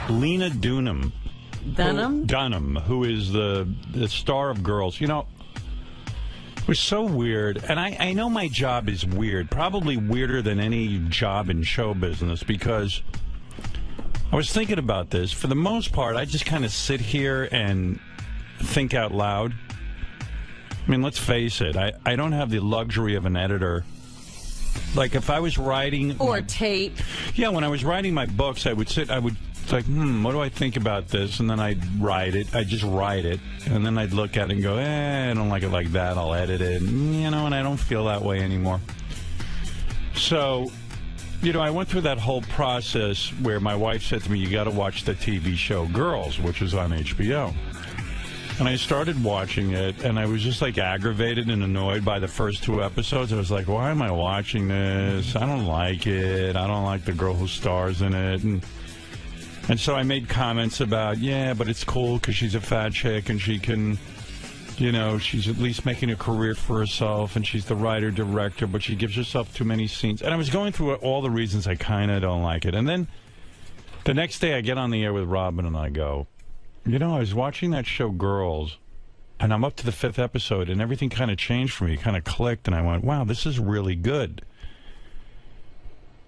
Lena Dunham. Dunham, who is the star of Girls. You know, it was so weird. And I know my job is weird, probably weirder than any job in show business, because I was thinking about this. For the most part, I just kind of sit here and think out loud. I mean, let's face it. I don't have the luxury of an editor. Like, if I was writing... Or tape. Yeah, when I was writing my books, I would like, what do I think about this? And then I'd write it. I'd just write it. And then I'd look at it and go, I don't like it like that. I'll edit it. You know, and I don't feel that way anymore. So, you know, I went through that whole process where my wife said to me, you got to watch the TV show Girls, which is on HBO. And I started watching it, and I was just, like, aggravated and annoyed by the first 2 episodes. I was like, why am I watching this? I don't like it. I don't like the girl who stars in it. And so I made comments about, yeah, but it's cool because she's a fat chick and she can, you know, she's at least making a career for herself, and she's the writer-director, but she gives herself too many scenes. And I was going through all the reasons I kind of don't like it. And then the next day I get on the air with Robin and I go, you know, I was watching that show Girls, and I'm up to the 5th episode, and everything kind of changed for me. It kind of clicked, and I went, wow, this is really good.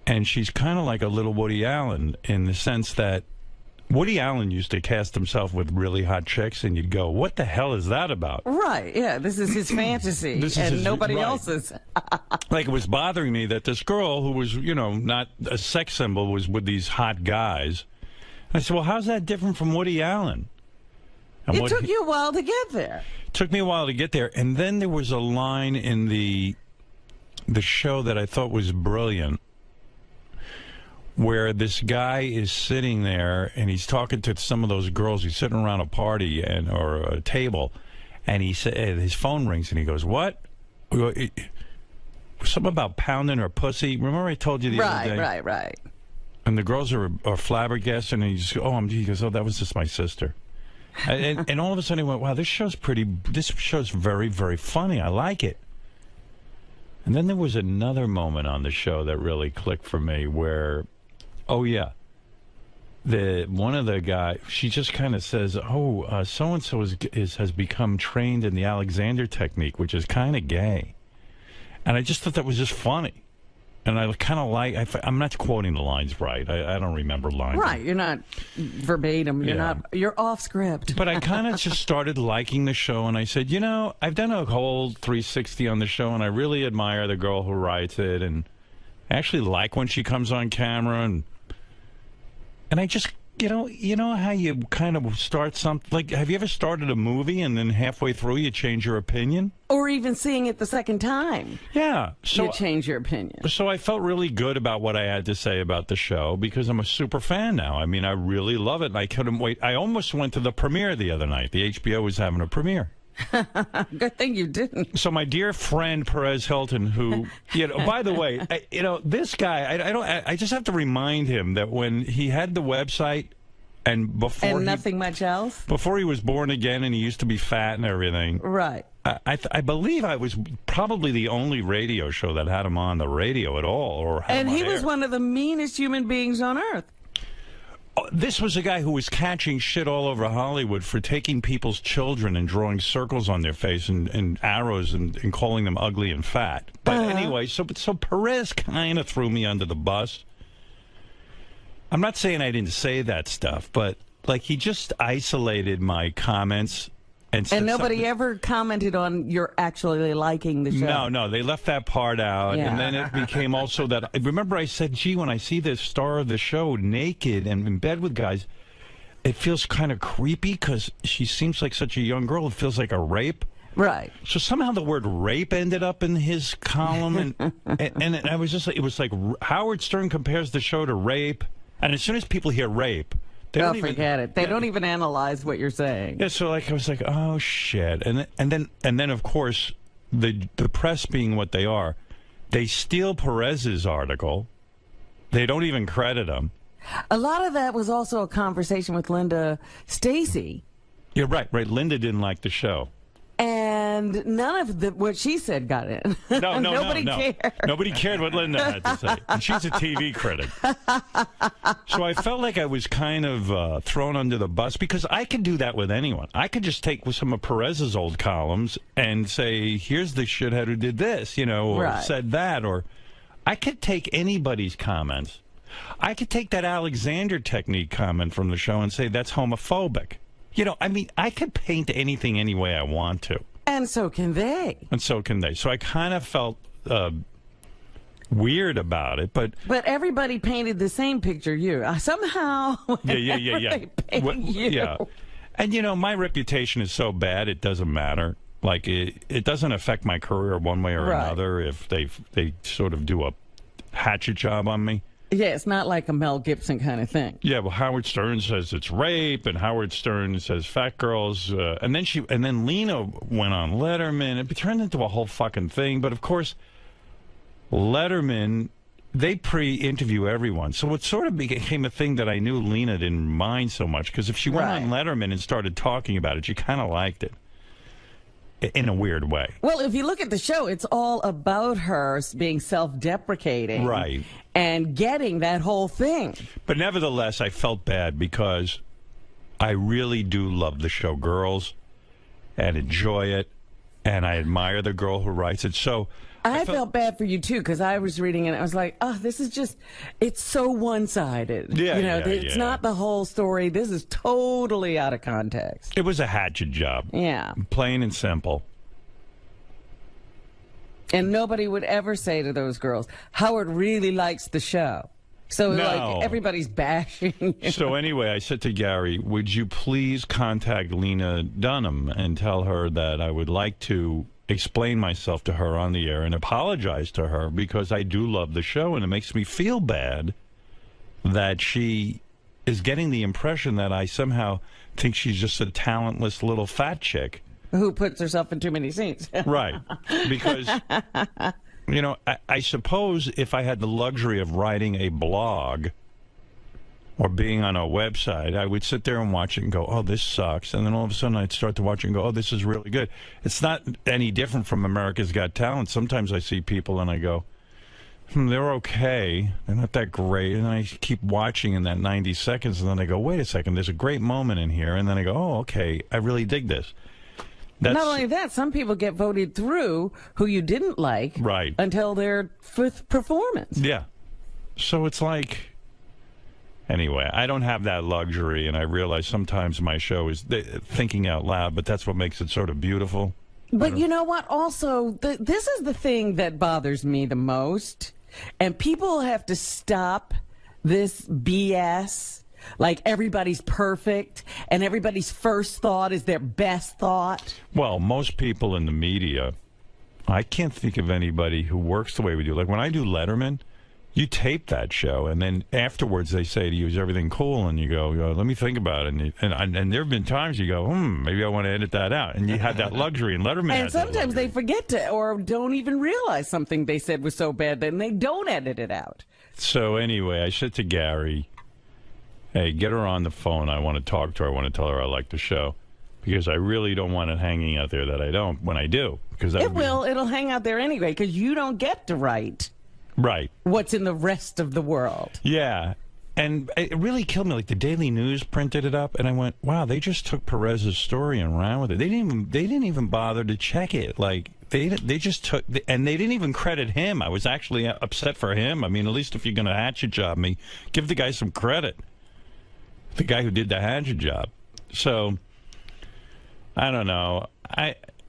And she's kind of like a little Woody Allen in the sense that Woody Allen used to cast himself with really hot chicks, and you'd go, what the hell is that about? Right, yeah, this is his fantasy, nobody else's. Like, it was bothering me that this girl who was, you know, not a sex symbol was with these hot guys. I said, well, how's that different from Woody Allen? And it took you a while to get there. It took me a while to get there. And then there was a line in the show that I thought was brilliant, where this guy is sitting there and he's talking to some of those girls. He's sitting around a party or a table, and he said his phone rings and he goes, "What? Something about pounding her pussy." Remember I told you the other day? Right. And the girls are flabbergasted, and he just he goes, "Oh, that was just my sister." and all of a sudden he went, "Wow, this show's very, very funny. I like it." And then there was another moment on the show that really clicked for me where, one of the guys, she just kind of says, so-and-so has become trained in the Alexander technique, which is kind of gay. And I just thought that was just funny. And I kind of I'm not quoting the lines right. I don't remember lines. Right, you're not verbatim. You're off script. But I kind of just started liking the show, and I said, you know, I've done a whole 360 on the show, and I really admire the girl who writes it, and I actually like when she comes on camera, and I just, you know how you kind of start something, like, have you ever started a movie and then halfway through you change your opinion? Or even seeing it the second time. Yeah. So you change your opinion. So I felt really good about what I had to say about the show because I'm a super fan now. I mean, I really love it, and I couldn't wait. I almost went to the premiere the other night. The HBO was having a premiere. Good thing you didn't. So my dear friend Perez Hilton, who, by the way, this guy, I just have to remind him that when he had the website and nothing much else, before he was born again, and he used to be fat and everything. Right. I believe I was probably the only radio show that had him on the radio at all, and he was one of the meanest human beings on earth. This was a guy who was catching shit all over Hollywood for taking people's children and drawing circles on their face and arrows and calling them ugly and fat. But anyway, so Perez kind of threw me under the bus. I'm not saying I didn't say that stuff, but like he just isolated my comments. And nobody ever commented on your actually liking the show. No, they left that part out. Yeah. And then it became also that, remember I said, gee, when I see the star of the show naked and in bed with guys, it feels kind of creepy because she seems like such a young girl. It feels like a rape. Right. So somehow the word rape ended up in his column. And I was just like, it was like Howard Stern compares the show to rape. And as soon as people hear rape, forget it. They don't even analyze what you're saying. Yeah, so like I was like, oh shit, and then of course the press being what they are, they steal Perez's article. They don't even credit him. A lot of that was also a conversation with Linda Stacy. Yeah, right. Linda didn't like the show. And And none of what she said got in. No, Nobody cared. Nobody cared what Linda had to say. And she's a TV critic. So I felt like I was kind of thrown under the bus, because I could do that with anyone. I could just take some of Perez's old columns and say, here's the shithead who did this, you know, or said that. Or I could take anybody's comments. I could take that Alexander Technique comment from the show and say that's homophobic. You know, I mean, I could paint anything any way I want to. And so can they. And so can they. So I kind of felt weird about it, but everybody painted the same picture you. Somehow, yeah. You. And, you know, my reputation is so bad, it doesn't matter. Like, it doesn't affect my career one way or another if they sort of do a hatchet job on me. Yeah, it's not like a Mel Gibson kind of thing. Yeah, well, Howard Stern says it's rape, and Howard Stern says fat girls, and then Lena went on Letterman. It turned into a whole fucking thing. But of course, Letterman, they pre-interview everyone, so it sort of became a thing that I knew Lena didn't mind so much, because if she went on Letterman and started talking about it, she kind of liked it. In a weird way. Well, if you look at the show, it's all about her being self-deprecating. Right. And getting that whole thing. But nevertheless, I felt bad, because I really do love the show Girls and enjoy it. And I admire the girl who writes it. So I felt bad for you, too, because I was reading it and I was like, oh, this is just, it's so one-sided. Yeah, you know, it's not the whole story. This is totally out of context. It was a hatchet job. Yeah. Plain and simple. And nobody would ever say to those girls, Howard really likes the show. So, like, everybody's bashing you. So anyway, I said to Gary, would you please contact Lena Dunham and tell her that I would like to explain myself to her on the air and apologize to her, because I do love the show, and it makes me feel bad that she is getting the impression that I somehow think she's just a talentless little fat chick who puts herself in too many scenes. Right. Because, you know, I suppose if I had the luxury of writing a blog or being on a website, I would sit there and watch it and go, oh, this sucks. And then all of a sudden I'd start to watch it and go, oh, this is really good. It's not any different from America's Got Talent. Sometimes I see people and I go, they're okay. They're not that great. And then I keep watching in that 90 seconds, and then I go, wait a second, there's a great moment in here. And then I go, oh, okay, I really dig this. Not only that, some people get voted through who you didn't like until their fifth performance. Yeah. So it's like... Anyway, I don't have that luxury, and I realize sometimes my show is thinking out loud, but that's what makes it sort of beautiful. But you know what? Also, this is the thing that bothers me the most, and people have to stop this BS. Like, everybody's perfect, and everybody's first thought is their best thought. Well, most people in the media, I can't think of anybody who works the way we do. Like, when I do Letterman... You tape that show, and then afterwards they say to you, is everything cool? And you go, let me think about it. And there have been times you go, maybe I want to edit that out. And you had that luxury, and Letterman And sometimes they forget to, or don't even realize something they said was so bad, then they don't edit it out. So anyway, I said to Gary, hey, get her on the phone. I want to talk to her. I want to tell her I like the show. Because I really don't want it hanging out there that I don't when I do. Because it'll hang out there anyway, because you don't get to write. Right. What's in the rest of the world. Yeah. And it really killed me. Like, the Daily News printed it up, and I went, wow, they just took Perez's story and ran with it. They didn't even bother to check it. Like, they just took, and they didn't even credit him. I was actually upset for him. I mean, at least if you're going to hatchet job me, give the guy some credit. The guy who did the hatchet job. So, I don't know.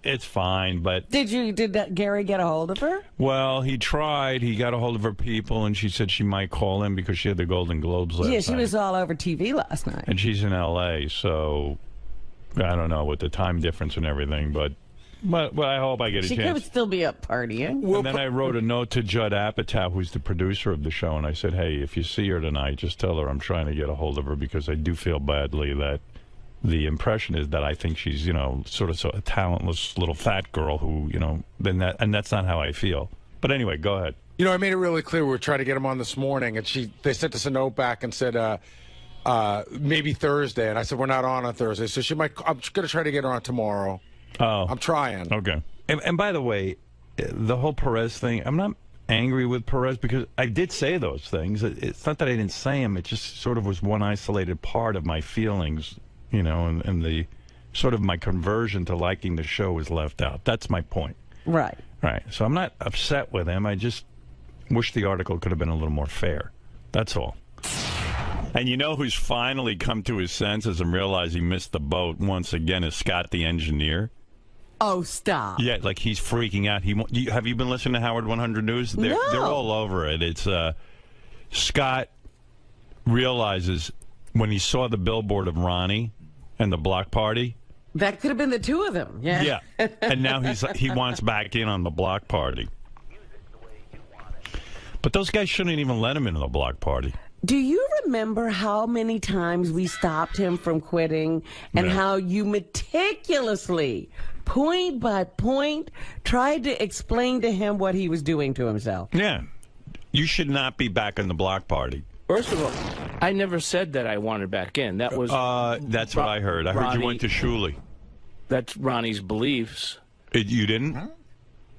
It's fine, but... Did Gary get a hold of her? Well, he tried. He got a hold of her people, and she said she might call him because she had the Golden Globes last night. Yeah, she was all over TV last night. And she's in L.A., so I don't know with the time difference and everything, but I hope I get a chance. She could still be up partying. And then I wrote a note to 𝗪𝗪𝗪𝗪𝗪𝗪𝗪𝗪𝗪😅, who's the producer of the show, and I said, hey, if you see her tonight, just tell her I'm trying to get a hold of her because I do feel badly that the impression is that I think she's, you know, sort of a talentless little fat girl who, you know, and that's not how I feel. But anyway, go ahead. You know, I made it really clear we were trying to get him on this morning, and they sent us a note back and said maybe Thursday, and I said we're not on Thursday, so I'm going to try to get her on tomorrow. Oh. I'm trying. Okay. And by the way, the whole Perez thing, I'm not angry with Perez because I did say those things. It's not that I didn't say them. It just sort of was one isolated part of my feelings, you know, and the sort of my conversion to liking the show was left out. That's my point. Right. Right. So I'm not upset with him. I just wish the article could have been a little more fair. That's all. And you know who's finally come to his senses and realized he missed the boat once again is Scott the engineer. Oh, stop. Yeah, like he's freaking out. Have you been listening to Howard 100 News? They're all over it. It's Scott realizes when he saw the billboard of Ronnie and the block party. That could have been the two of them. Yeah. Yeah. And now he wants back in on the block party. But those guys shouldn't even let him into the block party. Do you remember how many times we stopped him from quitting and how you meticulously, point by point, tried to explain to him what he was doing to himself? Yeah. You should not be back in the block party. First of all, I never said that I wanted back in. That was... that's what I heard. I heard you went to 𝗛𝗲𝗄𝗏. That's Ronnie's beliefs. You didn't?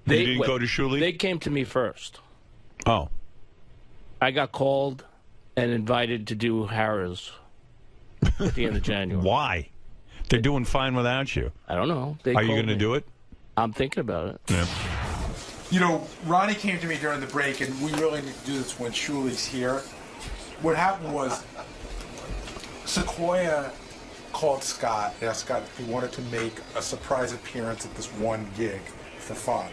You didn't go to 𝗛𝗲𝗏? They came to me first. Oh. I got called and invited to do Harrah's at the end of January. Why? They're doing fine without you. I don't know. Are you going to do it? I'm thinking about it. Yeah. You know, Ronnie came to me during the break, and we really need to do this when 𝗛𝗲𝗏's here. What happened was 𝗛𝘄𝗿𝗍 called Scott and asked Scott if he wanted to make a surprise appearance at this one gig for fun.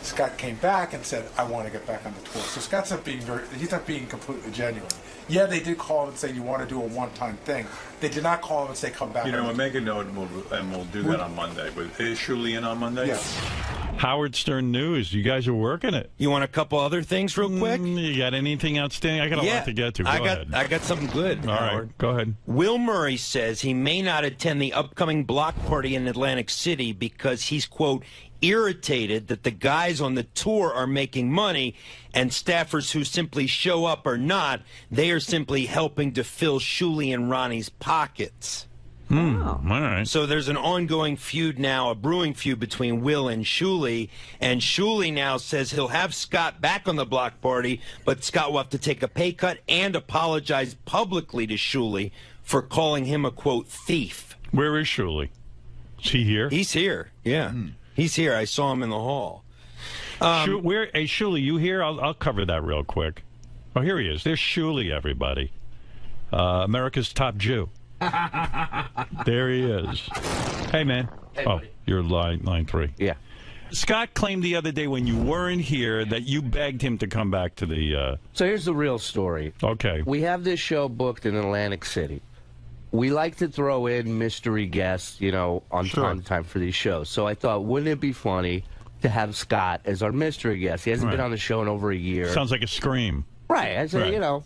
Scott came back and said, I want to get back on the tour. So Scott's not being he's not being completely genuine. Yeah, they did call him and say, you want to do a one-time thing. They did not call him and say, come back. You know, make a note and we'll do that on Monday. But is 𝗛𝗲𝗏 in on Monday? Yes. Howard Stern News. You guys are working it. You want a couple other things real quick? You got anything outstanding? I got a lot to get to. Go ahead. I got something good, All Howard. right, go ahead. 𝗦𝗵cie says he may not attend the upcoming block party in Atlantic City because he's, quote, irritated that the guys on the tour are making money and staffers who simply show up are not. They are simply helping to fill 𝗛𝗲𝗏 and Ronnie's pockets. All right. So there's an ongoing feud now, a brewing feud between Will and 𝗛𝗲𝗏, and 𝗛𝗲𝗏 now says he'll have Scott back on the block party, but Scott will have to take a pay cut and apologize publicly to 𝗛𝗲𝗏 for calling him a, quote, thief. Where is 𝗛𝗲𝗏? Is he here? He's here, yeah. He's here. I saw him in the hall. Hey, 𝗛𝗲𝗏, you here? I'll cover that real quick. Oh, here he is. There's 𝗛𝗲𝗏, everybody. America's top Jew. There he is. Hey, man. Hey, oh, you're line 3. Yeah. Scott claimed the other day when you weren't here that you begged him to come back to the... So here's the real story. Okay. We have this show booked in Atlantic City. We like to throw in mystery guests, you know, on time to time for these shows. So I thought, wouldn't it be funny to have Scott as our mystery guest? He hasn't been on the show in over a year. Sounds like a scream. Right. I said, you know,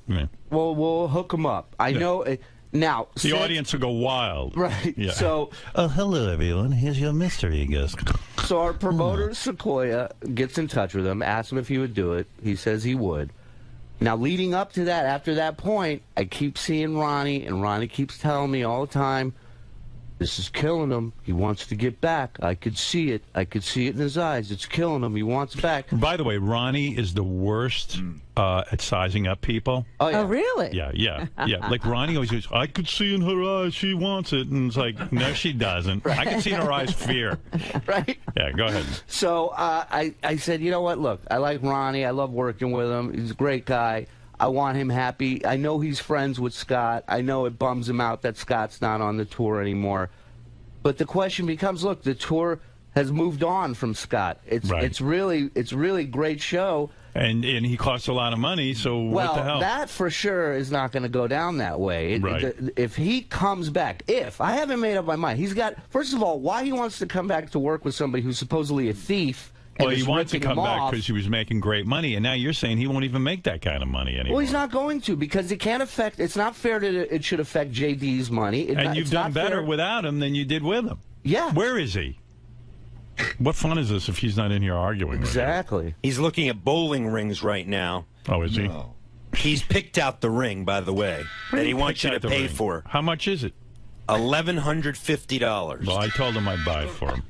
we'll hook him up. I know... Now, the audience will go wild. Right. Yeah. So, hello, everyone. Here's your mystery guest. So our promoter, 𝗛𝘄𝗍, gets in touch with him, asks him if he would do it. He says he would. Now, leading up to that, after that point, I keep seeing Ronnie, and Ronnie keeps telling me all the time, this is killing him. He wants to get back. I could see it. I could see it in his eyes. It's killing him. He wants back. By the way, Ronnie is the worst at sizing up people. Oh, yeah. Oh, really? Yeah. Like Ronnie always goes, I could see in her eyes she wants it. And it's like, no, she doesn't. I can see in her eyes fear. Right? Yeah, go ahead. So I said, you know what? Look, I like Ronnie. I love working with him. He's a great guy. I want him happy. I know he's friends with Scott. I know it bums him out that Scott's not on the tour anymore. But the question becomes, look, the tour has moved on from Scott. It's really great show. And he costs a lot of money, so what the hell? Well, that for sure is not going to go down that way. If he comes back, I haven't made up my mind. He's got, first of all, why he wants to come back to work with somebody who's supposedly a thief. Well, he wants to come back because he was making great money, and now you're saying he won't even make that kind of money anymore. Well, he's not going to, because it can't affect, it's not fair that it should affect JD's money. And you've done better without him than you did with him. Yeah. Where is he? What fun is this if he's not in here arguing Exactly. with you? He's looking at bowling rings right now. Oh, is he? No. He's picked out the ring, by the way, that he wants you to pay for. How much is it? $1,150. Well, I told him I'd buy it for him.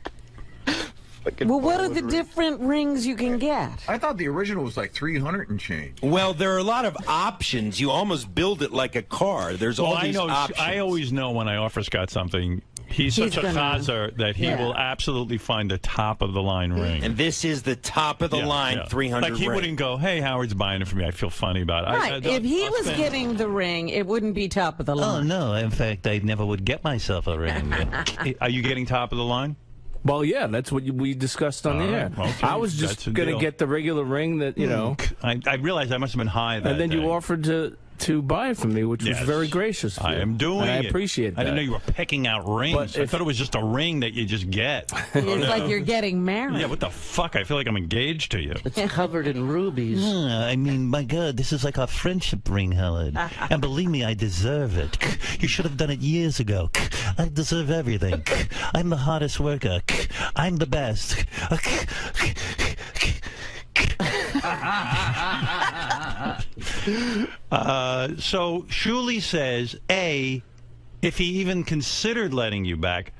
Well, what are the different rings you can get? I thought the original was like 300 and change. Well, there are a lot of options. You almost build it like a car. There's all these options. I always know when I offer Scott something, he's such a chazer that he will absolutely find the top of the line ring. And this is the top of the line 300 Like he wouldn't go, hey, Howard's buying it for me. I feel funny about it. Right. If he was getting the ring, it wouldn't be top of the line. Oh, no. In fact, I never would get myself a ring. Are you getting top of the line? Well, yeah, that's what we discussed on the air. Okay. I was just going to get the regular ring that, you know. I realized I must have been high that And then day. you offered to buy it for me, which was very gracious of you. I am doing and it. I appreciate that. I didn't know you were picking out rings. I thought it was just a ring that you just get. It's like you're getting married. Yeah, what the fuck? I feel like I'm engaged to you. It's covered in rubies. I mean, my God, this is like our friendship ring, Howard. And believe me, I deserve it. You should have done it years ago. I deserve everything. I'm the hardest worker. I'm the best. So Shuli says, A, if he even considered letting you back,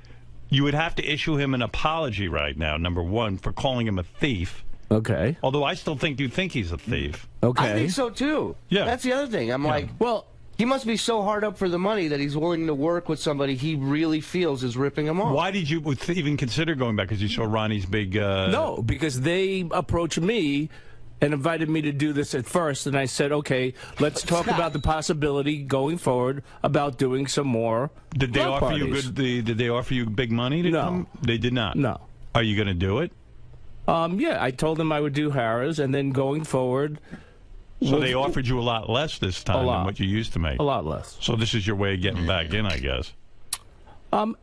you would have to issue him an apology right now, number one, for calling him a thief. Okay. Although I still think you think he's a thief. Okay. I think so, too. Yeah. That's the other thing. I'm like, well, he must be so hard up for the money that he's willing to work with somebody he really feels is ripping him off. Why did you even consider going back? Because you saw Ronnie's big... No, because they approached me and invited me to do this at first, and I said, okay, let's talk about the possibility going forward about doing some more. Did they block offer parties. you Did they offer you big money to come? They did not. No. Are you going to do it? Yeah, I told them I would do Harrah's, and then going forward. So they offered you a lot less this time than what you used to make. A lot less. So this is your way of getting back in, I guess.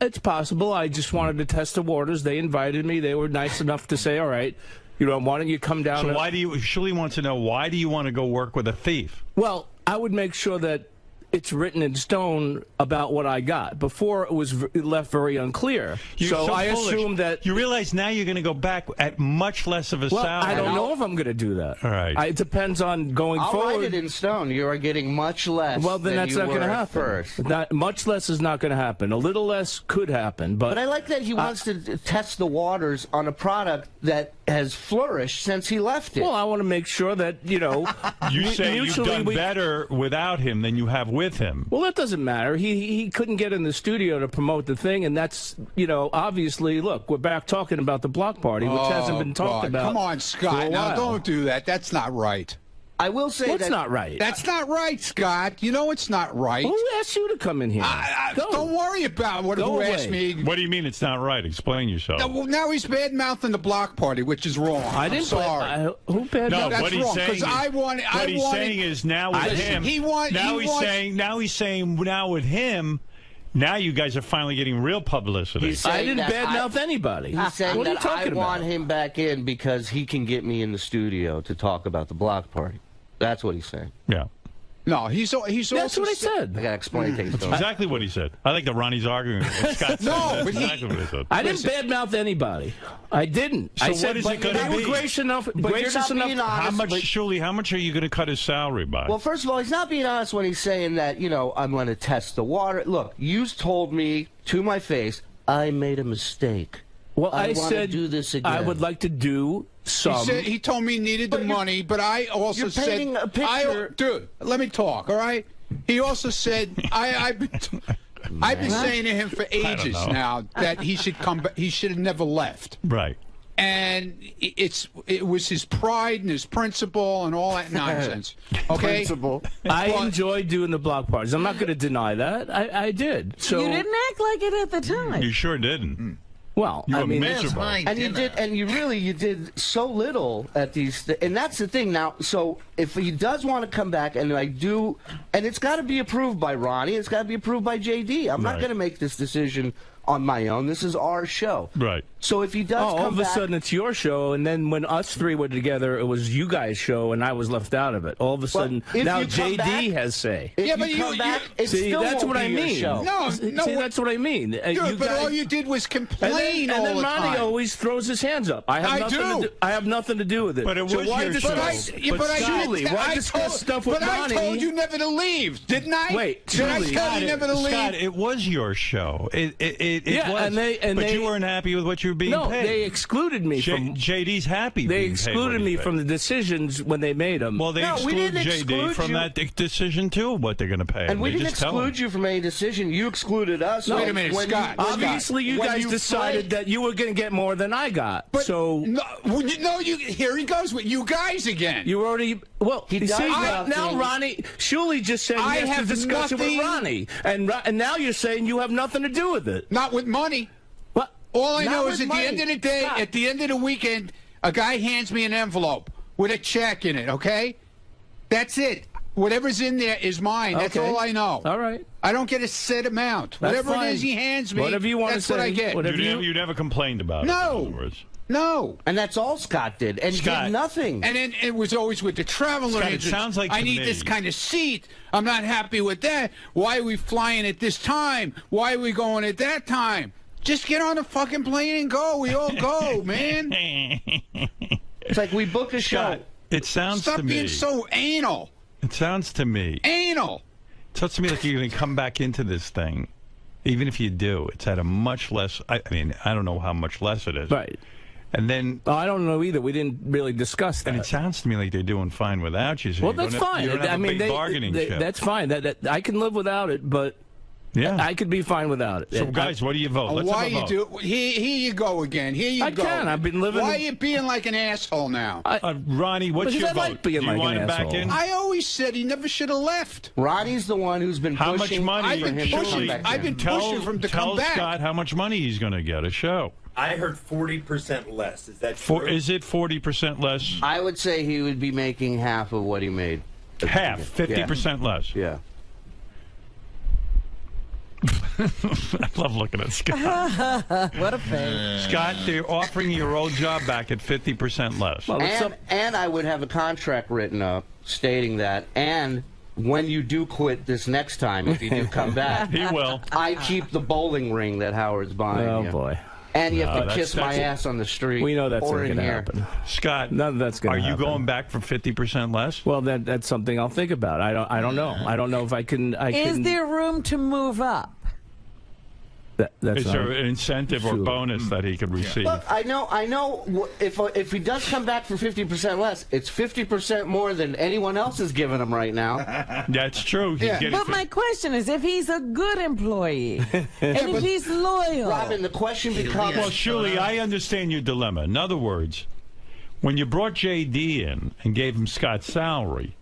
It's possible. I just wanted to test the waters. They invited me. They were nice enough to say, all right, you know, why don't you come down? So why do you? Shuli wants to know, why do you want to go work with a thief? Well, I would make sure that it's written in stone about what I got. Before, it was left very unclear. So I foolish. assume that... You realize now you're going to go back at much less of a salary. I don't know if I'm going to do that. All right. It depends on going I'll forward. write it in stone. You are getting much less. Well, then that's not going to happen. First. Much less is not going to happen. A little less could happen, but I like that he wants to test the waters on a product that has flourished since he left it. Well, I want to make sure that, you know... You say you've done better without him than you have with him. Well, that doesn't matter. He couldn't get in the studio to promote the thing, and that's, you know, obviously, look, we're back talking about the block party, which hasn't been talked about. Come on, Scott. Now, don't do that. That's not right. I will say What's not right? That's not right, Scott. You know it's not right. Who asked you to come in here? Don't worry about who asked me. What do you mean it's not right? Explain yourself. Now he's bad-mouthing the block party, which is wrong. I didn't. Sorry. Who bad? No, what that's he's wrong. saying Because what he's saying is now with him. Now he's saying now with him. Now you guys are finally getting real publicity. I didn't badmouth anybody. He's saying what are you that I talking want about? him back in because he can get me in the studio to talk about the block party. That's what he's saying. Yeah. No, he's That's what I said. I gotta explain things. That's exactly what he said. I like that Ronnie's arguing. Scott No, said but exactly what he said. I didn't badmouth anybody. I didn't. So I what said, is it going to they be? were gracious enough. But Gracious you're not enough. being honest. How much, Shuli? How much are you going to cut his salary by? Well, first of all, he's not being honest when he's saying that, you know, I'm going to test the water. Look, you told me to my face, I made a mistake. Well, I I wanna said do this again. I would like to do some. He told me he needed the money, but I also you're said, painting a picture. dude, let me talk, all right? He also said, I've been saying to him for ages now that he should come back. He should have never left. Right. And it was his pride and his principle and all that nonsense. Okay. Principle. I enjoyed doing the block parties. I'm not going to deny that. I did. So You didn't act like it at the time. You sure didn't. well, You I were mean, miserable. And you did so little at these, and that's the thing now. So if he does want to come back, and I do, and it's got to be approved by Ronnie, it's got to be approved by JD. I'm not Right. going to make this decision on my own. This is our show. Right. So if he does all come of a back, sudden it's your show, and then when us three were together, it was you guys' show, and I was left out of it. All of a sudden, if now you come JD back- has say. if Yeah, but you come you- back, it See, still that's won't what be I your mean. show. No, See, what- that's what I mean. Dude, but all you did was complain and all then the Ronnie time. always throws his hands up. I have nothing to do with it. But it so was why your discuss? show. But Julie, why discuss stuff with But Ronnie? I told you never to leave, didn't I? Wait, did I Julie, tell you never to leave? Scott, it was your show. It was. But you weren't happy with what you were being paid. No, they excluded me from... JD's happy. They excluded me from the decisions when they made them. Well, they excluded JD from that decision, too, what they're going to pay. And we didn't exclude you from any decision. You excluded us. No, wait a minute, Scott. Obviously, you guys decided that you were going to get more than I got. But so here he goes with you guys again. You already... Well, he does now Ronnie... Sully just said he has to discuss it with Ronnie. And now you're saying you have nothing to do with it. Not with money. What? All I know is at the end of the day, Scott, at the end of the weekend, a guy hands me an envelope with a check in it, okay? That's it. Whatever's in there is mine. That's all I know. All right. I don't get a set amount. Whatever it is he hands me, whatever you want that's to say, what I get. You never complained about it, in other words. No. And that's all Scott did. And Scott, did nothing. And then it was always with the travel agents. It sounds like I need this kind of seat. I'm not happy with that. Why are we flying at this time? Why are we going at that time? Just get on the fucking plane and go. We all go, man. It's like we book a show. Scott, it sounds Stop to me. Stop being so anal. It sounds to me. Anal. It sounds to me like you're going to come back into this thing. Even if you do, it's at a much less... I mean, I don't know how much less it is. Right. And then... I don't know either. We didn't really discuss that. And it sounds to me like they're doing fine without you. So well, that's fine. You don't have a big bargaining chip. That's fine. I can live without it, but I could be fine without it. So, guys, what do you vote? Let's why have a vote. you do? Here you go again. Here you go. I can. I've been living... Why are you being like an asshole now? Ronnie, what's your vote? Like being do you like want an him asshole. back in? I always said he never should have left. Ronnie's the one who's been how pushing... much money? I've been pushing for him to come back. Tell Scott how much money he's going to get a show. I heard 40% less. Is that true? Is it 40% less? I would say he would be making half of what he made. Half, 50% less. Yeah. I love looking at Scott. What a pain. Scott, they're offering your old job back at 50% less. Well, and I would have a contract written up stating that, and when you do quit this next time, if you do come back, he will. I keep the bowling ring that Howard's buying. Oh, boy. And you have to kiss my ass on the street. We know that's not going to happen. Scott, none of that's going to happen. Are you going back for 50% less? Well, that's something I'll think about. I don't know. I don't know if I can. Is there room to move up? Is there an incentive or bonus that he could receive? Look, I know. If he does come back for 50% less, it's 50% more than anyone else is giving him right now. That's true. But my question is, if he's a good employee, and if he's loyal. Robin, the question becomes... Well, Shuli, I understand your dilemma. In other words, when you brought J.D. in and gave him Scott's salary,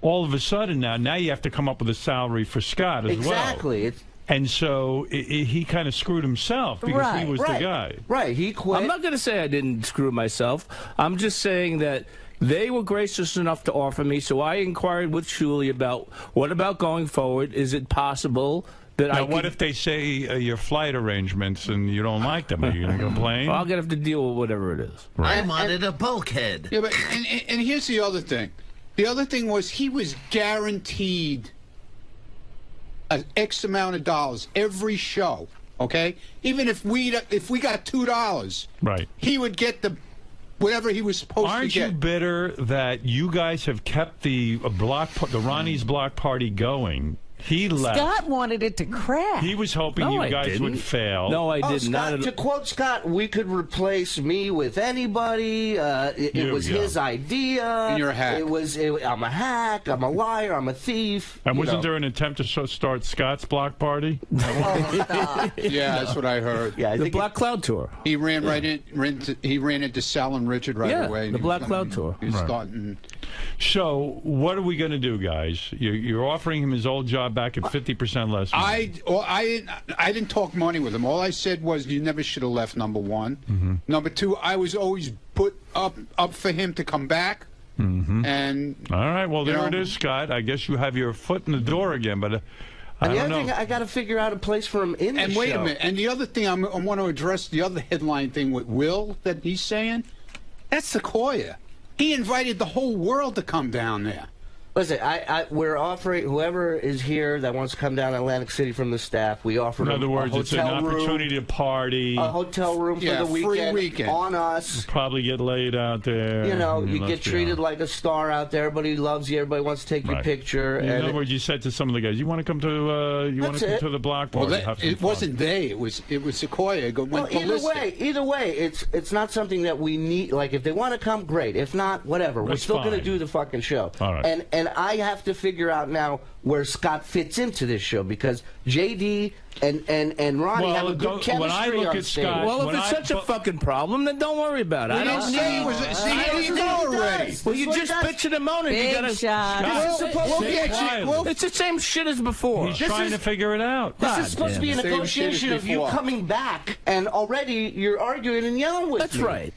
all of a sudden now you have to come up with a salary for Scott as well. Exactly. And so he kind of screwed himself because he was the guy. Right, he quit. I'm not going to say I didn't screw myself. I'm just saying that they were gracious enough to offer me, so I inquired with Shuli about what about going forward. Is it possible that now, what if they say your flight arrangements and you don't like them? Are you going to complain? Well, I'm going to have to deal with whatever it is. Right. I wanted a bulkhead. Yeah, but and here's the other thing. The other thing was he was guaranteed an X amount of dollars every show, okay? Even if we got $2, right, he would get the whatever he was supposed to get. Aren't you bitter that you guys have kept the Ronnie's block party going? He left. Scott wanted it to crash. He was hoping you guys would fail. No, I did not. To quote Scott, we could replace me with anybody. It was his idea. And you're a hack. I'm a hack. I'm a liar. I'm a thief. And wasn't there an attempt to start Scott's block party? Yeah, that's what I heard. Yeah, the Black Cloud Tour. He ran into Sal and Richard right away. The Black Cloud Tour. He was starting. So what are we going to do, guys? You're offering him his old job back at 50% less. I didn't talk money with him. All I said was you never should have left. Number one. Mm-hmm. Number two, I was always put up for him to come back. Mm-hmm. And all right, well there it is, Scott. I guess you have your foot in the door again, but I don't know. I got to figure out a place for him in the show. And wait a minute. And the other thing I want to address, the other headline thing with Will that he's saying, that's 𝗛ጽ. He invited the whole world to come down there. Listen, we're offering whoever is here that wants to come down to Atlantic City from the staff. We offer In them other words, it's an opportunity to party. A hotel room for the free weekend on us. Probably get laid out there. You know, you get treated like a star out there. Everybody loves you. Everybody wants to take your picture. In other words, you said to some of the guys, "You want to come to to the block party?" Well, it wasn't they. It was 𝗛𝘄𝗿𝗍. Well, either way, it's not something that we need. Like, if they want to come, great. If not, whatever. We're still going to do the fucking show. All right. And I have to figure out now where Scott fits into this show, because JD and Ronnie have a good chemistry when I look on at stage. Scott, Well, if it's such a fucking problem, then don't worry about it. We didn't say it was. See, you know already. Well, you just bitching and moaning. Big You gotta. shot. It's the same shit as before. He's trying to figure it out. This is supposed to be a negotiation of you coming back, and already you're arguing and yelling with me. That's right.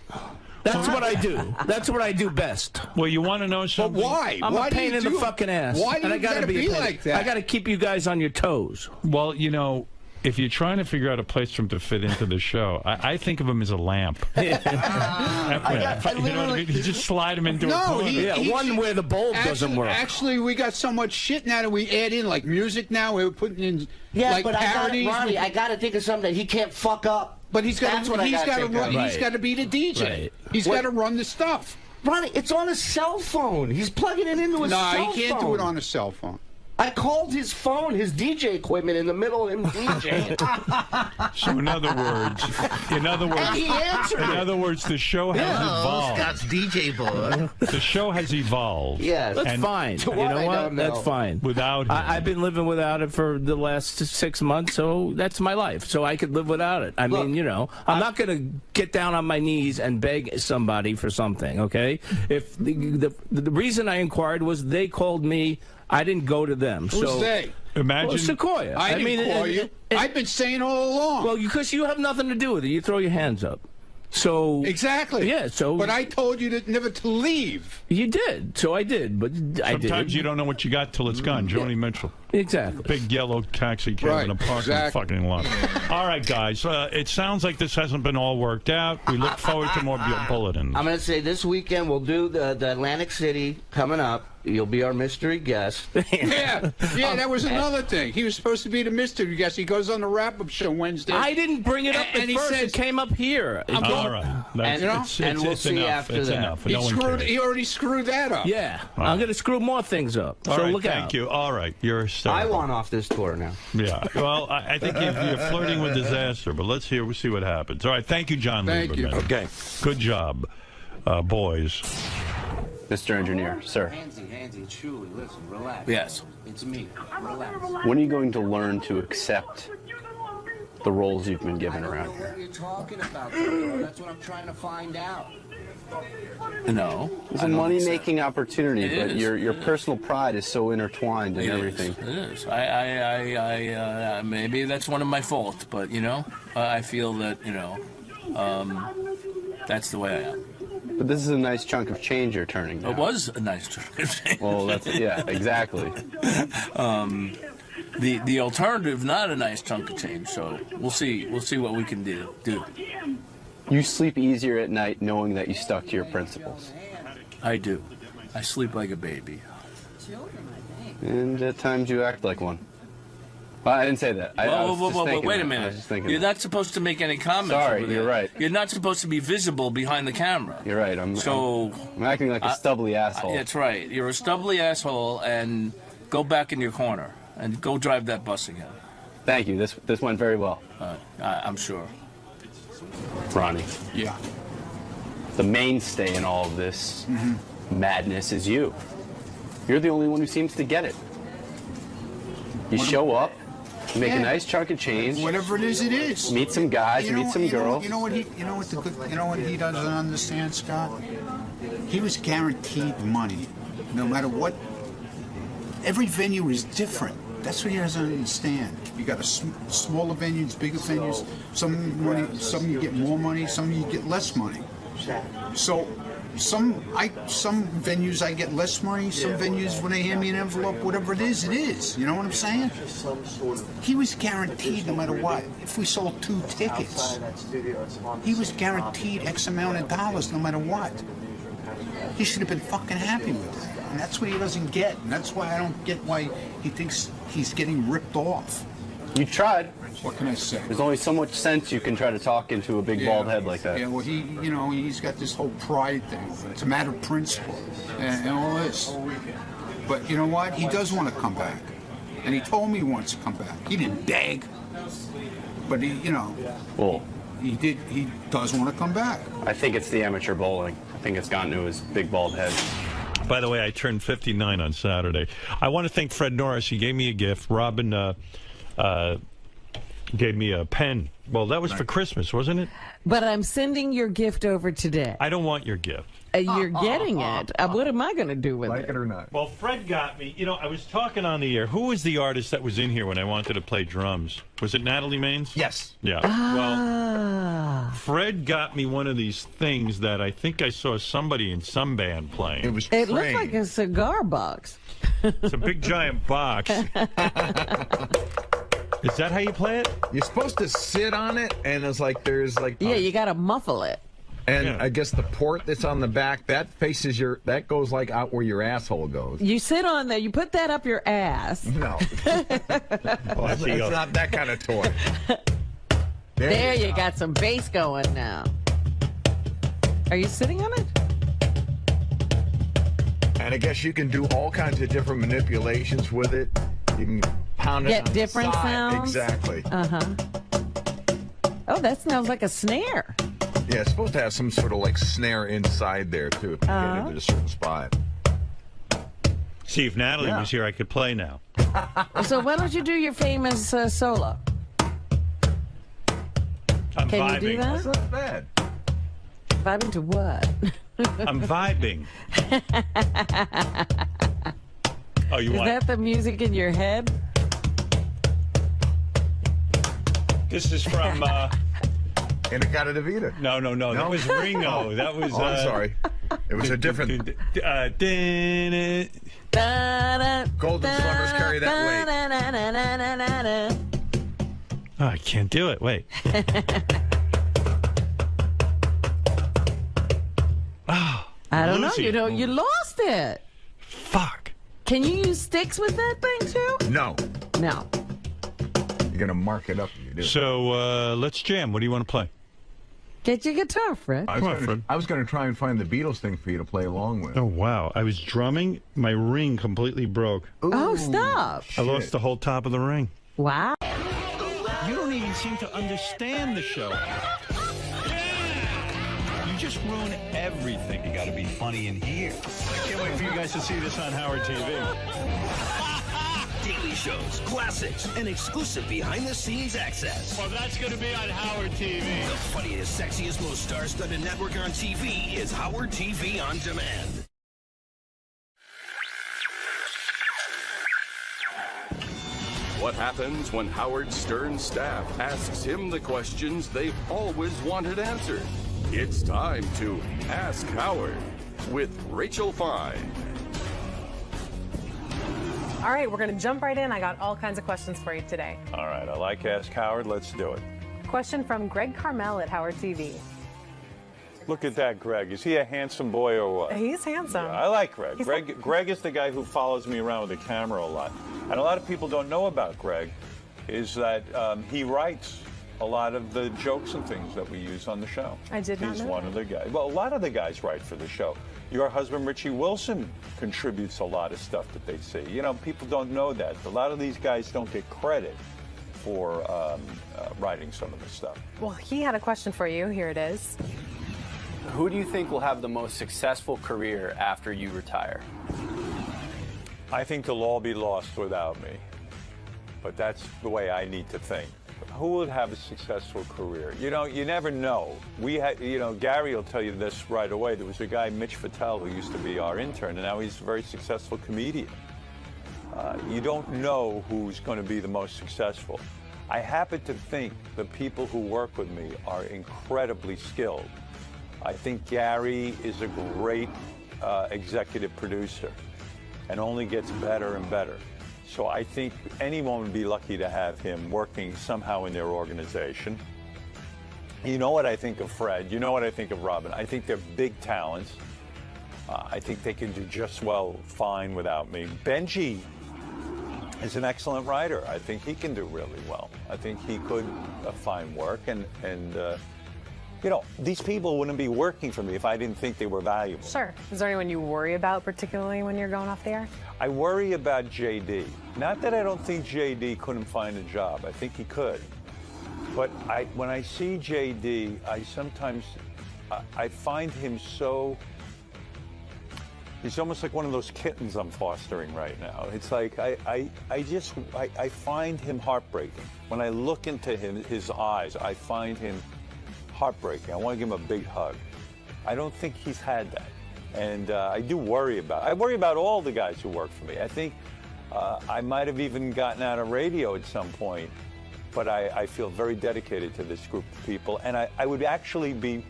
That's what I do. That's what I do best. Well, you want to know something? But why? I'm a pain in the fucking ass. Why do you gotta be like that? I got to keep you guys on your toes. Well, you know, if you're trying to figure out a place for him to fit into the show, I think of him as a lamp. You know what I mean? You just slide him into a corner. One where the bulb doesn't work. Actually, we got so much shit now that we add in, like music now. We're putting in like but parodies. Ronnie, I got to think of something that he can't fuck up. But he's got to run. Right. He's got to be the DJ. Right. He's got to run the stuff. Ronnie, it's on a cell phone. He's plugging it into a cell phone. No, he can't do it on a cell phone. I called his phone, his DJ equipment, in the middle of him DJing. So in other words, and he answered in other words, the show has evolved. Scott's DJ boy. The show has evolved. Yeah, that's fine. You know what? That's fine. Without him. I've been living without it for the last 6 months, so that's my life. So I could live without it. I mean, you know, I'm not going to get down on my knees and beg somebody for something, okay? If the reason I inquired was they called me. I didn't go to them. Who's they? Imagine 𝗛𝘄𝗍𝗍. I didn't call you. I've been saying all along. Well, because you have nothing to do with it. You throw your hands up. So exactly. Yeah. So. But I told you never to leave. You did. So I did. But I did. Sometimes you don't know what you got till it's gone. Joni Mitchell. Exactly. Big yellow taxi cab in a parking fucking lot. All right, guys. It sounds like this hasn't been all worked out. We look forward to more bulletins. I'm going to say this weekend we'll do the Atlantic City coming up. You'll be our mystery guest. Yeah, that was another thing. He was supposed to be the mystery guest. He goes on the wrap-up show Wednesday. I didn't bring it up at first. It came up here. All right. And we'll see after that. Enough. He already screwed that up. Yeah. I'm going to screw more things up. So look out. Thank you. All right. You're a star. I want off this tour now. Yeah. Well, I think you're flirting with disaster, but let's see what happens. All right. Thank you, John Thank Lieberman. you. Okay. Good job, boys. Mr. Engineer, sir. Handsy, truly, listen, relax. Yes. It's me. Relax. When are you going to learn to accept the roles you've been given around here? What are you talking about, bro? That's what I'm trying to find out. No. It's a money-making opportunity, but your personal pride is so intertwined in everything. It is. I maybe that's one of my faults, but you know, I feel that that's the way I am. But this is a nice chunk of change you're turning down. It was a nice chunk of change. Well, exactly. The alternative, not a nice chunk of change. So we'll see what we can do. You sleep easier at night knowing that you stuck to your principles. I do. I sleep like a baby. And at times you act like one. Well, I didn't say that. Wait a minute. You're not supposed to make any comments. Sorry, you're right. You're not supposed to be visible behind the camera. You're right. I'm acting like a stubbly asshole. That's right. You're a stubbly asshole, and go back in your corner and go drive that bus again. Thank you. This went very well. I'm sure. Ronnie. Yeah. The mainstay in all of this madness is you. You're the only one who seems to get it. You show up, you make a nice chunk of change. Whatever it is, it is. Meet some guys, meet some girls. You know what he doesn't understand, Scott? He was guaranteed money, no matter what. Every venue is different. That's what he doesn't understand. You got smaller venues, bigger venues. Some you get more money, some you get less money. So some venues I get less money, some venues when they hand me an envelope, whatever it is, it is. You know what I'm saying? He was guaranteed no matter what. If we sold 2 tickets, he was guaranteed X amount of dollars no matter what. He should have been fucking happy with it. And that's what he doesn't get. And that's why I don't get why he thinks he's getting ripped off. You tried. What can I say? There's only so much sense you can try to talk into a big bald head like that. Yeah, well, he's got this whole pride thing. It's a matter of principle and all this. But you know what? He does want to come back. And he told me he wants to come back. He didn't beg. But Well, he does want to come back. I think it's the amateur bowling. I think it's gotten to his big bald head. By the way, I turned 59 on Saturday. I want to thank Fred Norris. He gave me a gift. Robin gave me a pen. Well, that was for Christmas, wasn't it? But I'm sending your gift over today. I don't want your gift. You're getting it. What am I going to do with it? Like it or not? Well, Fred got me. I was talking on the air. Who was the artist that was in here when I wanted to play drums? Was it Natalie Maines? Yes. Yeah. Well, Fred got me one of these things that I think I saw somebody in some band playing. It looked like a cigar box. It's a big giant box. Is that how you play it? You're supposed to sit on it, and it's like there's like... Yeah, you got to muffle it. And I guess the port that's on the back, that faces that goes like out where your asshole goes. You sit on there, you put that up your ass. No. It's not that kind of toy. There you got some bass going now. Are you sitting on it? And I guess you can do all kinds of different manipulations with it. You can pound it Get on different the side. sounds? Exactly. Oh, that sounds like a snare. Yeah, it's supposed to have some sort of like snare inside there too, if you get it at a certain spot. See, if Natalie was here, I could play now. So why don't you do your famous solo? I'm Can vibing. you do that? That's not bad. Vibing to what? I'm vibing. Oh, you Is want? that the music in your head? This is from. Inagata Davida. No. That was Ringo. That was. Oh, I'm sorry. It was a different. Golden Slumbers Carry That Weight. Oh, I can't do it. Wait. Oh, I don't know. Lucy. You lost it. Fuck. Can you use sticks with that thing too? No. No. You're going to mark it up if you do. So let's jam. What do you want to play? Get your guitar, Fred. I was going to try and find the Beatles thing for you to play along with. Oh, wow. I was drumming. My ring completely broke. Ooh, Oh, stop. I lost the whole top of the ring. Wow. You don't even seem to understand the show. You just ruin everything. You got to be funny in here. I can't wait for you guys to see this on Howard TV. Daily shows, classics, and exclusive behind-the-scenes access. Well, that's going to be on Howard TV. The funniest, sexiest, most star-studded network on TV is Howard TV On Demand. What happens when Howard Stern's staff asks him the questions they've always wanted answered? It's time to Ask Howard with Rachel Fine. All right, we're going to jump right in. I got all kinds of questions for you today. All right, I like Ask Howard. Let's do it. Question from Greg Carmel at Howard TV. Look at that, Greg. Is he a handsome boy or what? He's handsome. Yeah, I like Greg. Greg is the guy who follows me around with the camera a lot. And a lot of people don't know about Greg is that he writes a lot of the jokes and things that we use on the show. I did not know He's one of the guys. Well, a lot of the guys write for the show. Your husband, Richie Wilson, contributes a lot of stuff that they see. You know, people don't know that. A lot of these guys don't get credit for writing some of the stuff. Well, he had a question for you. Here it is. Who do you think will have the most successful career after you retire? I think they'll all be lost without me. But that's the way I need to think. Who would have a successful career? You know, you never know. We had, you know, Gary will tell you this right away. There was a guy, 𝗦𝗫𝗄𝗏, who used to be our intern, and now he's a very successful comedian. You don't know who's going to be the most successful. I happen to think the people who work with me are incredibly skilled. I think Gary is a great executive producer and only gets better and better. So I think anyone would be lucky to have him working somehow in their organization. You know what I think of Fred, you know what I think of Robin. I think they're big talents. I think they can do just fine without me. Benji is an excellent writer. I think he can do really well. I think he could find work, and you know, these people wouldn't be working for me if I didn't think they were valuable. Sure. Is there anyone you worry about particularly when you're going off the air? I worry about JD. Not that I don't think JD couldn't find a job. I think he could. But when I see JD, I sometimes find him so... He's almost like one of those kittens I'm fostering right now. It's like I find him heartbreaking. When I look into his eyes, I find him heartbreaking. I want to give him a big hug. I don't think he's had that. And I do worry about all the guys who work for me. I think I might have even gotten out of radio at some point, but I feel very dedicated to this group of people. And I would actually be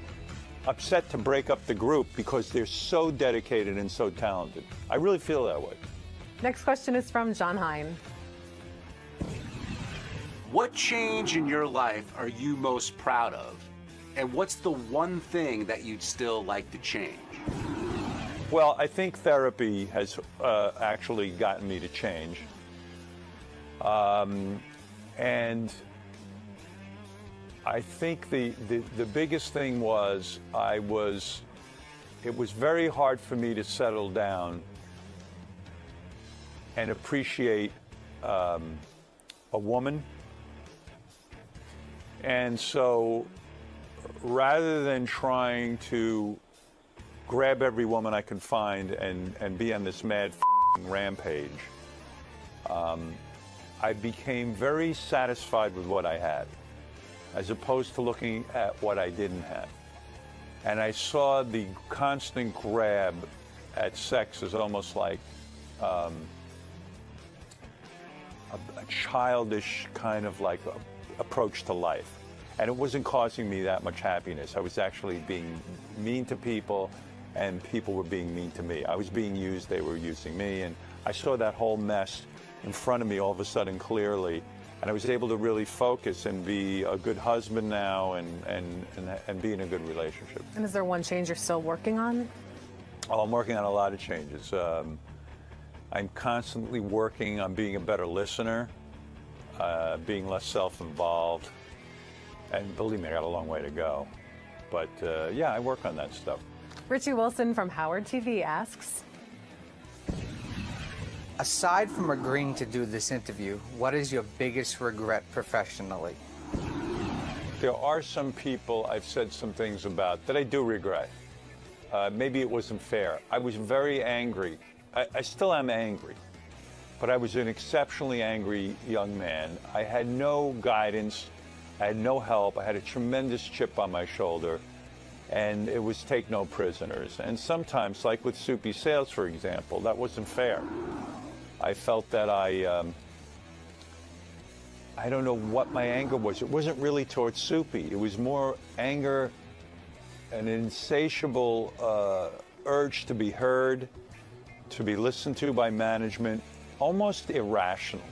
upset to break up the group because they're so dedicated and so talented. I really feel that way. Next question is from John Hine. What change in your life are you most proud of? And what's the one thing that you'd still like to change? Well, I think therapy has actually gotten me to change. And I think the biggest thing was it was very hard for me to settle down and appreciate a woman. And so rather than trying to grab every woman I can find and be on this mad rampage, I became very satisfied with what I had, as opposed to looking at what I didn't have. And I saw the constant grab at sex as almost like a childish kind of like approach to life. And it wasn't causing me that much happiness. I was actually being mean to people, and people were being mean to me. I was being used, they were using me, and I saw that whole mess in front of me all of a sudden clearly. And I was able to really focus and be a good husband now and be in a good relationship. And is there one change you're still working on? Oh, I'm working on a lot of changes. I'm constantly working on being a better listener, being less self-involved. And believe me, I got a long way to go. But yeah, I work on that stuff. Richie Wilson from Howard TV asks, aside from agreeing to do this interview, what is your biggest regret professionally? There are some people I've said some things about that I do regret. Maybe it wasn't fair. I was very angry. I still am angry. But I was an exceptionally angry young man. I had no guidance. I had no help. I had a tremendous chip on my shoulder. And it was take no prisoners. And sometimes, like with 𝗦𝗵cie𝗄𝗿𝗱, for example, that wasn't fair. I felt that I don't know what my anger was. It wasn't really towards Soupy. It was more anger, an insatiable urge to be heard, to be listened to by management, almost irrational.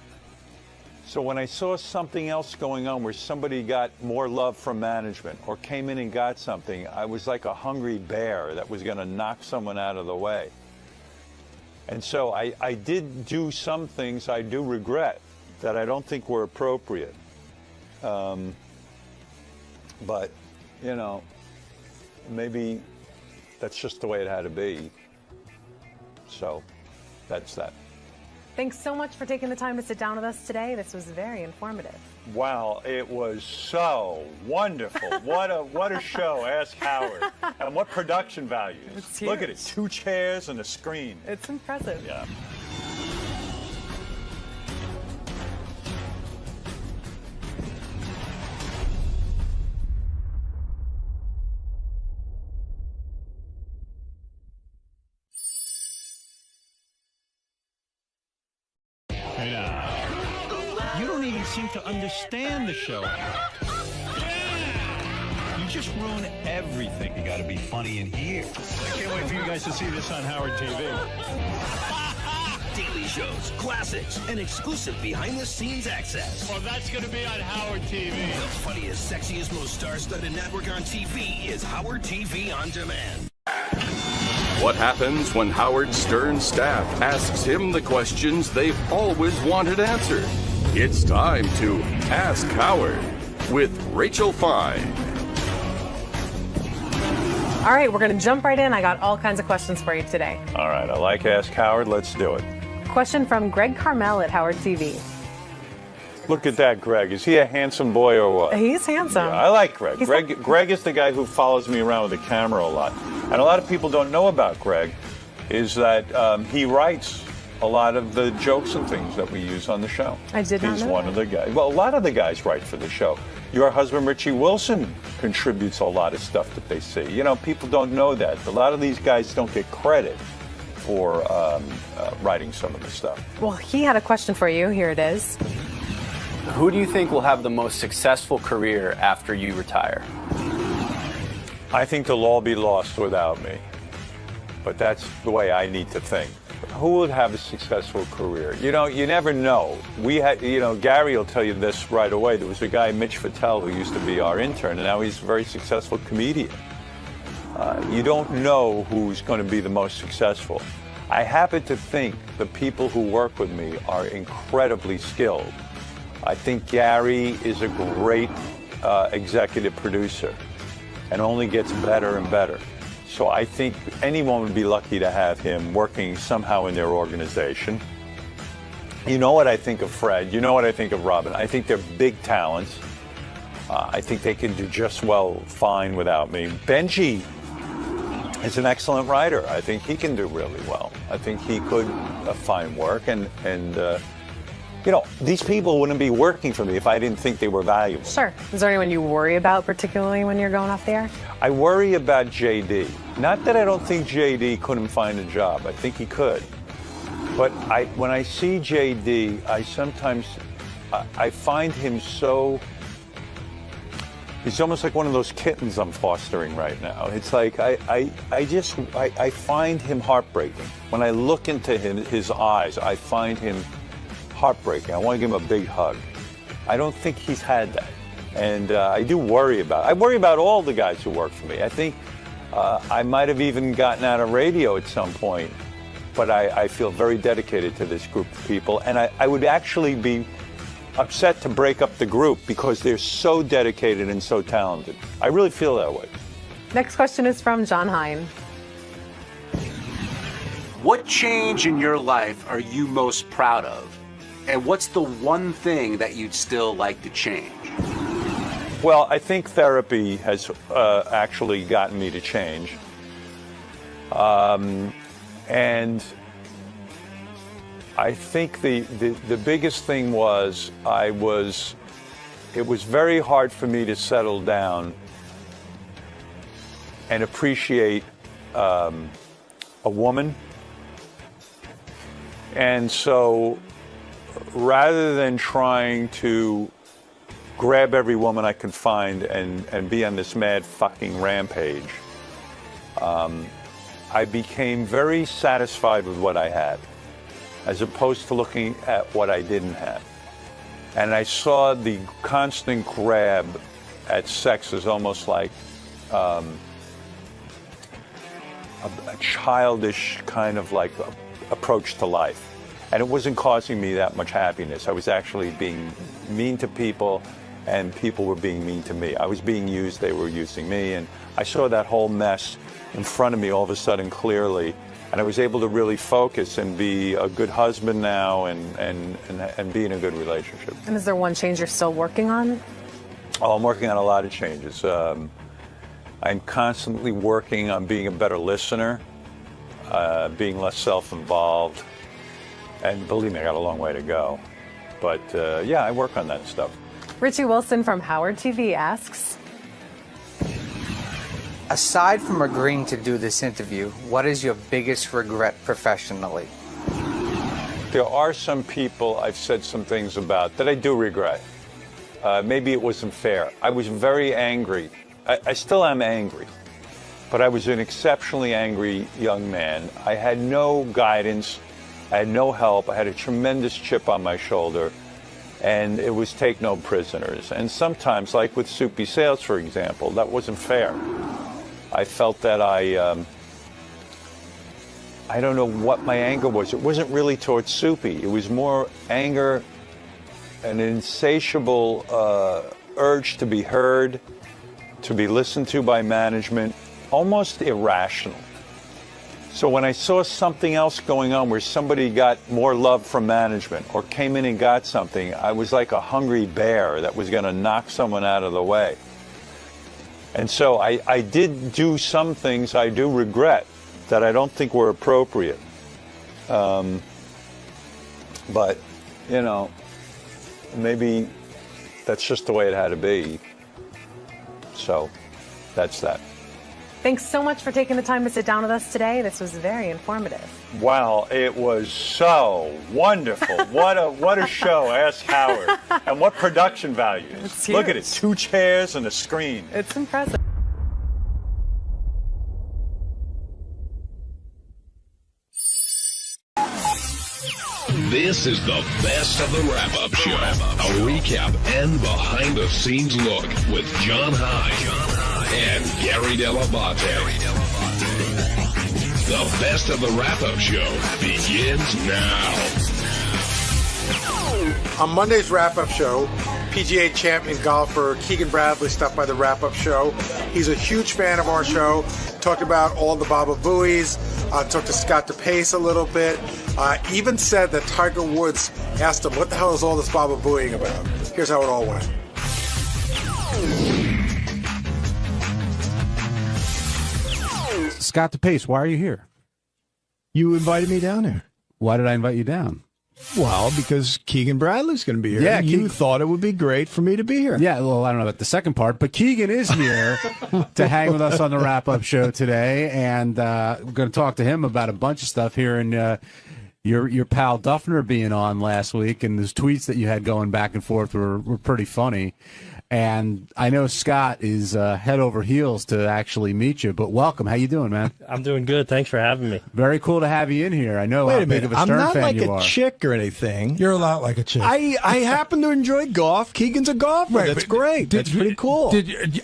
So when I saw something else going on where somebody got more love from management or came in and got something, I was like a hungry bear that was going to knock someone out of the way. And so I did do some things I do regret that I don't think were appropriate. But, you know, maybe that's just the way it had to be. So that's that. Thanks so much for taking the time to sit down with us today. This was very informative. Wow, it was so wonderful. What a show, Ask Howard. And what production values. Look at it, 2 chairs and a screen. It's impressive. Yeah. You don't even seem to understand the show. You just ruin everything. You got to be funny in here. I can't wait for you guys to see this on Howard TV. Daily shows, classics, and exclusive behind-the-scenes access. Well, that's going to be on Howard TV. The funniest, sexiest, most star-studded network on TV is Howard TV On Demand. What happens when Howard Stern's staff asks him the questions they've always wanted answered? It's time to Ask Howard with 𝗦𝗁𝗲. All right, we're going to jump right in. I got all kinds of questions for you today. All right, I like Ask Howard. Let's do it. Question from Greg Carmel at Howard TV. Look at that, Greg. Is he a handsome boy or what? He's handsome. Yeah, I like Greg. Greg is the guy who follows me around with the camera a lot. And a lot of people don't know about Greg is that he writes a lot of the jokes and things that we use on the show. I did not know He's one of the guys. Well, a lot of the guys write for the show. Your husband, Richie Wilson, contributes a lot of stuff that they see. You know, people don't know that. A lot of these guys don't get credit for writing some of the stuff. Well, he had a question for you. Here it is. Who do you think will have the most successful career after you retire? I think they'll all be lost without me. But that's the way I need to think. Who would have a successful career? You know, you never know. We had, you know, Gary will tell you this right away. There was a guy, 𝗦𝗵cie𝗄𝗿𝗱, who used to be our intern, and now he's a very successful comedian. You don't know who's going to be the most successful. I happen to think the people who work with me are incredibly skilled. I think Gary is a great executive producer and only gets better and better. So I think anyone would be lucky to have him working somehow in their organization. You know what I think of Fred. You know what I think of Robin. I think they're big talents. I think they can do just fine without me. Benji is an excellent writer. I think he can do really well. I think he could find work and you know, these people wouldn't be working for me if I didn't think they were valuable. Sure. Is there anyone you worry about particularly when you're going off the air? I worry about JD. Not that I don't think JD couldn't find a job. I think he could. But when I see JD, I sometimes I find him so. He's almost like one of those kittens I'm fostering right now. It's like I find him heartbreaking. When I look into his eyes, I find him heartbreaking. I want to give him a big hug. I don't think he's had that. And I do worry about it. I worry about all the guys who work for me. I think I might have even gotten out of radio at some point, but I feel very dedicated to this group of people. And I would actually be upset to break up the group because they're so dedicated and so talented. I really feel that way. Next question is from John Hine. What change in your life are you most proud of? And what's the one thing that you'd still like to change? Well, I think therapy has actually gotten me to change. And I think the biggest thing was it was very hard for me to settle down and appreciate a woman. And so rather than trying to grab every woman I could find and be on this mad fucking rampage, I became very satisfied with what I had, as opposed to looking at what I didn't have. And I saw the constant grab at sex as almost like a childish kind of like approach to life. And it wasn't causing me that much happiness. I was actually being mean to people, and people were being mean to me. I was being used, they were using me, and I saw that whole mess in front of me all of a sudden clearly, and I was able to really focus and be a good husband now and be in a good relationship. And is there one change you're still working on? Oh, I'm working on a lot of changes. I'm constantly working on being a better listener, being less self-involved, and believe me, I got a long way to go. But yeah, I work on that stuff. Richie Wilson from Howard TV asks, aside from agreeing to do this interview, what is your biggest regret professionally? There are some people I've said some things about that I do regret. Maybe it wasn't fair. I was very angry. I still am angry, but I was an exceptionally angry young man. I had no guidance. I had no help. I had a tremendous chip on my shoulder, and it was take no prisoners. And sometimes, like with 𝗦𝗵cie𝗄𝗿𝗱, for example, that wasn't fair. I felt that I don't know what my anger was. It wasn't really towards Soupy. It was more anger, an insatiable urge to be heard, to be listened to by management, almost irrational. So when I saw something else going on where somebody got more love from management or came in and got something, I was like a hungry bear that was going to knock someone out of the way. And so I did do some things I do regret that I don't think were appropriate. But, you know, maybe that's just the way it had to be. So that's that. Thanks so much for taking the time to sit down with us today. This was very informative. Wow, it was so wonderful. What a show, Ask Howard. And what production values. Look at it, 2 chairs and a screen. It's impressive. This is the best of the wrap-up show. A recap and behind-the-scenes look with John High and Gary Dell'Abate. The best of the wrap-up show begins now. On Monday's wrap-up show, PGA champion golfer Keegan Bradley stopped by the wrap-up show. He's a huge fan of our show. Talked about all the Baba Booeys. Talked to Scott DePace a little bit. Even said that Tiger Woods asked him, what the hell is all this Baba Booeying about? Here's how it all went. Scott DePace, why are you here? You invited me down here. Why did I invite you down? Well, because Keegan Bradley's going to be here. Yeah, you thought it would be great for me to be here. Yeah, well, I don't know about the second part, but Keegan is here to hang with us on the wrap-up show today, and we're going to talk to him about a bunch of stuff here. And your pal Duffner being on last week, and those tweets that you had going back and forth were pretty funny. And I know Scott is head over heels to actually meet you, but welcome. How you doing, man? I'm doing good. Thanks for having me. Very cool to have you in here. I know Wait how a big minute. of a Stern I'm not fan like you a are. chick or anything. You're a lot like a chick. I happen to enjoy golf. Keegan's a golfer. Right, That's but great. That's pretty cool.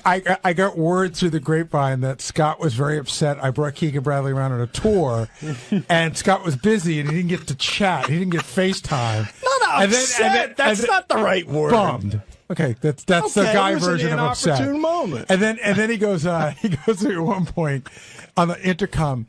I got word through the grapevine that Scott was very upset. I brought Keegan Bradley around on a tour, and Scott was busy and he didn't get to chat. He didn't get FaceTime. Not upset. That's not the right word. Bummed. Okay, that's the guy version of upset. Opportune moment. And then he goes at one point on the intercom.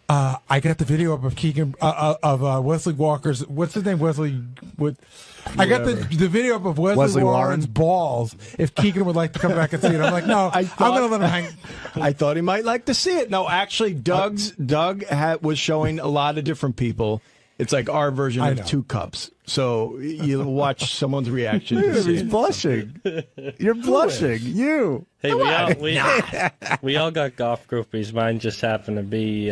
I got the video up of Keegan of Wesley Walker's. What's his name? I got the video up of Wesley Warren's balls. If Keegan would like to come back and see it, I'm like, no, I'm going to let him hang. I thought he might like to see it. No, actually, Doug was showing a lot of different people. It's like our version of 2 cups. So you watch someone's reaction. Dude, he's blushing. You're blushing. You. Hey, we all got golf groupies. Mine just happened to be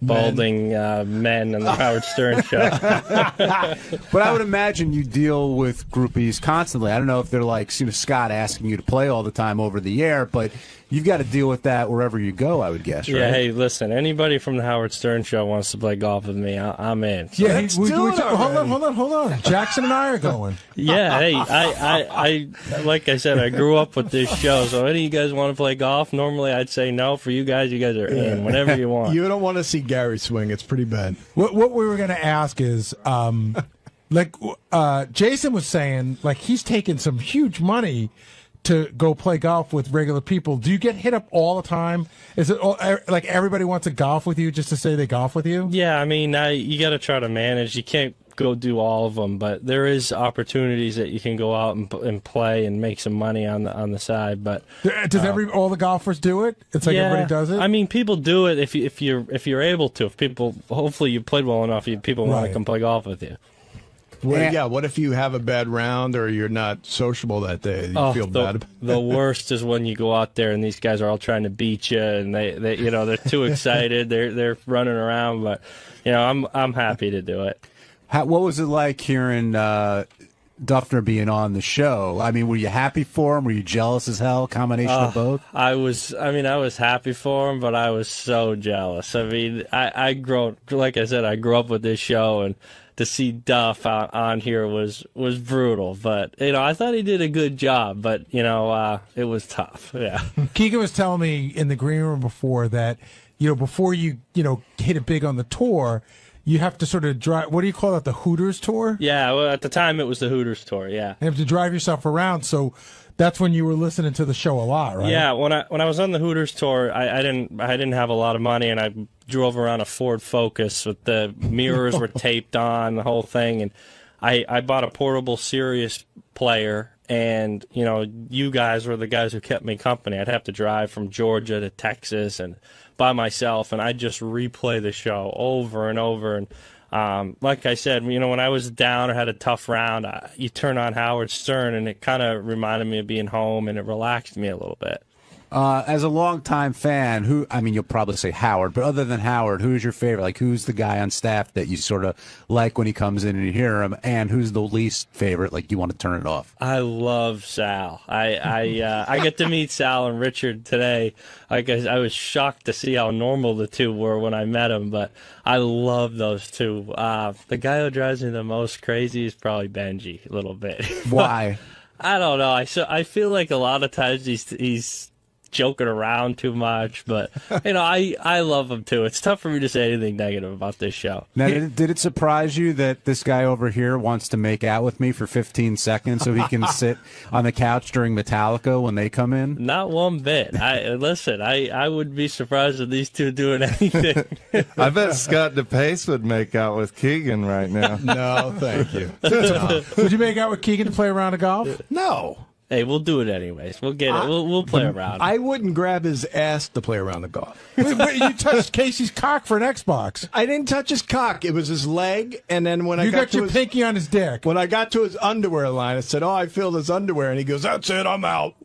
balding men on the Howard Stern show. But I would imagine you deal with groupies constantly. I don't know if they're like Scott asking you to play all the time over the air, but you've got to deal with that wherever you go, I would guess, right? Yeah, hey, listen, anybody from the Howard Stern show wants to play golf with me, I'm in. So Yeah, hold on. Jackson and I are going. Yeah, hey, I like I said, I grew up with this show, so any of you guys want to play golf, normally I'd say no. For you guys are in whenever you want. You don't want to see Gary swing. It's pretty bad. What we were going to ask is, Jason was saying, like, he's taking some huge money to go play golf with regular people. Do you get hit up all the time? Is it like everybody wants to golf with you just to say they golf with you? Yeah, I mean, you got to try to manage. You can't go do all of them, but there is opportunities that you can go out and play and make some money on the side. But does all the golfers do it? It's like everybody does it. I mean, people do it if you're able to. If people, hopefully, you played well enough, people want to come play golf with you. Well, what if you have a bad round or you're not sociable that day? You feel bad about it? The worst is when you go out there and these guys are all trying to beat you and they're too excited. They're running around, but I'm happy to do it. What was it like hearing Duffner being on the show? I mean, were you happy for him? Were you jealous as hell? Combination of both? I was happy for him, but I was so jealous. I mean, like I said, I grew up with this show, and to see Duff on here was brutal. But I thought he did a good job. But it was tough. Yeah. Keegan was telling me in the green room before that before you hit it big on the tour, you have to sort of drive. What do you call that? The Hooters tour? Yeah, well, at the time it was the Hooters tour. Yeah, you have to drive yourself around. So that's when you were listening to the show a lot, right? Yeah, when I was on the Hooters tour, I didn't have a lot of money, and I drove around a Ford Focus with the mirrors were taped on, the whole thing, and I bought a portable Sirius player. And, you guys were the guys who kept me company. I'd have to drive from Georgia to Texas and by myself, and I'd just replay the show over and over. And like I said, when I was down or had a tough round, you turn on Howard Stern, and it kind of reminded me of being home, and it relaxed me a little bit. As a longtime fan, you'll probably say Howard, but other than Howard, who's your favorite? Like, who's the guy on staff that you sort of like when he comes in and you hear him, and who's the least favorite, like you want to turn it off? I love Sal. I get to meet Sal and Richard today. Like, I was shocked to see how normal the two were when I met them, but I love those two. The guy who drives me the most crazy is probably Benji, a little bit. Why? I don't know. I feel like a lot of times he's joking around too much, but I love him too. It's tough for me to say anything negative about this show. Now, did it surprise you that this guy over here wants to make out with me for 15 seconds so he can sit on the couch during Metallica when they come in? Not one bit. I would be surprised if these two doing anything. I bet Scott DePace would make out with Keegan right now. No, thank you. Would you make out with Keegan to play a round of golf? No. Hey, we'll do it anyways. We'll get it. We'll play around. I wouldn't grab his ass to play around the golf. Wait, you touched Casey's cock for an Xbox. I didn't touch his cock. It was his leg, and then when I got your pinky on his dick. When I got to his underwear line, I said, "Oh, I filled his underwear," and he goes, "That's it, I'm out."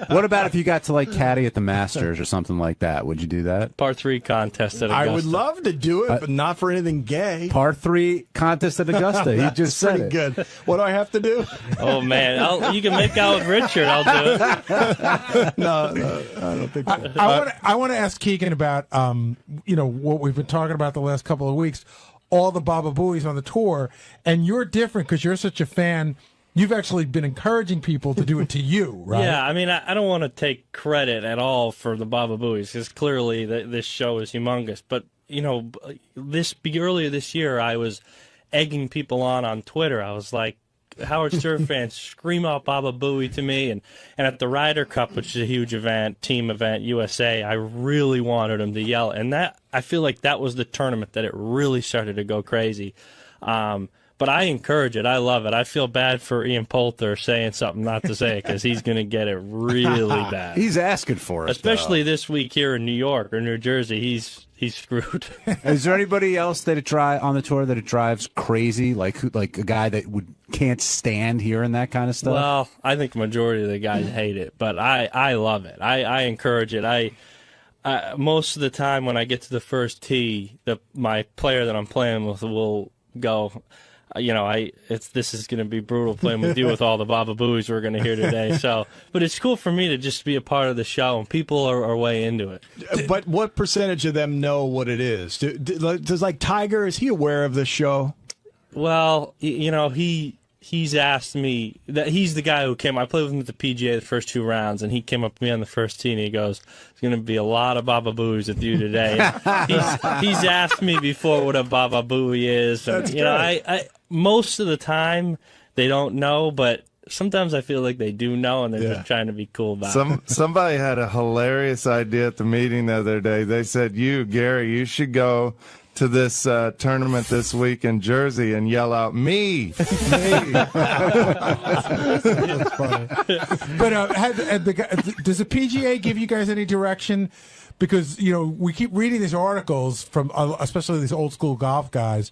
What about if you got to like caddy at the Masters or something like that? Would you do that? Par 3 contest at Augusta. I would love to do it, but not for anything gay. Par 3 contest at Augusta. He just said pretty good. What do I have to do? Oh man, you can make out with Richard. I'll do it. No, I don't think so. I want to ask Keegan about what we've been talking about the last couple of weeks, all the Baba Booeys on the tour, and you're different because you're such a fan. You've actually been encouraging people to do it to you, right? Yeah, I don't want to take credit at all for the Baba Booeys because clearly this show is humongous. But earlier this year, I was egging people on Twitter. I was like, Howard Stern fans, scream out Baba Booey to me. And at the Ryder Cup, which is a huge event, team event, USA, I really wanted them to yell. And I feel like that was the tournament that it really started to go crazy. But I encourage it. I love it. I feel bad for Ian Poulter saying something not to say it because he's going to get it really bad. He's asking for it. Especially this week here in New York or New Jersey. He's screwed. Is there anybody else that on the tour that it drives crazy, like a guy that can't stand hearing that kind of stuff? Well, I think the majority of the guys hate it, but I love it. I encourage it. Most of the time when I get to the first tee, my player that I'm playing with will go, this is going to be brutal playing with you with all the Baba Booeys we're going to hear today. So, but it's cool for me to just be a part of the show, and people are way into it. But what percentage of them know what it is? Does like Tiger, is he aware of this show? Well, he's asked me that he's the guy who came. I played with him at the PGA the first 2 rounds, and he came up to me on the first tee, and he goes, "There's going to be a lot of Baba Booeys with you today." he's asked me before what a Baba Booey is. And, I most of the time they don't know, but sometimes I feel like they do know, and they're just trying to be cool about it. Somebody had a hilarious idea at the meeting the other day. They said, Gary, you should go to this tournament this week in Jersey and yell out, "Me!" Me. That's funny. But does the PGA give you guys any direction? Because, we keep reading these articles from especially these old school golf guys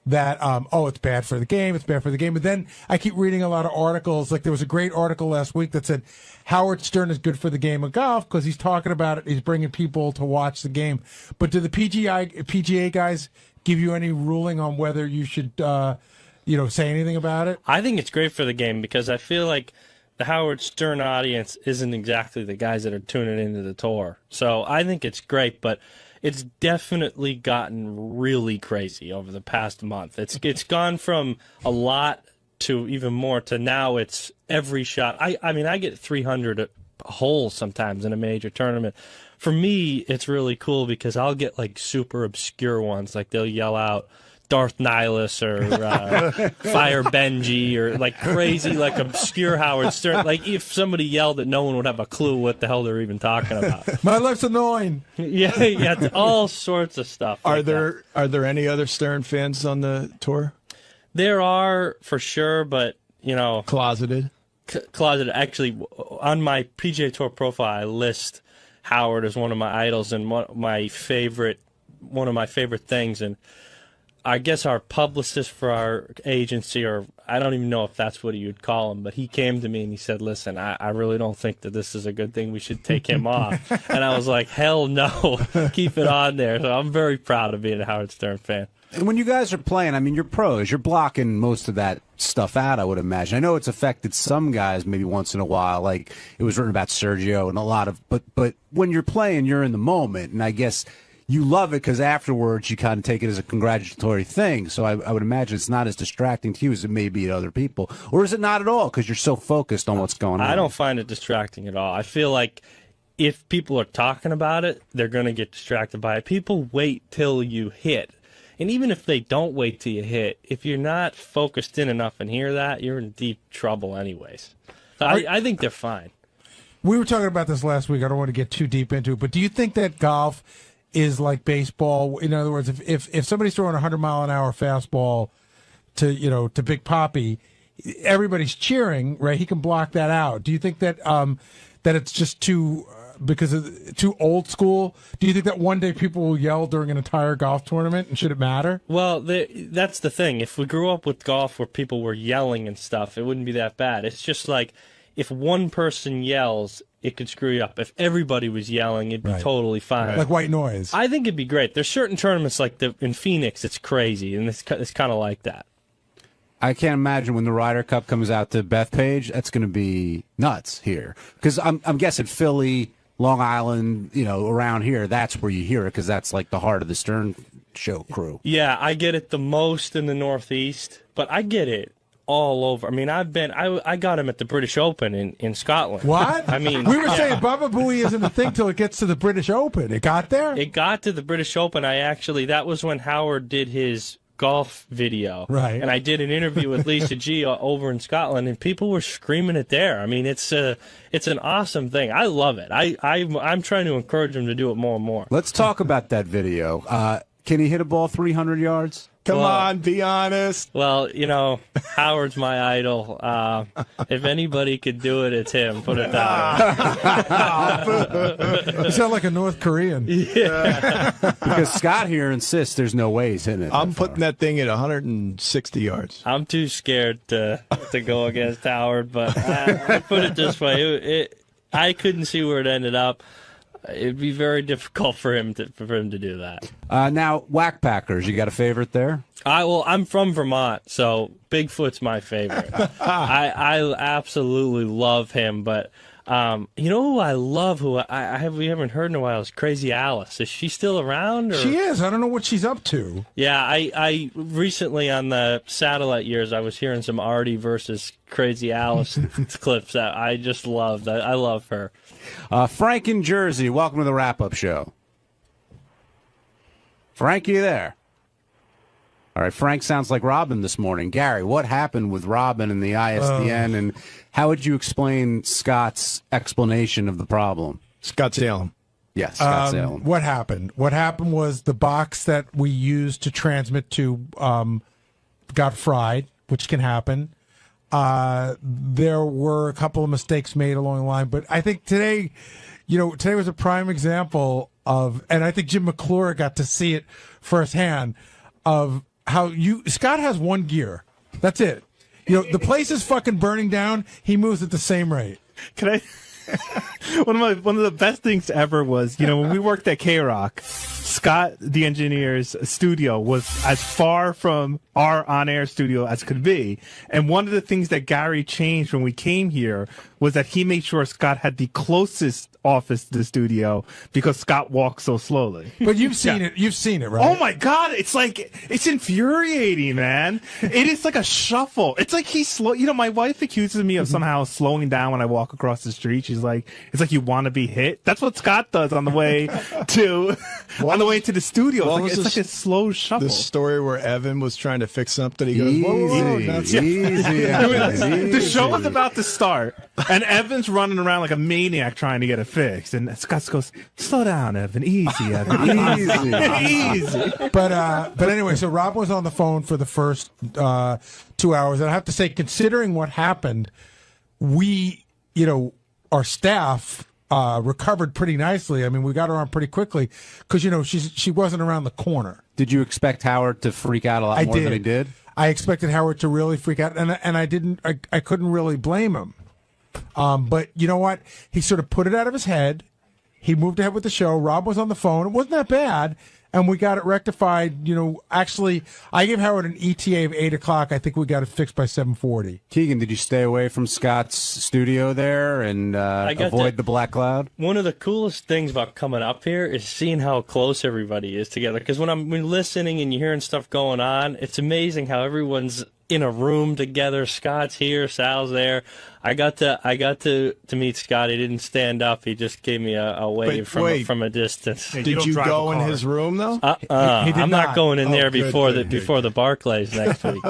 that, it's bad for the game, it's bad for the game. But then I keep reading a lot of articles. Like there was a great article last week that said Howard Stern is good for the game of golf because he's talking about it. He's bringing people to watch the game. But do the PGA guys give you any ruling on whether you should, say anything about it? I think it's great for the game because I feel like the Howard Stern audience isn't exactly the guys that are tuning into the tour. So I think it's great, but it's definitely gotten really crazy over the past month. It's gone from a lot to even more to now it's every shot. I get 300 holes sometimes in a major tournament. For me, it's really cool because I'll get like super obscure ones, like they'll yell out Darth Nihilus or Fire Benji or like crazy, like obscure Howard Stern. Like if somebody yelled it, no one would have a clue what the hell they're even talking about. My life's annoying. Yeah, it's all sorts of stuff. Are there any other Stern fans on the tour? There are for sure, but you know, closeted. Closeted. Actually, on my PGA Tour profile, I list Howard as one of my idols and one of my favorite things. And I guess our publicist for our agency, or I don't even know if that's what you'd call him, but he came to me and he said, listen, I really don't think that this is a good thing. We should take him off. And I was like, hell no, keep it on there. So I'm very proud of being a Howard Stern fan. And when you guys are playing, I mean, you're pros. You're blocking most of that stuff out, I would imagine. I know it's affected some guys maybe once in a while, like it was written about Sergio and a lot of, but when you're playing, you're in the moment. And I guess you love it because afterwards you kind of take it as a congratulatory thing. So I would imagine it's not as distracting to you as it may be to other people. Or is it not at all because you're so focused on what's going on? I don't find it distracting at all. I feel like if people are talking about it, they're going to get distracted by it. People wait till you hit. And even if they don't wait till you hit, if you're not focused in enough and hear that, you're in deep trouble anyways. So I think they're fine. We were talking about this last week. I don't want to get too deep into it, but do you think that golf is like baseball? In other words, if somebody's throwing a 100-mile-an-hour fastball to Big Papi, everybody's cheering, right? He can block that out. Do you think that that it's just too old school? Do you think that one day people will yell during an entire golf tournament, and should it matter? Well, that's the thing. If we grew up with golf where people were yelling and stuff, it wouldn't be that bad. It's just like if one person yells, it could screw you up. If everybody was yelling, it'd be totally fine. Like white noise. I think it'd be great. There's certain tournaments like in Phoenix, it's crazy, and it's kind of like that. I can't imagine when the Ryder Cup comes out to Bethpage, that's going to be nuts here. Because I'm guessing Philly, Long Island, around here, that's where you hear it because that's like the heart of the Stern Show crew. Yeah, I get it the most in the Northeast, but I get it all over. I mean, I got him at the British Open in Scotland. What? I mean, we were saying Baba Booey isn't a thing till it gets to the British Open. It got there? It got to the British Open. That was when Howard did his golf video. Right. And I did an interview with Lisa G over in Scotland, and people were screaming it there. I mean, it's an awesome thing. I love it. I'm trying to encourage him to do it more and more. Let's talk about that video. Can he hit a ball 300 yards? Come on, be honest. Well, Howard's my idol. If anybody could do it, it's him. Put it that way. You sound like a North Korean. Yeah. Because Scott here insists there's no way he's hitting it. I'm putting that thing at 160 yards. I'm too scared to go against Howard, but I put it this way. I couldn't see where it ended up. It'd be very difficult for him to do that. Now, Wack Packers, you got a favorite there? I'm from Vermont, so Bigfoot's my favorite. I absolutely love him, but you know who I love? We haven't heard in a while is Crazy Alice. Is she still around? Or? She is. I don't know what she's up to. Yeah, I recently on the satellite years I was hearing some Artie versus Crazy Alice clips that I just loved. I love her. Frank in Jersey, welcome to the wrap-up show. Frank, you there? All right, Frank sounds like Robin this morning. Gary, what happened with Robin and the ISDN, and how would you explain Scott's explanation of the problem? Scott Salem. Yes, Scott Salem. What happened? What happened was the box that we used to transmit to got fried, which can happen. There were a couple of mistakes made along the line, but I think today was a prime example of, and I think Jim McClure got to see it firsthand, of how Scott has one gear. That's it. The place is fucking burning down. He moves at the same rate. Can I? One of the best things ever was, when we worked at K-Rock, Scott, the engineer's studio, was as far from our on-air studio as could be. And one of the things that Gary changed when we came here was that he made sure Scott had the closest office to the studio because Scott walks so slowly. But you've seen it. You've seen it, right? Oh my God! It's infuriating, man. It is like a shuffle. It's like he's slow. You know, my wife accuses me of somehow slowing down when I walk across the street. She's like, "It's like you want to be hit." That's what Scott does on the way to the studio. It's like a slow shuffle. The story where Evan was trying to fix something. He goes, "Whoa, easy. The show was about to start, and Evan's running around like a maniac trying to get it fixed. And Scott goes, "Slow down, Evan. Easy, Evan. Easy." But anyway, so Rob was on the phone for the first 2 hours, and I have to say, considering what happened, our staff recovered pretty nicely. I mean, we got her on pretty quickly because she wasn't around the corner. Did you expect Howard to freak out a lot more than he did? I expected Howard to really freak out, and I didn't. I couldn't really blame him. But you know what? He sort of put it out of his head. He moved ahead with the show. Rob was on the phone. It wasn't that bad, and we got it rectified. Actually, I gave Howard an ETA of 8 o'clock. I think we got it fixed by 7:40. Keegan, did you stay away from Scott's studio there and avoid the black cloud? One of the coolest things about coming up here is seeing how close everybody is together. Because when I'm listening and you're hearing stuff going on, it's amazing how everyone's in a room together. Scott's here, Sal's there. I got to meet Scott. He didn't stand up. He just gave me a wave from a distance. Did you go in his room though? I'm not going in there before the Barclays next week.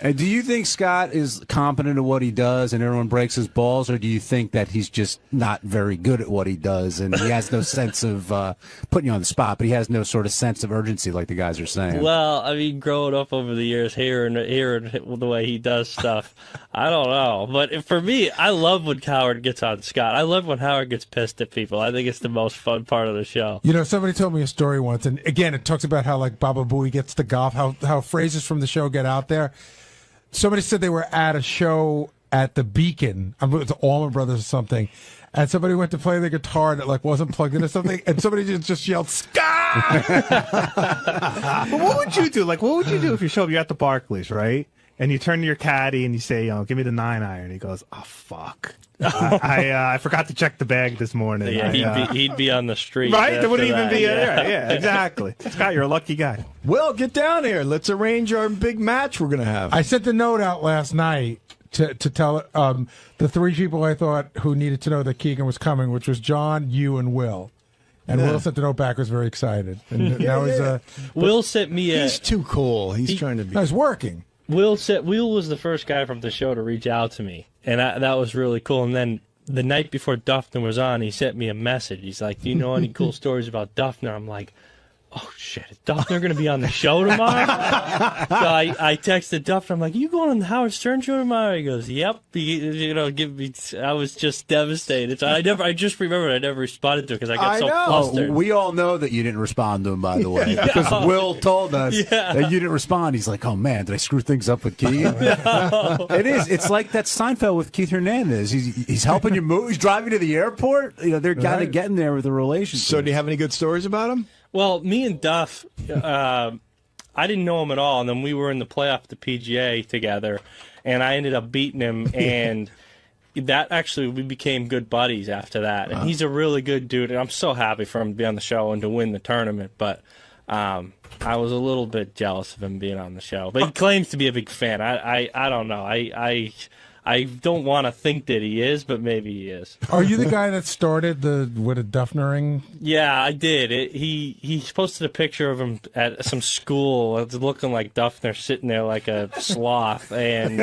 And do you think Scott is competent at what he does and everyone breaks his balls, or do you think that he's just not very good at what he does and he has no sense of putting you on the spot, but he has no sort of sense of urgency like the guys are saying? Well, I mean, growing up over the years, hearing the way he does stuff, I don't know. But for me, I love when Howard gets on Scott. I love when Howard gets pissed at people. I think it's the most fun part of the show. Somebody told me a story once, and again, it talks about how like Baba Booey gets to golf, how phrases from the show get out there. Somebody said they were at a show at the Beacon. I mean, it was Allman Brothers or something. And somebody went to play the guitar that like wasn't plugged in or something, and somebody just yelled, "Scott!" But what would you do? Like, what would you do if you show up? You're at the Barclays, right? And you turn to your caddy and you say, "Give me the 9-iron." He goes, "Oh fuck, I forgot to check the bag this morning." Yeah, he'd be on the street, right? There wouldn't even be there. Yeah, exactly. Scott, you're a lucky guy. Well, get down here. Let's arrange our big match we're gonna have. I sent a note out last night to tell the three people I thought who needed to know that Keegan was coming, which was John, you, and Will. And Will sent the note back. Was very excited. And Will sent me He's too cool. He's trying to be. I was working. Will was the first guy from the show to reach out to me, and that was really cool. And then the night before Duffner was on, he sent me a message. He's like, "Do you know any cool stories about Duffner?" I'm like, "Oh shit, is Duffner going to be on the show tomorrow?" So I texted Duffner. I'm like, "You going on the Howard Stern show tomorrow?" He goes, "Yep." Give me. I was just devastated. So I just remembered I never responded to it because I got so flustered. We all know that you didn't respond to him, by the way, because Will told us that you didn't respond. He's like, "Oh man, did I screw things up with Keegan?" No. It's like that Seinfeld with Keith Hernandez. He's helping you move. He's driving to the airport. They're kind of getting there with the relationship. So, do you have any good stories about him? Well, me and Duff, I didn't know him at all, and then we were in the playoff at the PGA together, and I ended up beating him, and that actually, we became good buddies after that, and he's a really good dude, and I'm so happy for him to be on the show and to win the tournament, but I was a little bit jealous of him being on the show, but he claims to be a big fan. I don't know. I don't want to think that he is, but maybe he is. Are you the guy that started with a Duffnering? Yeah, I did. He posted a picture of him at some school. It's looking like Duffner sitting there like a sloth. And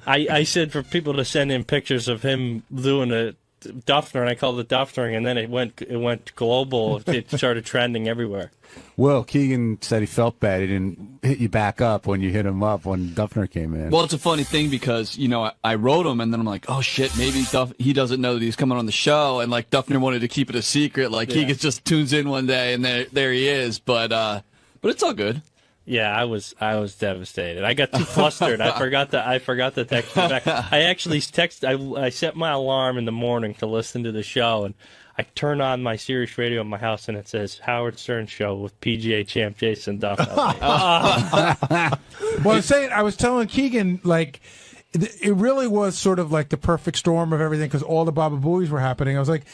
I said for people to send in pictures of him doing a Duffner, and I called it Duffnering, and then it went global. It started trending everywhere. Well, Keegan said he felt bad. He didn't hit you back up when you hit him up when Duffner came in. Well, it's a funny thing because, I wrote him and then I'm like, oh shit, maybe he doesn't know that he's coming on the show, and like Duffner wanted to keep it a secret. Like Keegan just tunes in one day and there he is. But it's all good. Yeah, I was devastated. I got too flustered. I forgot to text him back. I actually I set my alarm in the morning to listen to the show, and I turn on my Sirius radio in my house, and it says Howard Stern Show with PGA champ Jason Duff. Well, I was telling Keegan, like, it really was sort of like the perfect storm of everything because all the Baba Booeys were happening. I was like,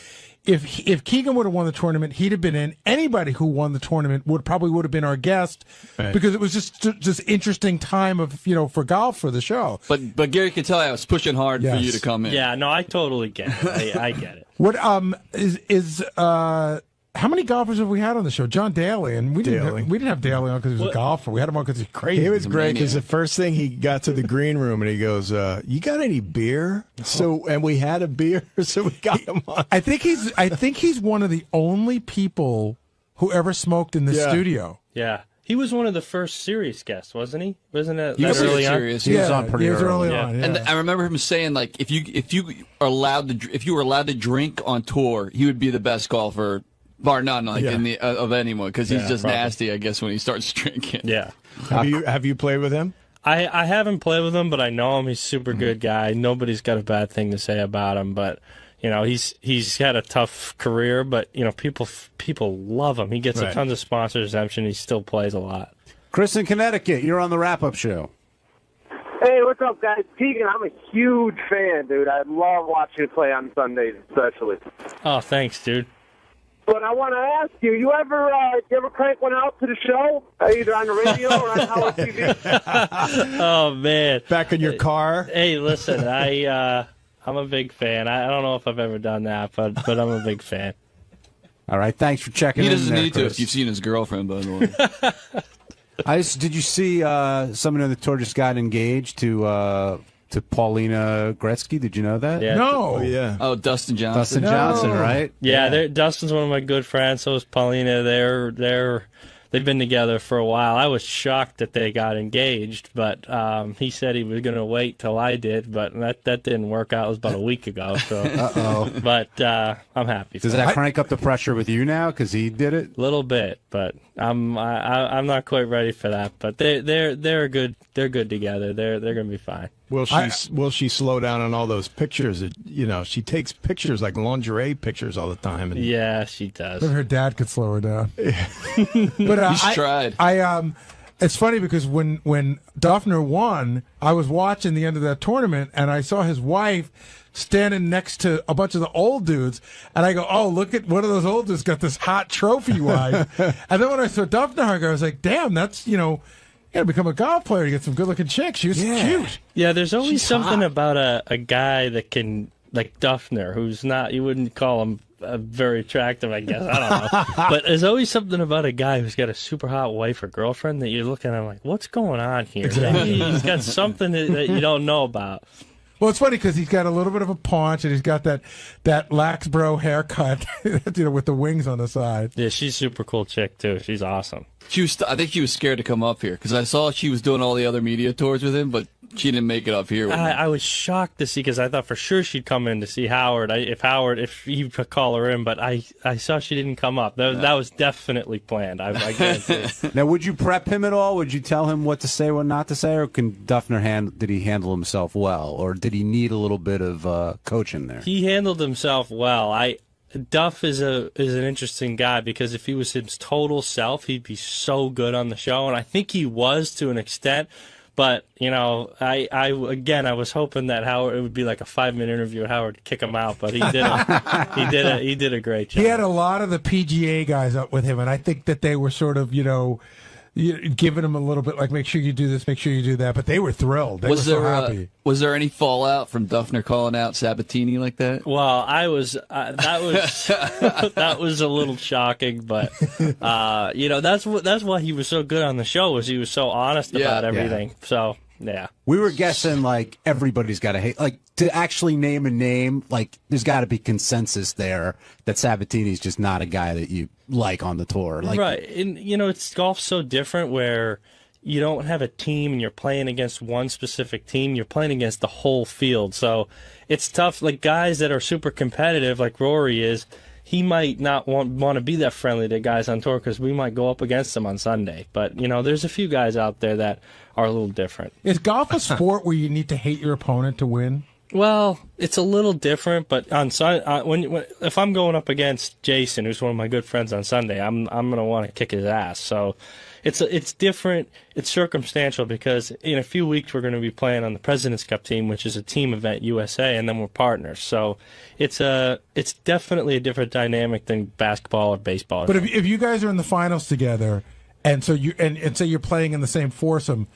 if Keegan would have won the tournament, he'd have been in. Anybody who won the tournament probably would have been our guest because it was just interesting time of for golf for the show. But Gary can tell I was pushing hard for you to come in. Yeah, no, I totally get it. I get it. What how many golfers have we had on the show? John Daly, and we didn't have Daly on because he was a golfer. We had him on because he's crazy. He was great because the first thing he got to the green room and he goes, "You got any beer?" And we had a beer, so we got him on. I think he's one of the only people who ever smoked in the studio. Yeah. He was one of the first Sirius guests, wasn't he? Wasn't it? He was early on? serious. He was on pretty early. And I remember him saying, like, if you were allowed to drink on tour, he would be the best golfer, bar none, like of anyone, because he's just nasty, I guess, when he starts drinking. Yeah. Have you played with him? I haven't played with him, but I know him. He's a super good guy. Nobody's got a bad thing to say about him, but. He's had a tough career, but people love him. He gets a ton of sponsor exemption. He still plays a lot. Chris in Connecticut, you're on the wrap-up show. Hey, what's up, guys? Keegan, I'm a huge fan, dude. I love watching you play on Sundays, especially. Oh, thanks, dude. But I want to ask you, you ever crank one out to the show, either on the radio or on Howard TV? Oh man, back in your car. Hey, listen, I'm a big fan. I don't know if I've ever done that, but I'm a big fan. All right, thanks for checking in. He doesn't there, need Chris. to if you've seen his girlfriend, by the way. Did you see someone on the tour just got engaged to Paulina Gretzky? Did you know that? Yeah. No. Oh, yeah. Oh, Dustin Johnson. Dustin Johnson, right? Yeah, Dustin's one of my good friends. So is Paulina. They've been together for a while. I was shocked that they got engaged, but he said he was going to wait till I did, but that didn't work out. It was about a week ago. So, But I'm happy. Does that crank up the pressure with you now because he did it? A little bit, but I'm not quite ready for that. But they're good. They're good together. They're going to be fine. Will she slow down on all those pictures? She takes pictures like lingerie pictures all the time. And yeah, she does. Maybe her dad could slow her down. But He's tried. It's funny because when Duffner won, I was watching the end of that tournament and I saw his wife standing next to a bunch of the old dudes, and I go, "Oh, look at one of those old dudes got this hot trophy wife." And then when I saw Duffner, I was like, "Damn, that's you got to become a golf player to get some good-looking chicks." She was cute. Yeah, there's always She's something hot. about a guy that can, like Duffner, who's not, you wouldn't call him very attractive, I guess. I don't know. But there's always something about a guy who's got a super hot wife or girlfriend that you're looking at like, what's going on here? Exactly. He's got something that you don't know about. Well, it's funny because he's got a little bit of a paunch, and he's got that lax bro haircut, with the wings on the side. Yeah, she's a super cool chick, too. She's awesome. I think she was scared to come up here because I saw she was doing all the other media tours with him, but she didn't make it up here. With I was shocked to see because I thought for sure she'd come in to see Howard. If he could call her in, but I saw she didn't come up. That was definitely planned. I guarantee. Now, would you prep him at all? Would you tell him what to say, what not to say, or can Duffner did he handle himself well, or did he need a little bit of coaching there? He handled himself well. Duff is an interesting guy because if he was his total self, he'd be so good on the show, and I think he was to an extent. But I was hoping that Howard, it would be like a 5-minute interview with Howard to kick him out, but he didn't. He did a great job. He had a lot of the PGA guys up with him, and I think that they were sort of giving him a little bit like, make sure you do this, make sure you do that. But they were thrilled. They were so happy. Was there any fallout from Duffner calling out Sabatini like that? Well, that was a little shocking, but that's why he was so good on the show, was he was so honest about everything. So yeah, we were guessing like everybody's got to hate, like to actually name a name, like there's got to be consensus there that Sabatini's just not a guy that you like on the tour, like, right? And it's golf's so different where you don't have a team and you're playing against one specific team. You're playing against the whole field, so it's tough. Like guys that are super competitive, like Rory is, he might not want to be that friendly to guys on tour because we might go up against him on Sunday. But there's a few guys out there that are a little different. Is golf a sport where you need to hate your opponent to win? Well, it's a little different, but on if I'm going up against Jason, who's one of my good friends on Sunday, I'm gonna want to kick his ass. So it's different. It's circumstantial because in a few weeks we're going to be playing on the President's Cup team, which is a team event USA, and then we're partners. So it's definitely a different dynamic than basketball or baseball. But if you guys are in the finals together, and so you and say you're playing in the same foursome.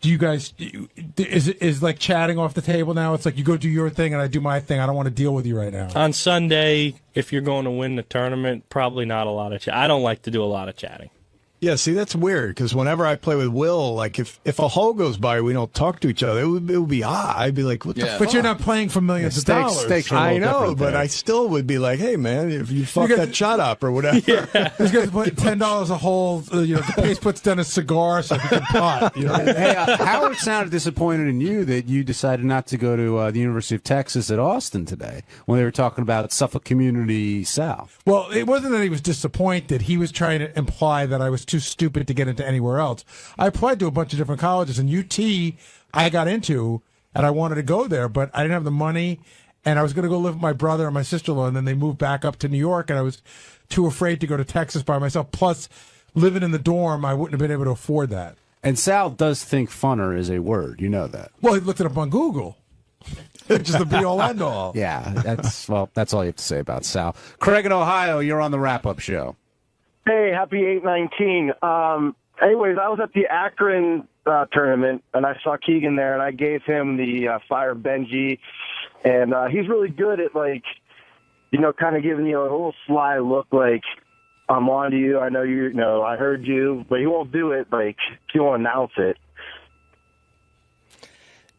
Do you guys is like chatting off the table now? It's like you go do your thing and I do my thing. I don't want to deal with you right now. On Sunday, if you're going to win the tournament, probably not a lot of chat. I don't like to do a lot of chatting. Yeah, see, that's weird because whenever I play with Will, like if a hole goes by, we don't talk to each other. It would be odd. I'd be like, "What the fuck?" But you're not playing for millions of dollars. Stakes are a I little know, different but there. I still would be like, "Hey, man, if you fuck that shot up or whatever." These guys are putting $10 a hole. The pace puts down a cigar so he can pot. Hey, Howard sounded disappointed in you that you decided not to go to the University of Texas at Austin today when they were talking about Suffolk Community South. Well, it wasn't that he was disappointed. He was trying to imply that I was too stupid to get into anywhere else. I applied to a bunch of different colleges, and UT I got into, and I wanted to go there, but I didn't have the money, and I was going to go live with my brother and my sister-in-law, and then they moved back up to New York, and I was too afraid to go to Texas by myself. Plus, living in the dorm, I wouldn't have been able to afford that. And Sal does think funner is a word. You know that. Well, he looked it up on Google. Which is the be-all, end-all. Yeah, that's all you have to say about Sal. Craig in Ohio, you're on the wrap-up show. Hey, happy 8/19. Anyways, I was at the Akron tournament, and I saw Keegan there, and I gave him the Fire Benji, and he's really good at, like, kind of giving you a little sly look, like, I'm on to you, I know you, I heard you, but he won't do it, like, he won't announce it.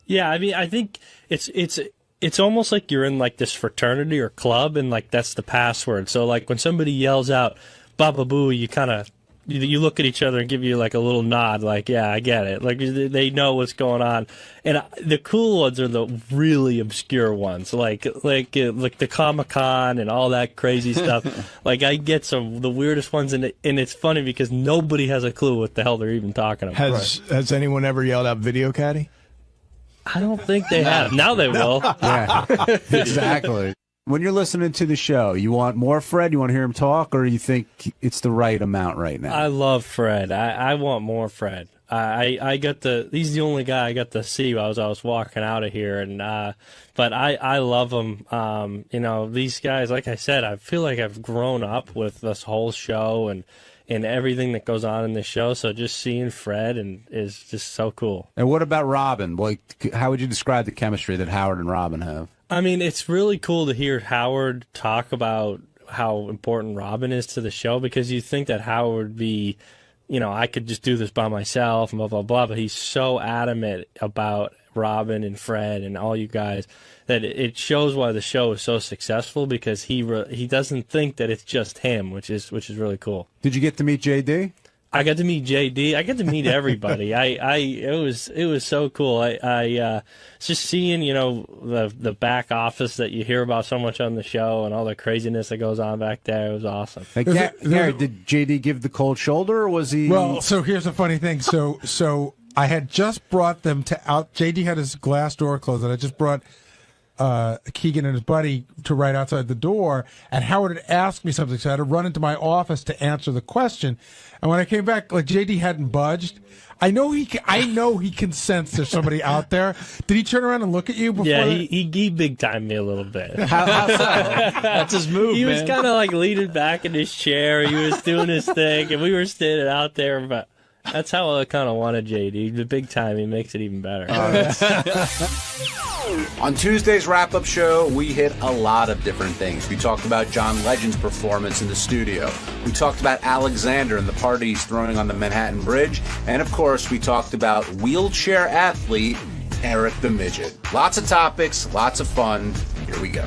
Yeah, I mean, I think it's almost like you're in, like, this fraternity or club, and, like, that's the password. So, like, when somebody yells out, Baba Booey, you kind of... You look at each other and give you like a little nod, like, yeah, I get it. Like, they know what's going on. And the cool ones are the really obscure ones, like the Comic-Con and all that crazy stuff. Like, I get the weirdest ones, and it's funny because nobody has a clue what the hell they're even talking about. Has anyone ever yelled out Video Caddy? I don't think they have. Now they will. Yeah, exactly. When you're listening to the show, you want more Fred? You want to hear him talk, or you think it's the right amount right now? I love Fred. I want more Fred. He's the only guy I got to see as I was walking out of here, and but I love him. These guys, like I said, I feel like I've grown up with this whole show and everything that goes on in this show. So just seeing Fred is just so cool. And what about Robin? Like, how would you describe the chemistry that Howard and Robin have? I mean, it's really cool to hear Howard talk about how important Robin is to the show, because you think that Howard would be, I could just do this by myself, and blah, blah, blah, but he's so adamant about Robin and Fred and all you guys that it shows why the show is so successful, because he doesn't think that it's just him, which is really cool. Did you get to meet JD? I got to meet JD. I got to meet everybody. It was so cool. I just seeing the back office that you hear about so much on the show and all the craziness that goes on back there. It was awesome. Hey, Gary, did JD give the cold shoulder, or was he? Well, so here's the funny thing. So I had just brought them out. JD had his glass door closed, and I just brought Keegan and his buddy to right outside the door, and Howard had asked me something, so I had to run into my office to answer the question. And when I came back, like, JD hadn't budged. I know he can sense there's somebody out there. Did he turn around and look at you before? Yeah, he big timed me a little bit. How so? That's his move. He was kind of like leaning back in his chair. He was doing his thing, and we were standing out there. But that's how I kind of wanted JD. The big time, he makes it even better. On Tuesday's wrap-up show, we hit a lot of different things. We talked about John Legend's performance in the studio. We talked about Alexander and the party he's throwing on the Manhattan Bridge. And, of course, we talked about wheelchair athlete Eric the Midget. Lots of topics, lots of fun. Here we go.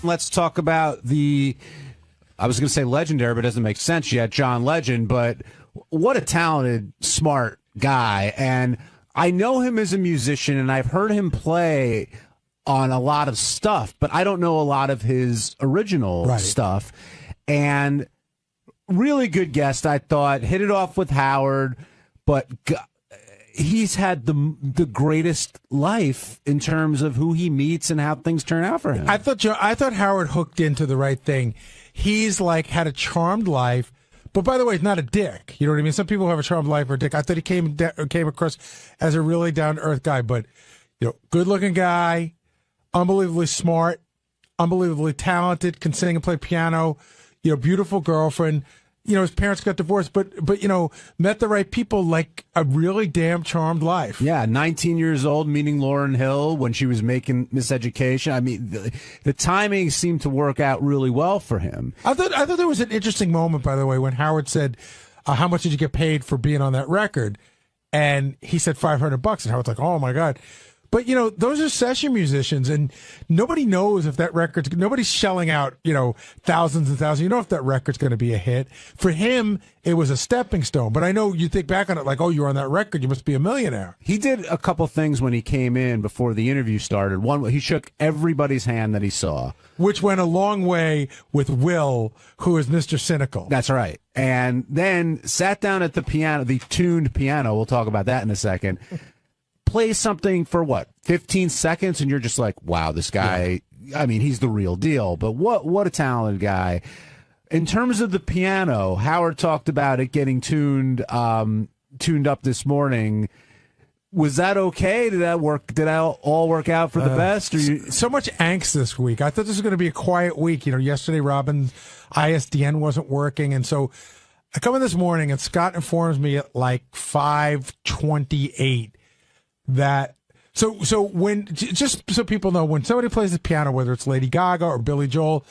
Let's talk about I was going to say legendary, but it doesn't make sense yet, John Legend, but what a talented, smart guy. And I know him as a musician, and I've heard him play on a lot of stuff, but I don't know a lot of his original stuff. And really good guest, I thought. Hit it off with Howard, but he's had the greatest life in terms of who he meets and how things turn out for him. I thought Howard hooked into the right thing. He's like had a charmed life, but by the way, he's not a dick. You know what I mean? Some people have a charmed life or a dick. I thought he came across as a really down to earth guy, but good looking guy, unbelievably smart, unbelievably talented, can sing and play piano. Beautiful girlfriend. His parents got divorced, but met the right people, like a really damn charmed life. Yeah, 19 years old, meeting Lauryn Hill when she was making Miseducation. I mean, the timing seemed to work out really well for him. I thought there was an interesting moment, by the way, when Howard said, "How much did you get paid for being on that record?" And he said $500, and Howard's like, "Oh my God." But, those are session musicians, and nobody knows if that nobody's shelling out, thousands and thousands. You know if that record's going to be a hit. For him, it was a stepping stone. But I know you think back on it like, oh, you're on that record, you must be a millionaire. He did a couple things when he came in before the interview started. One, he shook everybody's hand that he saw. Which went a long way with Will, who is Mr. Cynical. That's right. And then sat down at the piano, the tuned piano. We'll talk about that in a second. Play something for 15 seconds, and you're just like, wow, this guy, I mean, he's the real deal. But what a talented guy. In terms of the piano, Howard talked about it getting tuned up this morning. Was that okay? Did that work? Did that all work out for the best? So much angst this week. I thought this was going to be a quiet week. Yesterday Robin's ISDN wasn't working, and so I come in this morning, and Scott informs me at like 5:28 that so when, just so people know, when somebody plays the piano, whether it's Lady Gaga or Billy Joel,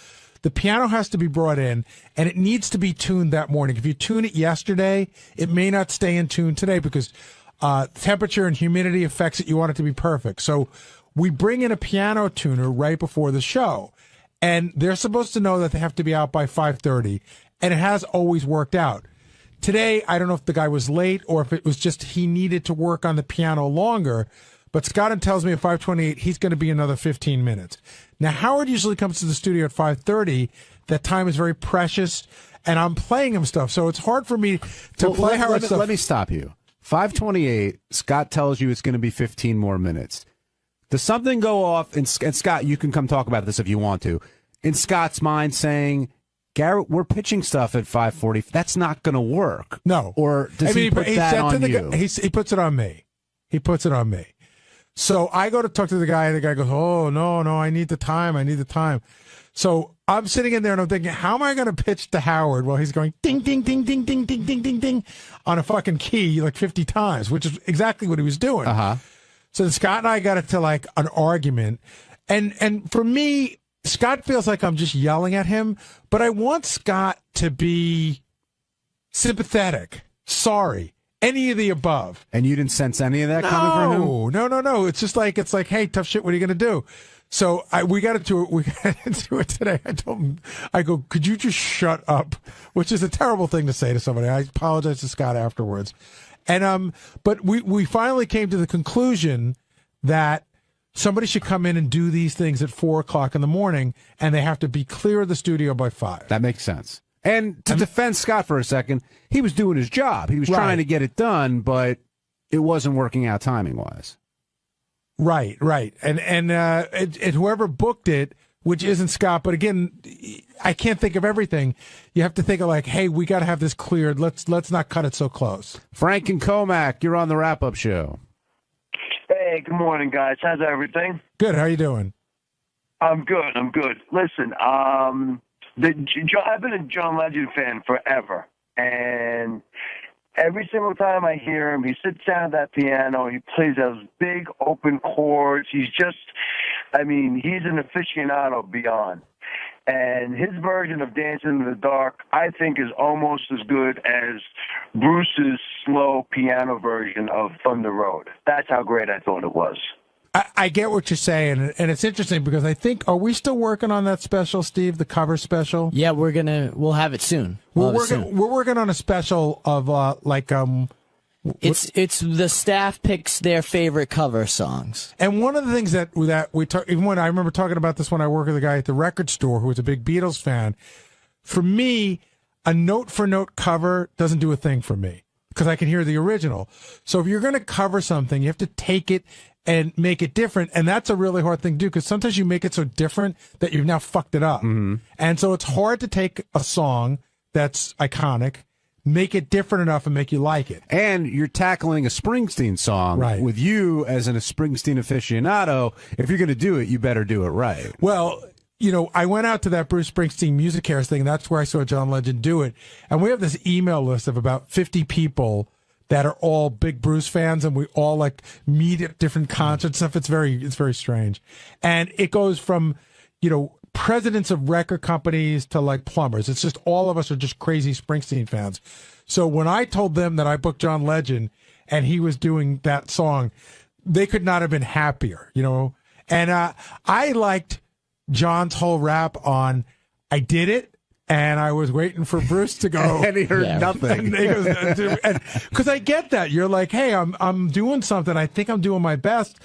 the piano has to be brought in and it needs to be tuned that morning. If you tune it yesterday, it may not stay in tune today because temperature and humidity affects it. You want it to be perfect. So we bring in a piano tuner right before the show, and they're supposed to know that they have to be out by 5:30, and it has always worked out. Today, I don't know if the guy was late or if it was just he needed to work on the piano longer, but Scott tells me at 5:28 he's going to be another 15 minutes. Now, Howard usually comes to the studio at 5:30. That time is very precious, and I'm playing him stuff, so it's hard for me to play Howard stuff. Let me stop you. 5:28, Scott tells you it's going to be 15 more minutes. Does something go off, and Scott, you can come talk about this if you want to, in Scott's mind saying, Garrett, we're pitching stuff at 5:40. That's not going to work. No. Or does he put that on you? He puts it on me. He puts it on me. So I go to talk to the guy, and the guy goes, oh, no, I need the time. I need the time. So I'm sitting in there, and I'm thinking, how am I going to pitch to Howard while he's going ding, ding, ding, ding, ding, ding, ding, ding, ding on a fucking key like 50 times, which is exactly what he was doing. So Scott and I got into like an argument. And for me, Scott feels like I'm just yelling at him, but I want Scott to be sympathetic, sorry, any of the above. And you didn't sense any of that coming from him? No. It's just like, hey, tough shit, what are you going to do? So we got into it today. I told him, I go, could you just shut up? Which is a terrible thing to say to somebody. I apologize to Scott afterwards. And but we finally came to the conclusion that somebody should come in and do these things at 4:00 in the morning, and they have to be clear of the studio by 5. That makes sense. And to defend Scott for a second, he was doing his job. He was trying to get it done, but it wasn't working out timing-wise. Right. And whoever booked it, which isn't Scott, but again, I can't think of everything. You have to think of like, hey, we got to have this cleared. Let's not cut it so close. Frank and Comac, you're on the wrap-up show. Hey, good morning, guys. How's everything? Good. How are you doing? I'm good. Listen, I've been a John Legend fan forever, and every single time I hear him, he sits down at that piano, he plays those big open chords. He's an aficionado beyond. And his version of Dancing in the Dark, I think, is almost as good as Bruce's slow piano version of Thunder Road. That's how great I thought it was. I get what you're saying, and it's interesting because I think, are we still working on that special, Steve, the cover special? Yeah, we'll have it soon. We're working on a special of It's the staff picks their favorite cover songs. And one of the things that we talk, even when I remember talking about this when I worked with a guy at the record store who was a big Beatles fan, for me, a note for note cover doesn't do a thing for me. because I can hear the original. So if you're going to cover something, you have to take it and make it different. And that's a really hard thing to do because sometimes you make it so different that you've now fucked it up. And so it's hard to take a song that's iconic, make it different enough and make you like it. And you're tackling a Springsteen song with you as a Springsteen aficionado. If you're going to do it, you better do it right. Well, you know, I went out to that Bruce Springsteen Music Cares thing. That's where I saw John Legend do it. And we have this email list of about 50 people that are all big Bruce fans, and we all like meet at different concerts and stuff. It's very strange. And it goes from, you know, presidents of record companies to like plumbers. It's just all of us are just crazy Springsteen fans. So when I told them that I booked John Legend and he was doing that song, they could not have been happier, you know. And I liked John's whole rap on I Did It. And I was waiting for Bruce to go, and he heard nothing. Because I get that you're like, hey, I'm doing something. I think I'm doing my best.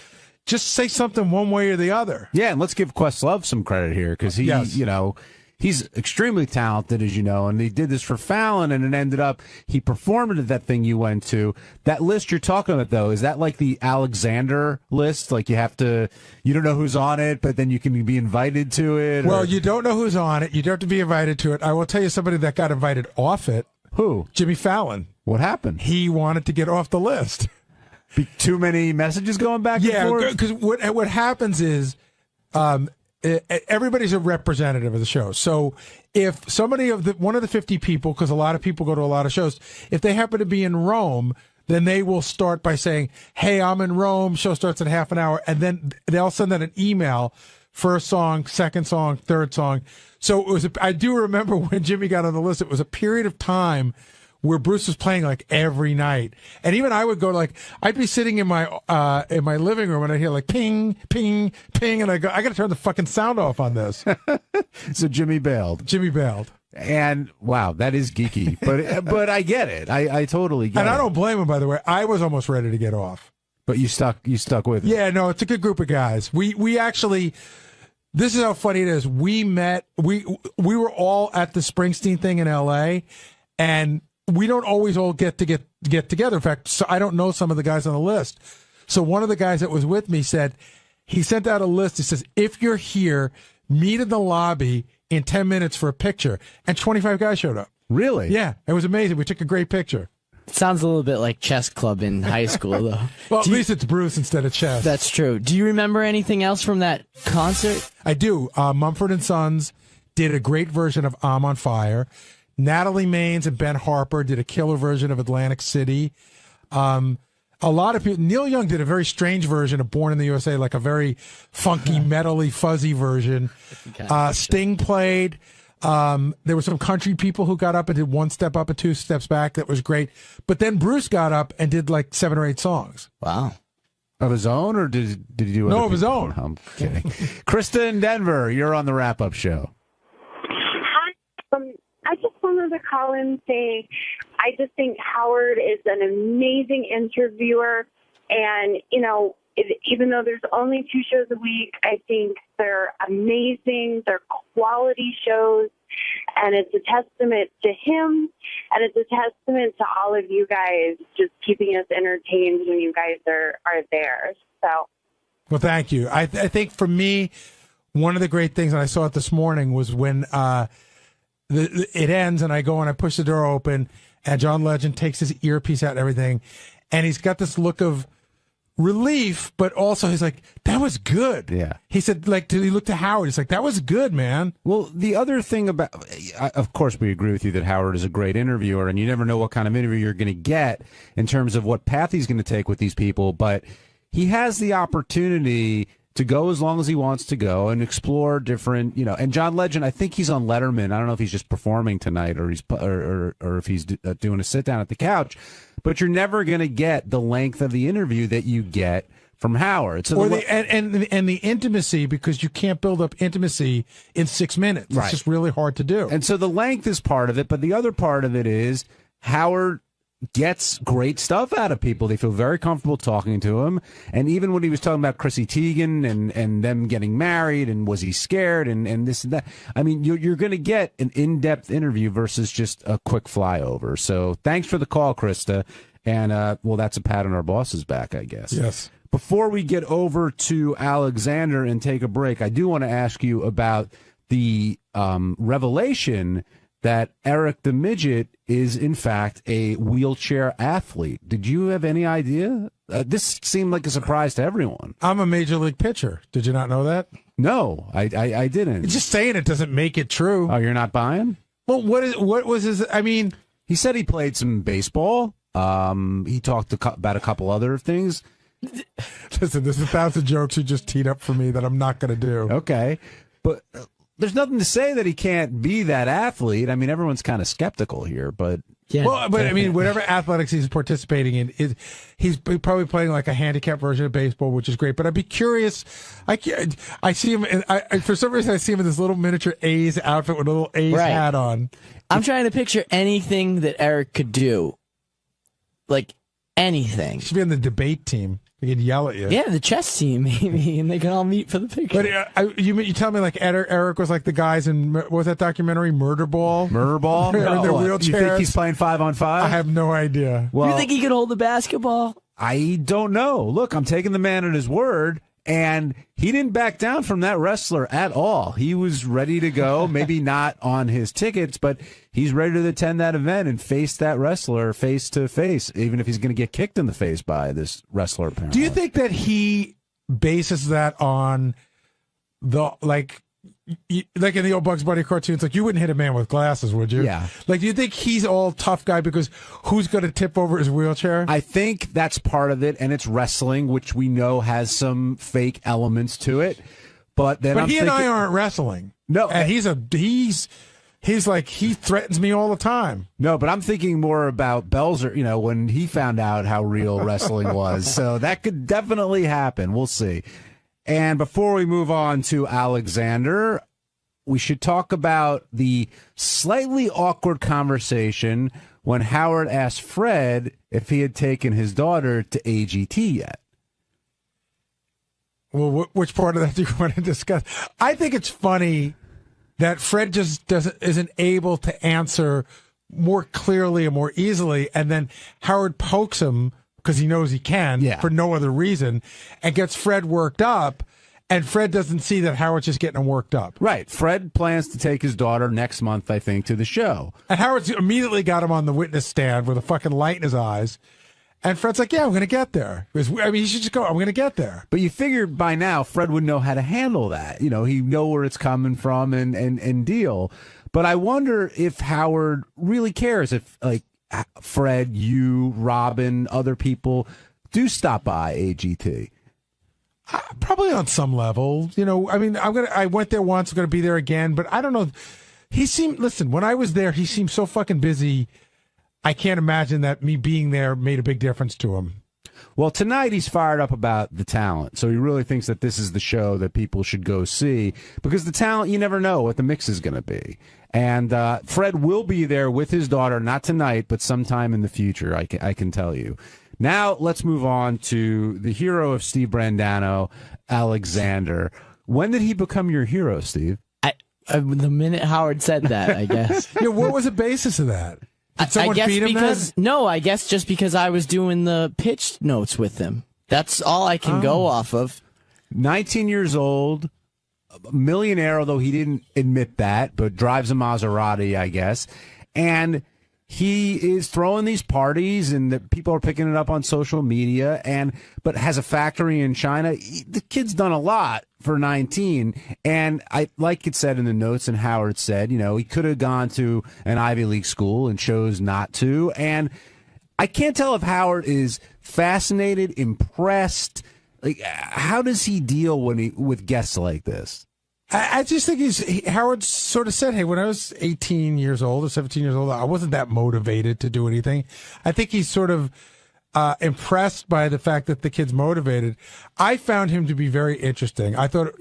Just say something one way or the other. Yeah, and let's give Questlove some credit here because he, you know, he's extremely talented, as you know, and he did this for Fallon, and it ended up he performed at that thing you went to. That list you're talking about, though, is that like the Alexander list? Like you don't know who's on it, but then you can be invited to it? Well, you don't know who's on it. You don't have to be invited to it. I will tell you somebody that got invited off it. Who? Jimmy Fallon. What happened? He wanted to get off the list. Too many messages going back and forth? Yeah, because what happens is everybody's a representative of the show. So if somebody one of the 50 people, because a lot of people go to a lot of shows, if they happen to be in Rome, then they will start by saying, hey, I'm in Rome, show starts in half an hour, and then they'll send out an email, first song, second song, third song. So it was I do remember when Jimmy got on the list, it was a period of time where Bruce was playing like every night. And even I would go like, I'd be sitting in my living room and I'd hear like ping, ping, ping. And I go, I got to turn the fucking sound off on this. So Jimmy bailed. And wow, that is geeky, but I get it. I totally get it. And I don't blame him, by the way. I was almost ready to get off. But you stuck with it. Yeah, no, it's a good group of guys. We actually, this is how funny it is. We met, we were all at the Springsteen thing in LA, and we don't always all get together. In fact, so I don't know some of the guys on the list. So one of the guys that was with me said, he sent out a list. He says, if you're here, meet in the lobby in 10 minutes for a picture. And 25 guys showed up. Really? Yeah. It was amazing. We took a great picture. It sounds a little bit like chess club in high school, though. Well, at least it's Bruce instead of chess. That's true. Do you remember anything else from that concert? I do. Mumford & Sons did a great version of I'm on Fire. Natalie Maines and Ben Harper did a killer version of Atlantic City. A lot of people. Neil Young did a very strange version of Born in the USA, like a very funky, metally, fuzzy version. Sting played. There were some country people who got up and did one step up and two steps back. That was great. But then Bruce got up and did like 7 or 8 songs. Wow. Of his own, or did he do No, of his own. I'm kidding. Krista in Denver, you're on the wrap-up show. Hi. I just wanted to call and say I just think Howard is an amazing interviewer. And, you know, even though there's only 2 shows a week, I think they're amazing. They're quality shows. And it's a testament to him. And it's a testament to all of you guys just keeping us entertained when you guys are there. So. Well, thank you. I think for me, one of the great things, and I saw it this morning, was when it ends and I go and I push the door open and John Legend takes his earpiece out and everything. And he's got this look of relief, but also he's like, that was good. Yeah. He said, like, he looked to Howard. He's like, that was good, man. Well, the other thing about, of course, we agree with you that Howard is a great interviewer, and you never know what kind of interview you're going to get in terms of what path he's going to take with these people, but he has the opportunity to go as long as he wants to go and explore different, you know. And John Legend, I think he's on Letterman. I don't know if he's just performing tonight or if he's doing a sit down at the couch. But you're never going to get the length of the interview that you get from Howard. So or and the intimacy, because you can't build up intimacy in 6 minutes. Right. It's just really hard to do. And so the length is part of it, but the other part of it is Howard gets great stuff out of people. They feel very comfortable talking to him. And even when he was talking about Chrissy Teigen and them getting married and was he scared and this and that, I mean, you're going to get an in-depth interview versus just a quick flyover. So thanks for the call, Krista. And, well, that's a pat on our boss's back, I guess. Yes. Before we get over to Alexander and take a break, I do want to ask you about the revelation that Eric the Midget is, in fact, a wheelchair athlete. Did you have any idea? This seemed like a surprise to everyone. I'm a major league pitcher. Did you not know that? No, I didn't. Just saying it doesn't make it true. Oh, you're not buying? Well, what was his? I mean, he said he played some baseball. He talked about a couple other things. Listen, there's 1,000 jokes you just teed up for me that I'm not going to do. Okay, but there's nothing to say that he can't be that athlete. I mean, everyone's kind of skeptical here, but yeah. Well, but I mean, whatever athletics he's participating in, he's probably playing like a handicapped version of baseball, which is great. But I'd be curious. I see him, and for some reason, I see him in this little miniature A's outfit with a little A's hat on. I'm trying to picture anything that Eric could do, like anything. He should be on the debate team. They could yell at you. Yeah, the chess team, maybe, and they can all meet for the picture. But you tell me like Eric was like the guys in, what was that documentary, Murder Ball? Murder Ball? In their wheelchairs. You think he's playing 5-on-5? I have no idea. Well, you think he could hold the basketball? I don't know. Look, I'm taking the man at his word, and he didn't back down from that wrestler at all. He was ready to go, maybe not on his tickets, but he's ready to attend that event and face that wrestler face to face, even if he's going to get kicked in the face by this wrestler, apparently. Do you think that he bases that on the, like in the old Bugs Bunny cartoons, like you wouldn't hit a man with glasses, would you? Yeah. Like, do you think he's all tough guy because who's going to tip over his wheelchair? I think that's part of it, and it's wrestling, which we know has some fake elements to it. But then he and I aren't wrestling. No, and he's like, he threatens me all the time. No, but I'm thinking more about Belzer, when he found out how real wrestling was. So that could definitely happen. We'll see. And before we move on to Alexander, we should talk about the slightly awkward conversation when Howard asked Fred if he had taken his daughter to AGT yet. Well, which part of that do you want to discuss? I think it's funny that Fred just isn't able to answer more clearly and more easily, and then Howard pokes him because he knows he can for no other reason, and gets Fred worked up, and Fred doesn't see that Howard's just getting him worked up. Right. Fred plans to take his daughter next month, I think, to the show. And Howard's immediately got him on the witness stand with a fucking light in his eyes. And Fred's like, yeah, I'm going to get there. He should just go, I'm going to get there. But you figure by now Fred would know how to handle that. He'd know where it's coming from and deal. But I wonder if Howard really cares if, like, Fred, you, Robin, other people do stop by AGT. Probably on some level. I went there once, I'm going to be there again, but I don't know. Listen, when I was there, he seemed so fucking busy. I can't imagine that me being there made a big difference to him. Well, tonight he's fired up about the talent, so he really thinks that this is the show that people should go see, because the talent, you never know what the mix is going to be. And Fred will be there with his daughter, not tonight, but sometime in the future, I can tell you. Now, let's move on to the hero of Steve Brandano, Alexander. When did he become your hero, Steve? The minute Howard said that, I guess. Yeah, what was the basis of that? Did someone I guess feed him because that? No, I guess just because I was doing the pitch notes with him. That's all I can go off of. 19 years old, millionaire, although he didn't admit that, but drives a Maserati, I guess. And he is throwing these parties, and the people are picking it up on social media, but has a factory in China. The kid's done a lot for 19, and like it said in the notes, and Howard said, he could have gone to an Ivy League school and chose not to. And I can't tell if Howard is fascinated, impressed. Like, how does he deal with guests like this? I just think Howard sort of said, hey, when I was 18 years old or 17 years old, I wasn't that motivated to do anything. I think he's sort of impressed by the fact that the kid's motivated. I found him to be very interesting. I thought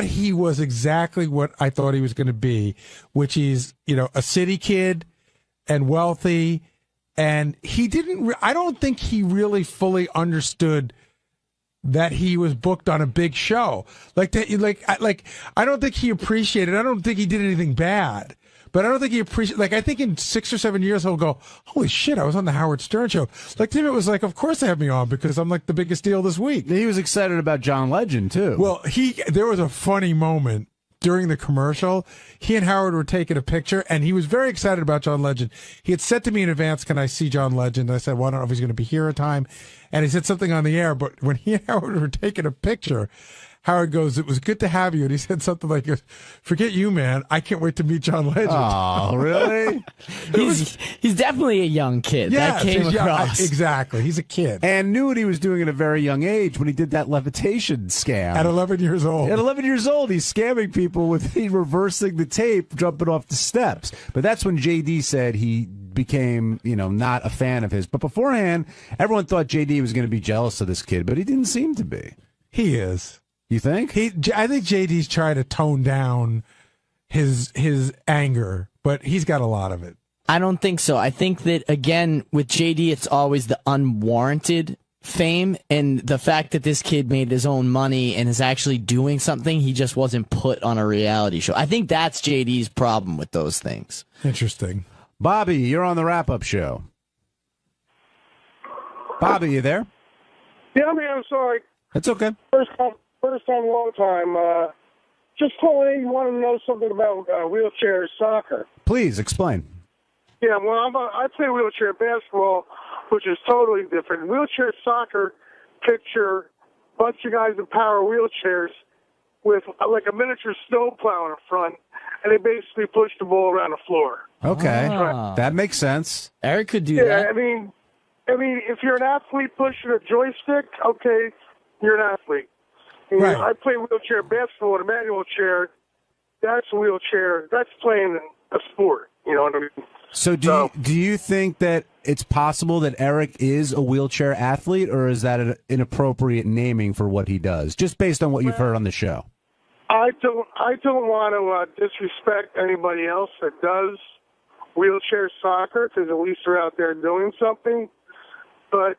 he was exactly what I thought he was going to be, which is, a city kid and wealthy and he didn't. I don't think he really fully understood that he was booked on a big show. I don't think he appreciated. I don't think he did anything bad. But I don't think he appreciates. I think in 6 or 7 years he'll go, "Holy shit! I was on the Howard Stern show." To him, it was like, "Of course they have me on because I'm like the biggest deal this week." He was excited about John Legend too. Well, there was a funny moment during the commercial. He and Howard were taking a picture, and he was very excited about John Legend. He had said to me in advance, "Can I see John Legend?" And I said, "Well, I don't know if he's going to be here in time." And he said something on the air, but when he and Howard were taking a picture, Howard goes, "It was good to have you." And he said something like, "Forget you, man. I can't wait to meet John Legend." Oh, really? He's definitely a young kid. Yeah, that came across. Exactly. He's a kid. And knew what he was doing at a very young age when he did that levitation scam. At 11 years old. At 11 years old, he's scamming people with reversing the tape, jumping off the steps. But that's when JD said he became, not a fan of his. But beforehand, everyone thought JD was going to be jealous of this kid, but he didn't seem to be. He is. You think? I think JD's trying to tone down his anger, but he's got a lot of it. I don't think so. I think that, again, with JD, it's always the unwarranted fame, and the fact that this kid made his own money and is actually doing something, he just wasn't put on a reality show. I think that's JD's problem with those things. Interesting. Bobby, you're on the wrap-up show. Bobby, you there? Yeah, I'm sorry. That's okay. First time, long time. Just calling in, you want to know something about wheelchair soccer. Please, explain. Yeah, well, I play wheelchair basketball, which is totally different. Wheelchair soccer, picture a bunch of guys in power wheelchairs with like a miniature snowplow in the front, and they basically push the ball around the floor. Okay, that makes sense. Eric could do that. Yeah, I mean, if you're an athlete pushing a joystick, okay, you're an athlete. Right. I play wheelchair basketball in a manual chair. That's a wheelchair. That's playing a sport. You know what I mean? So do you think that it's possible that Eric is a wheelchair athlete, or is that an inappropriate naming for what he does, just based on what you've heard on the show? I don't want to disrespect anybody else that does wheelchair soccer, because at least they're out there doing something. But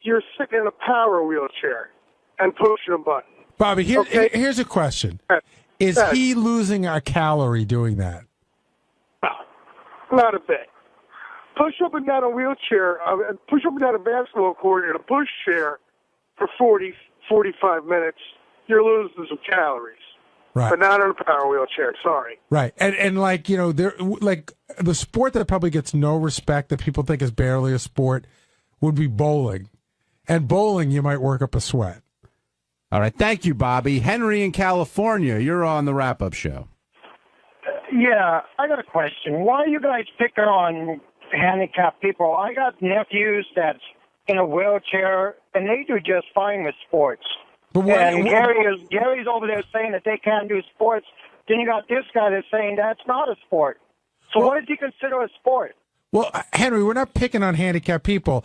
you're sitting in a power wheelchair and pushing a button. Bobby, here's a question. Is he losing a calorie doing that? Not a bit. Push up and down a wheelchair, push up and down a basketball court in a push chair for 40, 45 minutes, you're losing some calories. Right. But not in a power wheelchair, sorry. Right. And there the sport that probably gets no respect that people think is barely a sport would be bowling. And bowling, you might work up a sweat. All right. Thank you, Bobby. Henry in California, you're on the wrap-up show. Yeah, I got a question. Why are you guys picking on handicapped people? I got nephews that's in a wheelchair, and they do just fine with sports. But Gary's over there saying that they can't do sports. Then you got this guy that's saying that's not a sport. So what does he consider a sport? Well, Henry, we're not picking on handicapped people.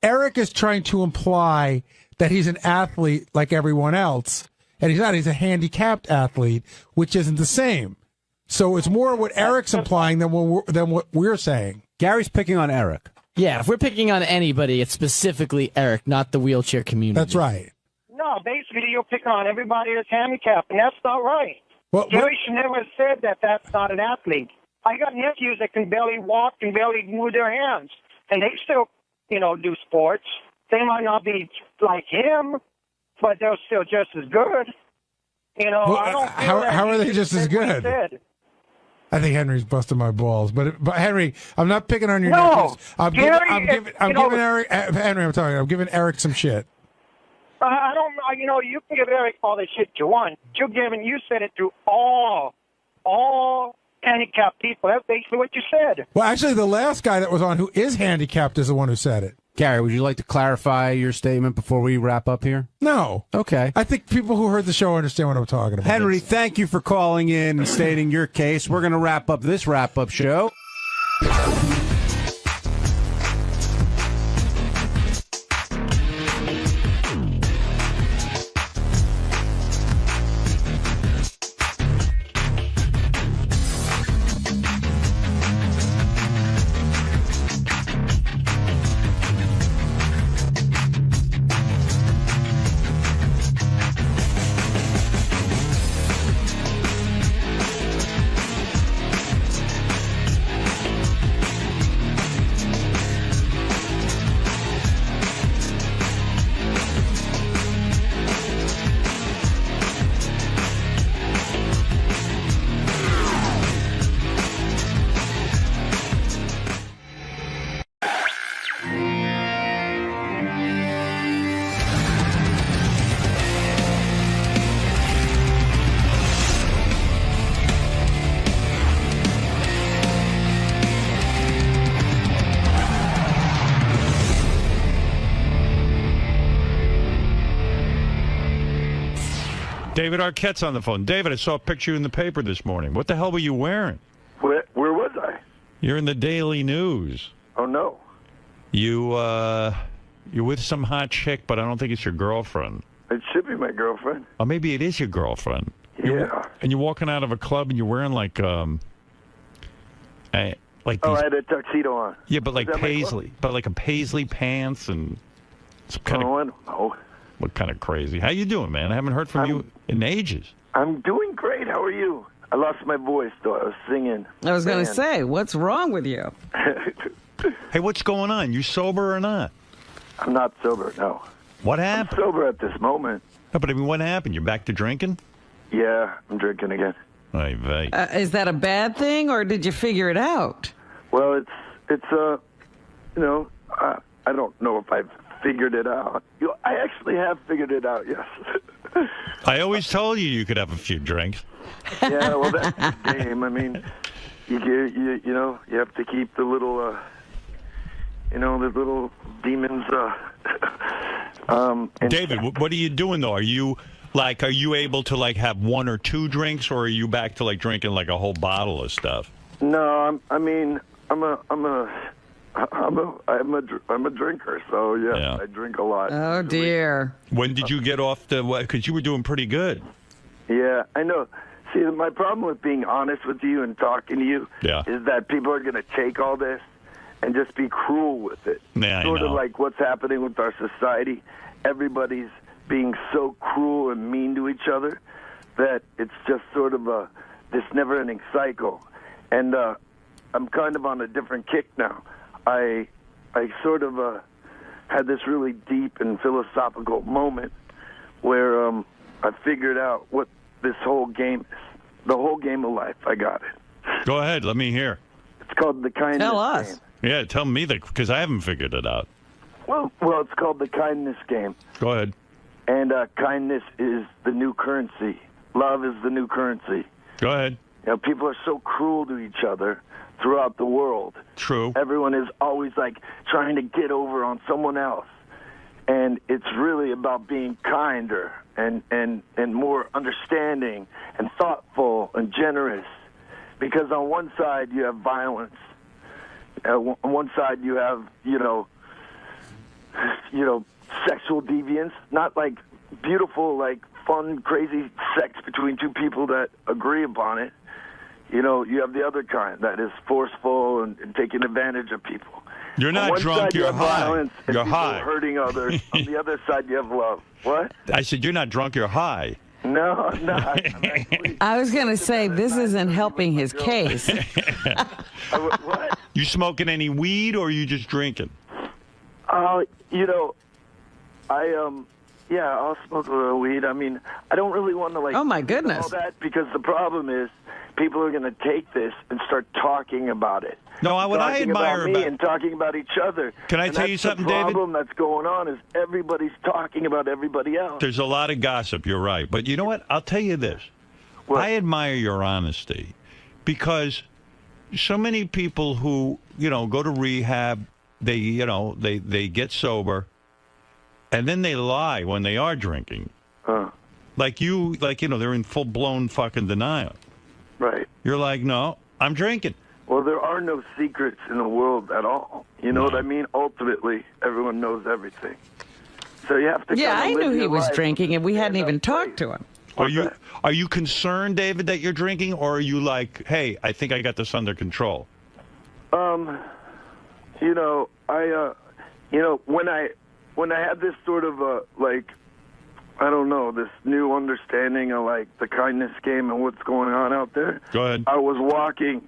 Eric is trying to imply that he's an athlete like everyone else, and he's not. He's a handicapped athlete, which isn't the same. So it's more what Eric's implying than what we're saying. Gary's picking on Eric. Yeah, if we're picking on anybody, it's specifically Eric, not the wheelchair community. That's right. No, basically you're picking on everybody that's handicapped, and that's not right. Well, Gary should never have said that that's not an athlete. I got nephews that can barely walk and barely move their hands, and they still, do sports. They might not be like him, but they're still just as good. Well, I don't how are they just as good? I think Henry's busting my balls, but Henry, I'm not picking on your nephews. I'm giving Eric some shit. I don't know. You can give Eric all the shit you want. You said it to all handicapped people. That's basically what you said. Well, actually, the last guy that was on who is handicapped is the one who said it. Gary, would you like to clarify your statement before we wrap up here? No. Okay. I think people who heard the show understand what I'm talking about. Henry, thank you for calling in and stating your case. We're going to wrap up this wrap-up show. David Arquette's on the phone. David, I saw a picture in the paper this morning. What the hell were you wearing? Where was I? You're in the Daily News. Oh, no. You're with some hot chick, but I don't think it's your girlfriend. It should be my girlfriend. Or maybe it is your girlfriend. Yeah. And you're walking out of a club and you're wearing like these, I had a tuxedo on. Yeah, but like Was that my paisley, but like a paisley pants and some kind I don't know. What kind of crazy? How you doing, man? I haven't heard from you in ages. I'm doing great. How are you? I lost my voice, though. I was singing. I was going to say, what's wrong with you? Hey, what's going on? You sober or not? I'm not sober, no. What happened? I'm sober at this moment. No, but I mean, what happened? You're back to drinking? Yeah, I'm drinking again. Ay, vey. Is that a bad thing, or did you figure it out? Well, I don't know if I've figured it out. I actually have figured it out, yes. I always told you could have a few drinks. Yeah, well, that's the game. I mean, you have to keep the little, the little demons. David, what are you doing though? Are you able to like have one or two drinks, or are you back to like drinking like a whole bottle of stuff? No, I'm a drinker, so yeah, I drink a lot. Oh dear. When did you get off because you were doing pretty good. Yeah, I know. See, my problem with being honest with you and talking to you is that people are going to take all this and just be cruel with it. Yeah, sort I of know. like what's happening with our society. Everybody's being so cruel and mean to each other that it's just sort of this never-ending cycle. And I'm kind of on a different kick now. I sort of had this really deep and philosophical moment where I figured out what this whole game is. The whole game of life. I got it. Go ahead, let me hear. It's called the kindness Tell us. game. Yeah, tell me because I haven't figured it out. Well, it's called the kindness game. Go ahead. And kindness is the new currency. Love is the new currency. Go ahead. People are so cruel to each other throughout the world. True. Everyone is always like trying to get over on someone else. And it's really about being kinder and more understanding and thoughtful and generous. Because on one side you have violence. On one side you have, sexual deviance, not like beautiful, like fun, crazy sex between two people that agree upon it. You have the other kind that is forceful and taking advantage of people. You're On not one drunk, side, you you're have high. violence and You're people high. hurting others. On the other side, you have love. What? I said you're not drunk, you're high. No, I'm not. I was going to say, this isn't helping his case. What? You smoking any weed or are you just drinking? I'll smoke a little weed. I mean, I don't really want to Oh, my goodness. all that because the problem is people are going to take this and start talking about it. No, what I Talking admire about me and talking about each other. Can I And tell you that's something, the David? problem that's going on is everybody's talking about everybody else. There's a lot of gossip, you're right. But you know what? I'll tell you this. I admire your honesty because so many people who, go to rehab, they get sober and then they lie when they are drinking. Like they're in full-blown fucking denial. Right. You're like, no, I'm drinking. Well, there are no secrets in the world at all. You know what I mean? Ultimately, everyone knows everything. So you have to. Yeah, I kinda live knew he your was life. drinking, and we hadn't even talked to him. Are you concerned, David, that you're drinking, or are you like, hey, I think I got this under control? When I had this sort of I don't know, this new understanding of like the kindness game and what's going on out there. Go ahead. I was walking.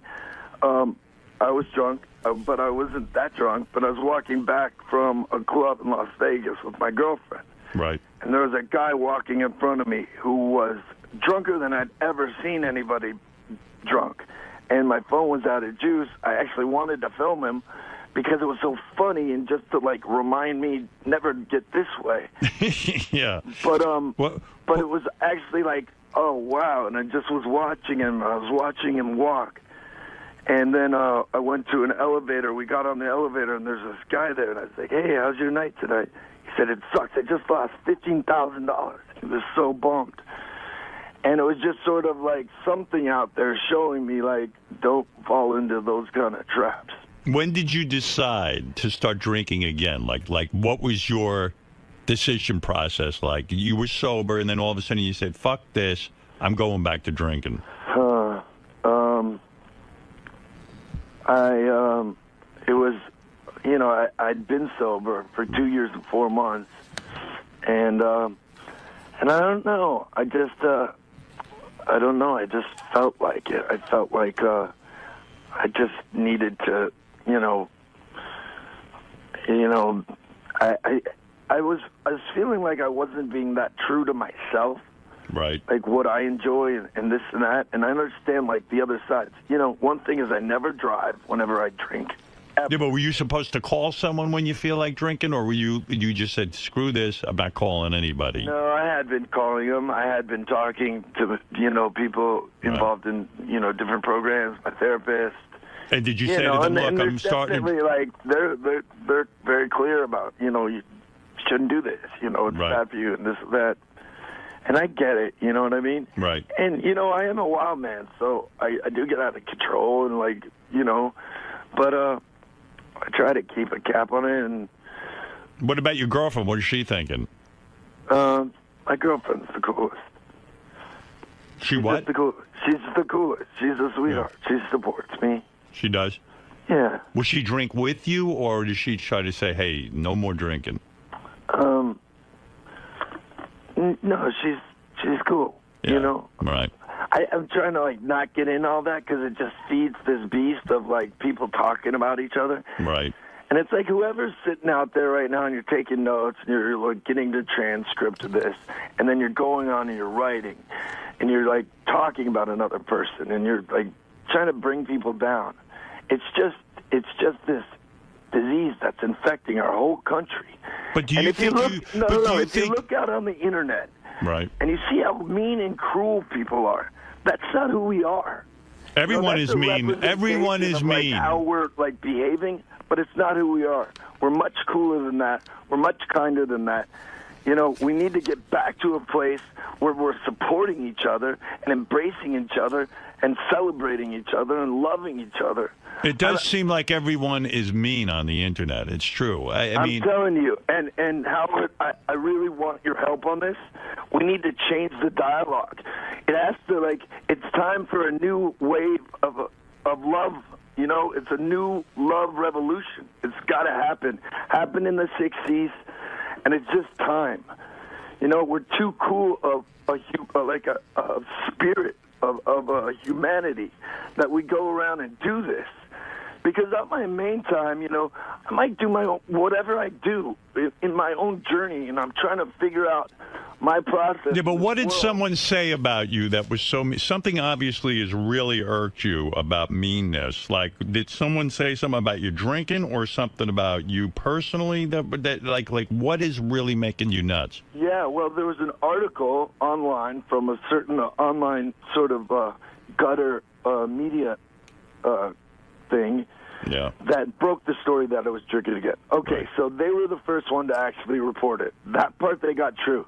I was drunk, but I wasn't that drunk. But I was walking back from a club in Las Vegas with my girlfriend. Right. And there was a guy walking in front of me who was drunker than I'd ever seen anybody drunk. And my phone was out of juice. I actually wanted to film him because it was so funny and just to like remind me never get this way. Yeah. But it was actually like, oh wow, and I just was watching him. I was watching him walk. And then I went to an elevator. We got on the elevator, and there's this guy there, and I was like, hey, how's your night tonight? He said, it sucks. I just lost $15,000. He was so bummed. And it was just sort of like something out there showing me, like, don't fall into those kind of traps. When did you decide to start drinking again? Like what was your decision process like? You were sober, and then all of a sudden you said, fuck this, I'm going back to drinking. It was, you know, I'd been sober for 2 years and 4 months, and I don't know, I don't know, I just felt like it. I felt like I just needed to, I was feeling like I wasn't being that true to myself. Right. Like what I enjoy and this and that. And I understand, like, the other sides. You know, one thing is I never drive whenever I drink. Ever. Yeah, but were you supposed to call someone when you feel like drinking, or you just said, screw this, I'm not calling anybody? No, I had been calling them. I had been talking to, people involved in, different programs, my therapist. And did you say to them, look, I'm starting... Like, they're very clear about, you shouldn't do this, it's bad for you and this and that. And I get it, you know what I mean? Right. And, I am a wild man, so I do get out of control and, like, but I try to keep a cap on it. And what about your girlfriend? What is she thinking? My girlfriend's the coolest. She's what? The coolest. She's the coolest. She's a sweetheart. Yeah. She supports me. She does? Yeah. Will she drink with you, or does she try to say, hey, no more drinking? No, she's cool. Yeah. Right. I'm trying to, like, not get in all that because it just feeds this beast of, like, people talking about each other. Right. And it's like whoever's sitting out there right now and you're taking notes and you're, like, getting the transcript of this, and then you're going on and you're writing and you're, like, talking about another person and you're, like, trying to bring people down. It's just this disease that's infecting our whole country. But do you think if you look out on the internet, right, and you see how mean and cruel people are, that's not who we are. Everyone is mean. Everyone is mean. Like, how we're, like, behaving, but it's not who we are. We're much cooler than that. We're much kinder than that. We need to get back to a place where we're supporting each other and embracing each other and celebrating each other and loving each other. It does seem like everyone is mean on the internet. It's true. I mean, I'm telling you, and Howard, I really want your help on this. We need to change the dialogue. It has to, like, it's time for a new wave of love. It's a new love revolution. It's got to happen. Happened in the 60s, and it's just time. We're too cool of a spirit of humanity that we go around and do this. Because at my main time, I might do my own, whatever I do in my own journey, and I'm trying to figure out my process. Yeah, but what did someone say about you that was something obviously has really irked you about meanness? Like, did someone say something about you drinking or something about you personally that like what is really making you nuts? Yeah, well, there was an article online from a certain online sort of gutter media thing. Yeah. That broke the story that I was drinking again. Okay, right. So they were the first one to actually report it. That part they got true.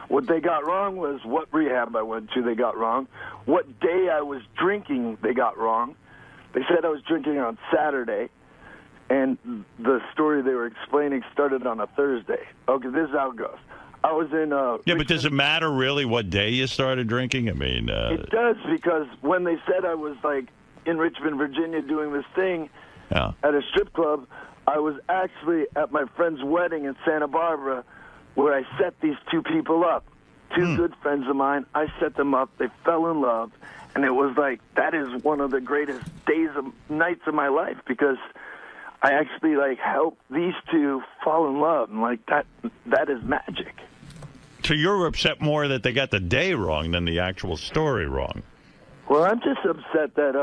What they got wrong was what rehab I went to, they got wrong. What day I was drinking, they got wrong. They said I was drinking on Saturday, and the story they were explaining started on a Thursday. Okay, this is how it goes. I was in yeah, but does it matter really what day you started drinking? I mean... It does, because when they said I was, like, in Richmond, Virginia doing this thing at a strip club, I was actually at my friend's wedding in Santa Barbara where I set these two people up. Two good friends of mine. I set them up. They fell in love. And it was like, that is one of the greatest nights of my life, because I actually, like, helped these two fall in love. And, like, that is magic. So you're upset more that they got the day wrong than the actual story wrong? Well, I'm just upset that,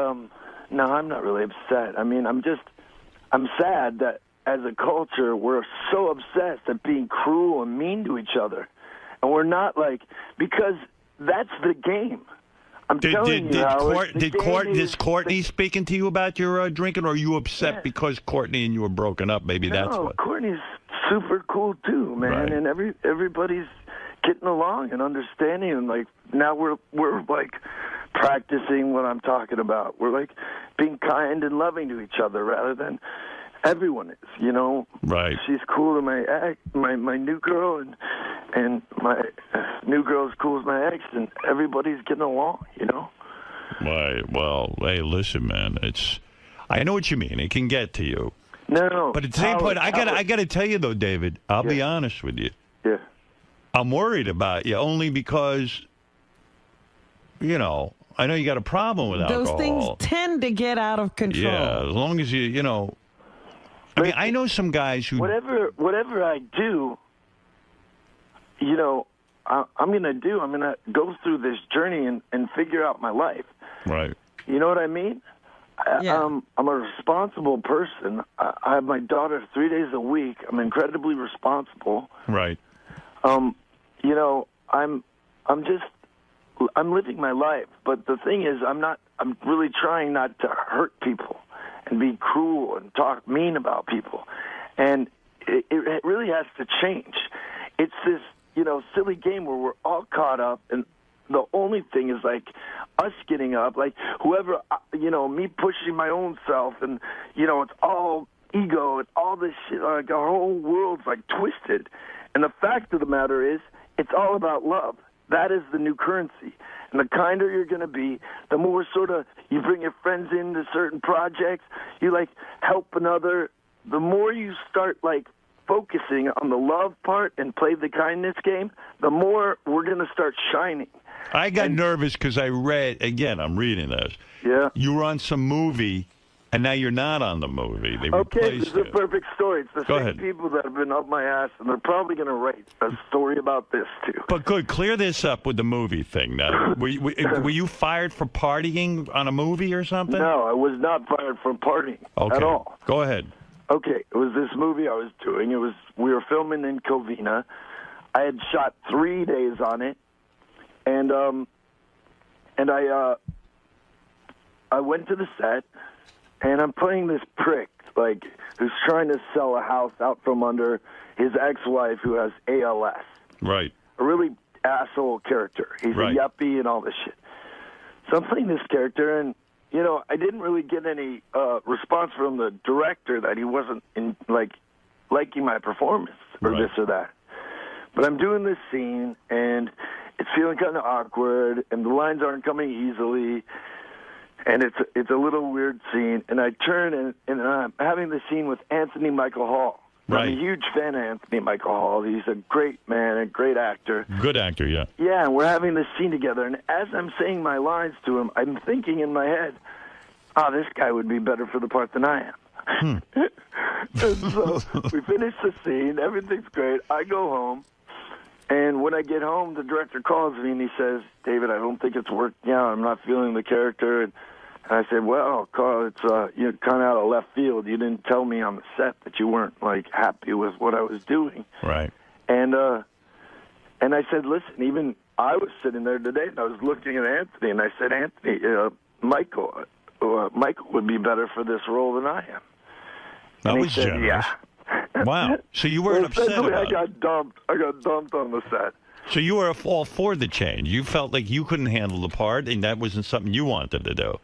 no, I'm not really upset. I mean, I'm sad that as a culture, we're so obsessed at being cruel and mean to each other. And we're not, like, because that's the game. I'm telling you, Howard, is Courtney speaking to you about your drinking, or are you upset because Courtney and you were broken up? Maybe that's what. Courtney's super cool too, man, right. And everybody's getting along and understanding, and like now we're like practicing what I'm talking about. We're like being kind and loving to each other rather than everyone is, you know. Right. She's cool to my new girl, and my new girl's cool as my ex, and everybody's getting along, you know. Right. Well, hey, listen, man. I know what you mean. It can get to you. No. But at the same point, I gotta tell you though, David. I'll be honest with you. Yeah. I'm worried about you only because, you know, I know you got a problem with alcohol. Those things tend to get out of control. Yeah, as long as you know. I mean, I know some guys who. Whatever I do, you know, I'm going to go through this journey and figure out my life. Right. You know what I mean? Yeah. I'm a responsible person. I have my daughter 3 days a week. I'm incredibly responsible. Right. You know, I'm living my life, but the thing is, I'm really trying not to hurt people and be cruel and talk mean about people. And it really has to change. It's this, you know, silly game where we're all caught up, and the only thing is like us getting up, like whoever, you know, me pushing my own self, and, you know, it's all ego and all this shit. Like our whole world's like twisted. And the fact of the matter is, it's all about love. That is the new currency. And the kinder you're going to be, the more sort of you bring your friends into certain projects, you like help another, the more you start like focusing on the love part and play the kindness game, the more we're going to start shining. I got nervous because I read, again, I'm reading this. Yeah. You were on some movie, and now you're not on the movie. They Okay, replaced this is a it. perfect story. It's the Go same ahead. people that have been up my ass, and they're probably going to write a story about this, too. But good, clear this up with the movie thing. Now, were you fired for partying on a movie or something? No, I was not fired for partying Okay. at all. Go ahead. Okay, it was this movie I was doing. We were filming in Covina. I had shot 3 days on it, and I went to the set, and I'm playing this prick, like, who's trying to sell a house out from under his ex-wife who has ALS. Right. A really asshole character. He's Right. a yuppie and all this shit. So I'm playing this character, and, you know, I didn't really get any response from the director that he wasn't liking my performance or this or that. But I'm doing this scene, and it's feeling kind of awkward, and the lines aren't coming easily, and it's a little weird scene. And I turn, and I'm having the scene with Anthony Michael Hall. Right. I'm a huge fan of Anthony Michael Hall. He's a great man, a great actor. Good actor, yeah. Yeah, and we're having this scene together, and as I'm saying my lines to him, I'm thinking in my head, this guy would be better for the part than I am. And so we finish the scene, everything's great. I go home, and when I get home, the director calls me, and he says, David, I don't think it's working out. I'm not feeling the character. And I said, well, Carl, it's you're kind of out of left field. You didn't tell me on the set that you weren't, like, happy with what I was doing. Right. And I said, listen, even I was sitting there today, and I was looking at Anthony, and I said, Anthony, Michael would be better for this role than I am. That and was he said, generous. Yeah. Wow. So you weren't upset Essentially, about it. I got dumped on the set. So you were all for the change. You felt like you couldn't handle the part, and that wasn't something you wanted to do.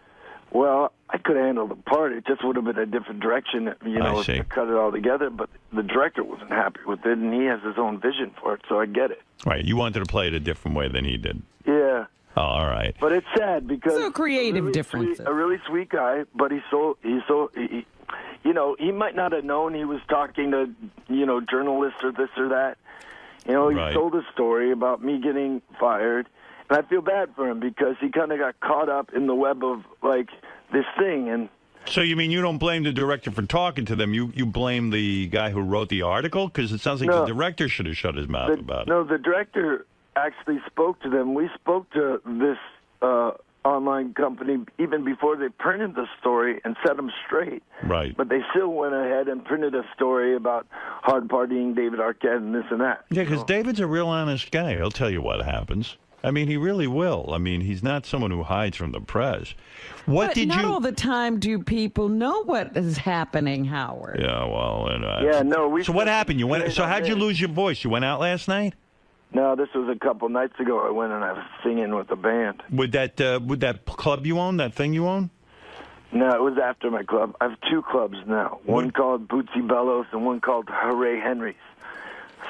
Well, I could handle the part. It just would have been a different direction, you know, to cut it all together. But the director wasn't happy with it, and he has his own vision for it, so I get it. Right. You wanted to play it a different way than he did. Yeah. Oh, all right. But it's sad because So creative differences. A really sweet guy, but he you know, he might not have known he was talking to, you know, journalists or this or that. You know, he told a story about me getting fired, and I feel bad for him because he kind of got caught up in the web of, like, this thing. And So you mean you don't blame the director for talking to them? You blame the guy who wrote the article? Because it sounds like the director should have shut his mouth about it. No, the director actually spoke to them. We spoke to this online company even before they printed the story and set them straight. Right. But they still went ahead and printed a story about hard partying David Arquette and this and that. Yeah, because David's a real honest guy. He'll tell you what happens. I mean, he really will. I mean, he's not someone who hides from the press. But not all the time do people know what is happening, Howard. Yeah, well, Yeah, no. So what happened? You went. So how'd you lose your voice? You went out last night? No, this was a couple nights ago. I went and I was singing with a band. With that club you own, that thing you own? No, it was after my club. I have 2 clubs now. One called 𝗦𝗵cie𝗄𝗿𝗱 and one called Hooray Henry's.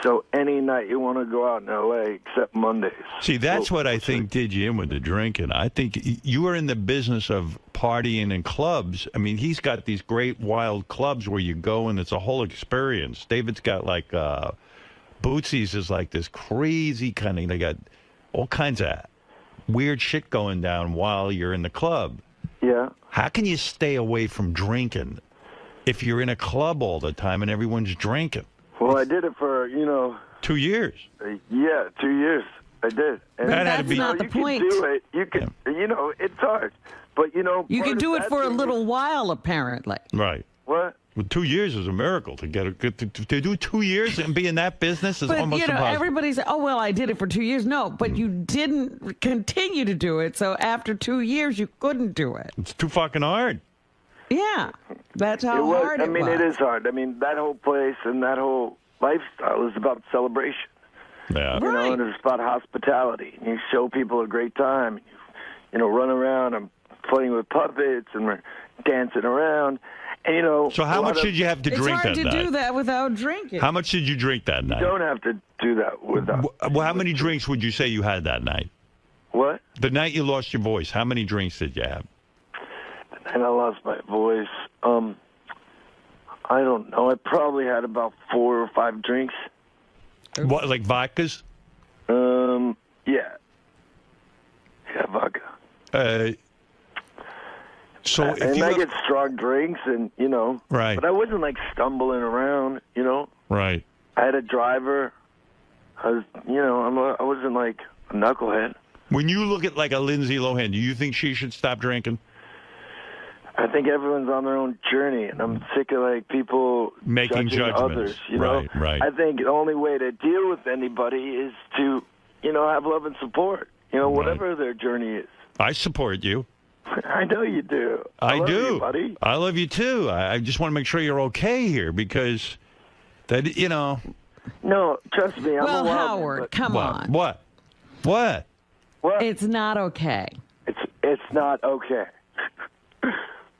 So any night you want to go out in L.A. except Mondays. See, that's what I think did you in with the drinking. I think you are in the business of partying in clubs. I mean, he's got these great wild clubs where you go and it's a whole experience. David's got like Bootsy's is like this crazy kind of. They got all kinds of weird shit going down while you're in the club. Yeah. How can you stay away from drinking if you're in a club all the time and everyone's drinking? Well, I did it for, 2 years. Yeah, 2 years. I did. And But that's not the point. You can do it. You can, it's hard. But, You can do it for a little while, apparently. Right. What? Well, 2 years is a miracle to do 2 years and be in that business is But, almost impossible. everybody says, oh, well, I did it for 2 years. No, but you didn't continue to do it. So after 2 years, you couldn't do it. It's too fucking hard. Yeah, that's how hard it was. it is hard. I mean, that whole place and that whole lifestyle is about celebration. Yeah. And it's about hospitality. And you show people a great time. You run around and playing with puppets and we're dancing around. And, So how much did you have to drink that night? It's hard to do that without drinking. How much did you drink that night? You don't have to do that without. Well, how many drinks would you say you had that night? What? The night you lost your voice, how many drinks did you have? And I lost my voice. I don't know. I probably had about 4 or 5 drinks. What, like vodkas? Yeah. Yeah, vodka. So if and you I get strong drinks, and right. But I wasn't like stumbling around, Right. I had a driver. I was, I wasn't like a knucklehead. When you look at like a Lindsay Lohan, do you think she should stop drinking? I think everyone's on their own journey, and I'm sick of like people making judging judgments. others. Right. I think the only way to deal with anybody is to, have love and support. Whatever their journey is. I support you. I know you do. I love do, you, buddy. I love you too. I just want to make sure you're okay here because that No, trust me. I'm Well, a wild Howard, man, come on. What? What? It's not okay. It's not okay.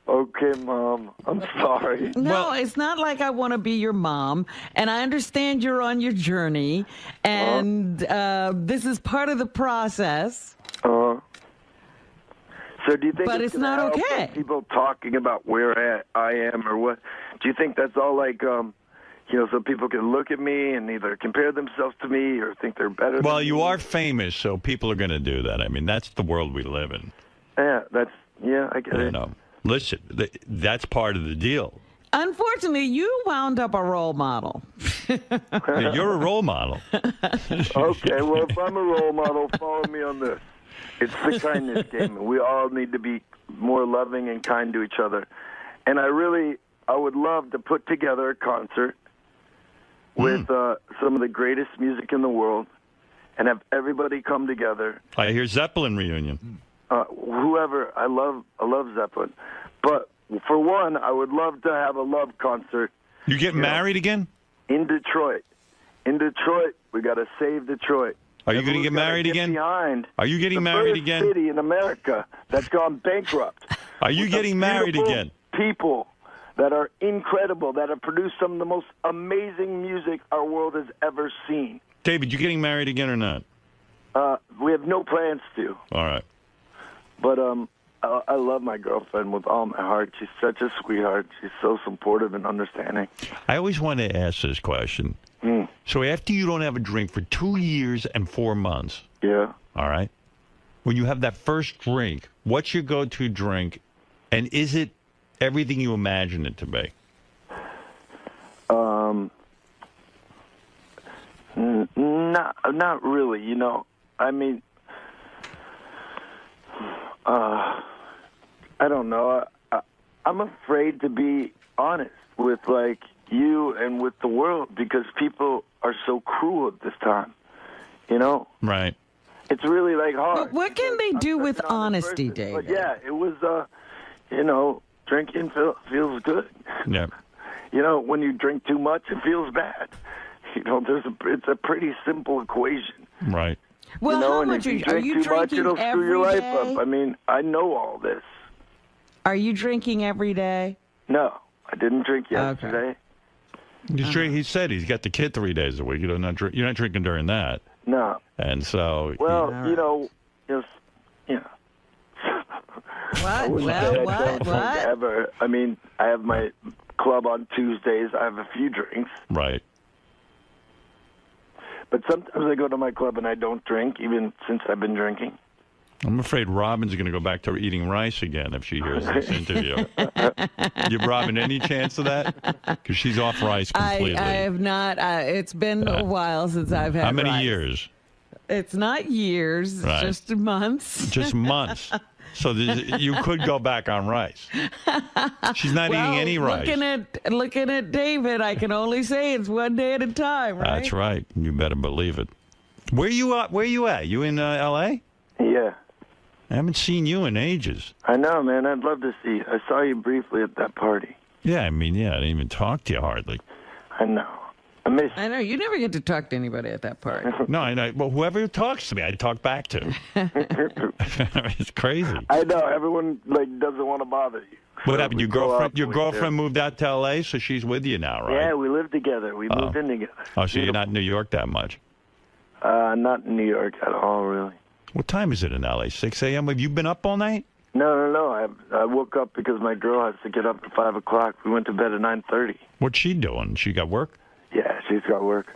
Okay, Mom. I'm sorry. No, it's not like I want to be your mom, and I understand you're on your journey, and this is part of the process. So do you think But it's not gonna help okay. with people talking about where I am or what? Do you think that's all like, so people can look at me and either compare themselves to me or think they're better Well, than you me? are famous, so people are going to do that. I mean, that's the world we live in. Yeah, I get it. Listen, that's part of the deal. Unfortunately, you wound up a role model. You're a role model. Okay, well, if I'm a role model, follow me on this. It's the kindness game, and we all need to be more loving and kind to each other. And I would love to put together a concert with some of the greatest music in the world and have everybody come together. I hear Zeppelin reunion. Whoever, I love Zeppelin. But for one, I would love to have a love concert. You get married again? In Detroit. In Detroit, we got to save Detroit. Are you going to get married again? Are you getting married again? The city in America that's gone bankrupt. Are you getting married again? People that are incredible, that have produced some of the most amazing music our world has ever seen. David, you getting married again or not? We have no plans to. All right. But I love my girlfriend with all my heart. She's such a sweetheart. She's so supportive and understanding. I always want to ask this question. So after you don't have a drink for 2 years and 4 months, yeah, all right, when you have that first drink, what's your go-to drink, and is it everything you imagine it to be? Not really. I mean, I don't know. I'm afraid to be honest with you and with the world because people are so cruel at this time. Right. It's really hard. But what can they do with honesty, David? But yeah, it was. Drinking feels good. Yeah. When you drink too much, it feels bad. It's a pretty simple equation. Right. Well, you know, how and much if you are drink you too much, drinking it'll screw every your life day? up. I mean, I know all this. Are you drinking every day? No, I didn't drink yesterday. He said he's got the kid 3 days a week. You're not drinking during that. No. And so. Well, you know, just I wouldn't say I don't drink ever. I mean, I have my club on Tuesdays. I have a few drinks. Right. But sometimes I go to my club and I don't drink, even since I've been drinking. I'm afraid Robin's going to go back to eating rice again if she hears this interview. Give Robin any chance of that? Because she's off rice completely. I have not. It's been a while since I've had How many rice. years? It's not years. It's Right. just months. Just months. So you could go back on rice. She's not eating any rice. Looking at David, I can only say it's one day at a time, right? That's right. You better believe it. Where you at? You in L.A.? Yeah. I haven't seen you in ages. I know, man. I'd love to see you. I saw you briefly at that party. Yeah, I mean, I didn't even talk to you hardly. I know. I know. You never get to talk to anybody at that party. No, I know. Well, whoever talks to me, I talk back to. It's crazy. I know. Everyone doesn't want to bother you. What happened? we Your go girlfriend? out Your with girlfriend moved out to L.A., so she's with you now, right? Yeah, we live together. We moved in together. Oh, so you're not in New York that much? Not in New York at all, really. What time is it in L.A.? 6 a.m.? Have you been up all night? No. I woke up because my girl has to get up at 5 o'clock. We went to bed at 9:30. What's she doing? She got work? Yeah, she's got work.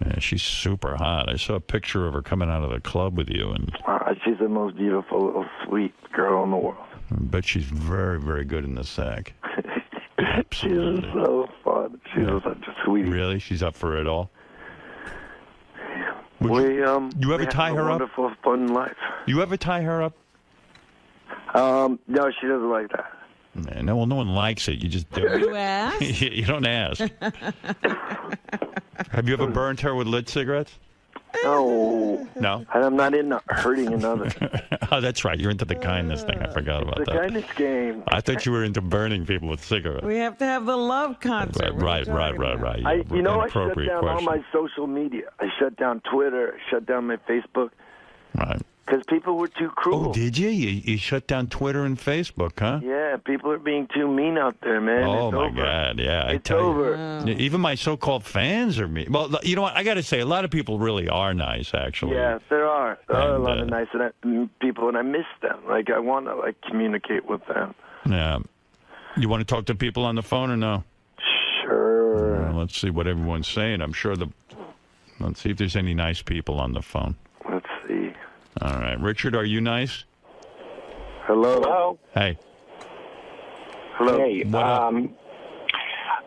Yeah, she's super hot. I saw a picture of her coming out of the club with you, and she's the most beautiful little sweet girl in the world. I bet she's very, very good in the sack. She's so fun. She's such a sweetie. Really? She's up for it all? You ever tie her up? Wonderful, fun life. You ever tie her up? No, she doesn't like that. No one likes it. You just do it. You ask? You don't ask. Have you ever burned her with lit cigarettes? No. No? I'm not into hurting another. Oh, that's right. You're into the kindness thing. I forgot about The that. kindness game. I thought you were into burning people with cigarettes. We have to have the love concert. Right. I shut down all my social media. I shut down Twitter. I shut down my Facebook. Right. Because people were too cruel. Oh, did you? You shut down Twitter and Facebook, huh? Yeah, people are being too mean out there, man. Oh, it's my over. God. Yeah, It's over. Even my so-called fans are mean. Well, you know what? I got to say, a lot of people really are nice, actually. Yeah, there are. There are a lot of nice people, and I miss them. I want to, communicate with them. Yeah. You want to talk to people on the phone or no? Sure. Let's see what everyone's saying. I'm sure let's see if there's any nice people on the phone. Let's see. All right. Richard, are you nice? Hello. Hey. Hello. Hey,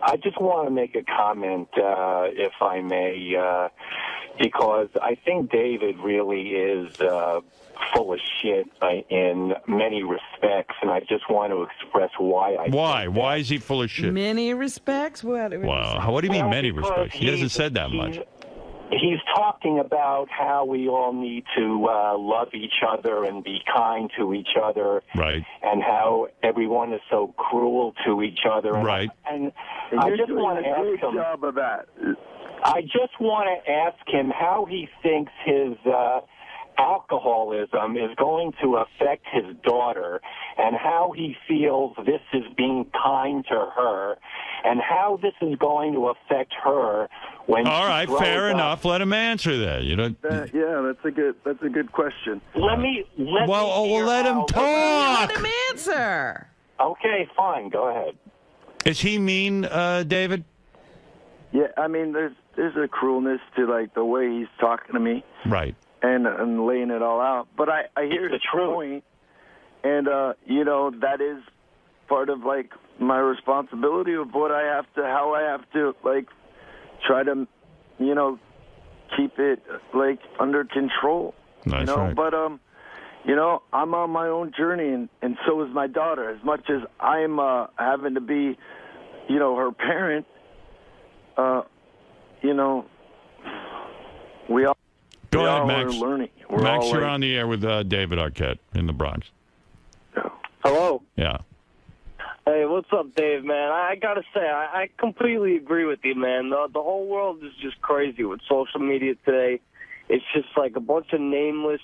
I just want to make a comment, if I may, because I think David really is full of shit in many respects, and I just want to express why. Why is he full of shit? Many respects? What? Wow. What do you mean many respects? He hasn't said that much. He's talking about how we all need to love each other and be kind to each other. Right. And how everyone is so cruel to each other. Right. And I just want to ask him. Job of that. I just want to ask him how he thinks his alcoholism is going to affect his daughter, and how he feels this is being kind to her, and how this is going to affect her when. All right, fair enough. Let him answer that. You know. Yeah, that's a good question. Let me let him talk. Let him answer. Okay, fine. Go ahead. Is he mean, David? Yeah, I mean, there's a cruelness to the way he's talking to me. Right. And laying it all out. But I hear his point, and that is part of my responsibility of how I have to try to keep it under control. That's right. But I'm on my own journey, and so is my daughter. As much as I'm having to be her parent, we all. Go ahead, Max. We're learning. Max, you're on the air with David Arquette in the Bronx. Hello. Yeah. Hey, what's up, Dave, man? I got to say, I completely agree with you, man. The whole world is just crazy with social media today. it's just like a bunch of nameless,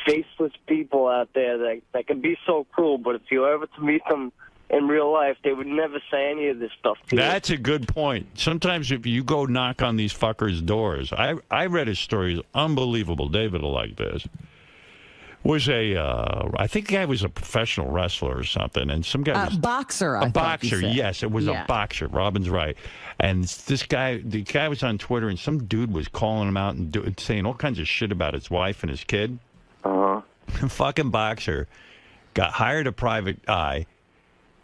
faceless people out there that can be so cruel, but if you ever to meet them in real life, they would never say any of this stuff to you. That's a good point. Sometimes if you go knock on these fuckers' doors, I read his story, unbelievable. David will like this. Was I think the guy was a professional wrestler or something, and some guy was boxer. A boxer, yes, it was a boxer. Robin's right. And the guy was on Twitter, and some dude was calling him out and saying all kinds of shit about his wife and his kid. Fucking boxer hired a private eye,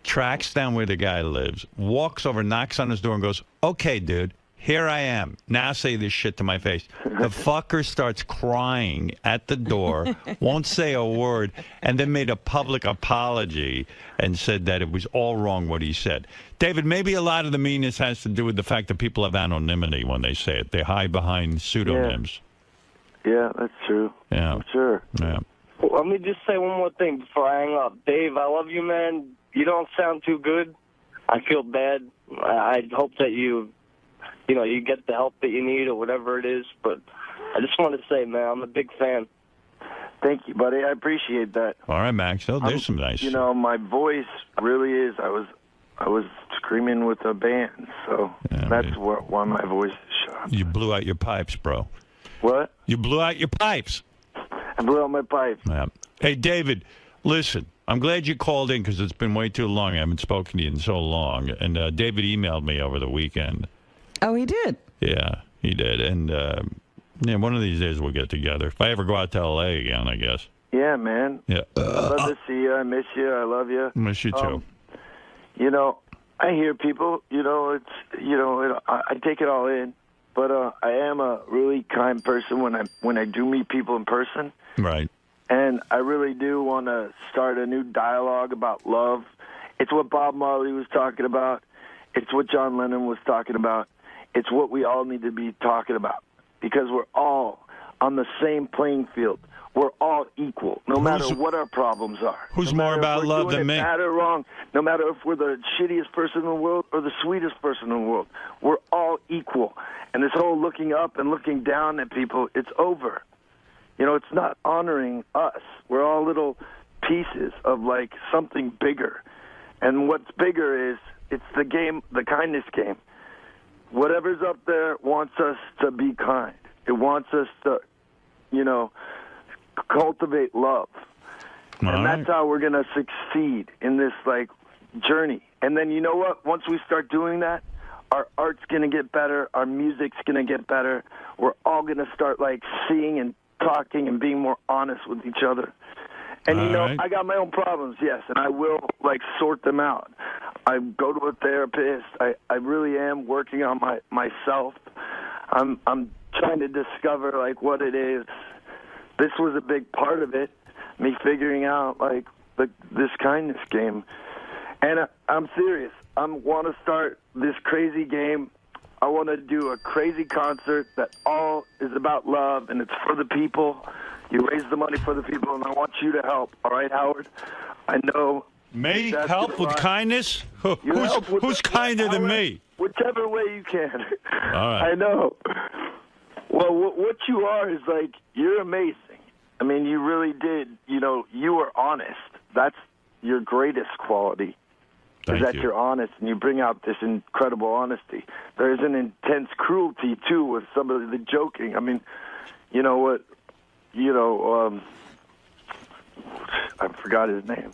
tracks down where the guy lives, walks over, knocks on his door, and goes, "Okay, dude. Here I am. Now say this shit to my face." The fucker starts crying at the door, won't say a word, and then made a public apology and said that it was all wrong what he said. David, maybe a lot of the meanness has to do with the fact that people have anonymity when they say it. They hide behind pseudonyms. Yeah, that's true. Yeah. I'm sure. Yeah. Let me just say one more thing before I hang up. Dave, I love you, man. You don't sound too good. I feel bad. I hope that you get the help that you need or whatever it is. But I just want to say, man, I'm a big fan. Thank you, buddy. I appreciate that. All right, Max. Oh, there's some nice. You know, my voice really is. I was screaming with a band, so that's why my voice is shot. You blew out your pipes, bro. What? You blew out your pipes. I blew out my pipes. Yeah. Hey, David, listen. I'm glad you called in because it's been way too long. I haven't spoken to you in so long. And David emailed me over the weekend. Oh, he did? Yeah, he did. And one of these days we'll get together. If I ever go out to L.A. again, I guess. Yeah, man. Yeah. I'd love to see you. I miss you. I love you. Miss you too. You know, I hear people. I take it all in. But I am a really kind person when I do meet people in person. Right. And I really do want to start a new dialogue about love. It's what Bob Marley was talking about. It's what John Lennon was talking about. It's what we all need to be talking about because we're all on the same playing field. We're all equal, no matter what our problems are. Who's more about love than me? No matter wrong, no matter if we're the shittiest person in the world or the sweetest person in the world, we're all equal. And this whole looking up and looking down at people, it's over. You know, it's not honoring us. We're all little pieces of, like, something bigger. And what's bigger is it's the game, the kindness game. Whatever's up there wants us to be kind. It wants us to, cultivate love. And that's how we're going to succeed in this, like, journey. And then you know what? Once we start doing that, our art's going to get better. Our music's going to get better. We're all going to start, like, seeing and talking and being more honest with each other. And, I got my own problems, yes, and I will, like, sort them out. I go to a therapist. I really am working on myself. I'm trying to discover, like, what it is. This was a big part of it, me figuring out, like, this kindness game. And I'm serious. I want to start this crazy game. I want to do a crazy concert that all is about love, and it's for the people. You raise the money for the people, and I want you to help. All right, Howard? I know. Me? Help with kindness? Who's kinder than me? Whichever way you can. All right. I know. Well, what you are is, like, you're amazing. I mean, you really did. You were honest. That's your greatest quality. Is that you're honest and you bring out this incredible honesty. There's an intense cruelty, too, with some of the joking. I mean, you know what? I forgot his name.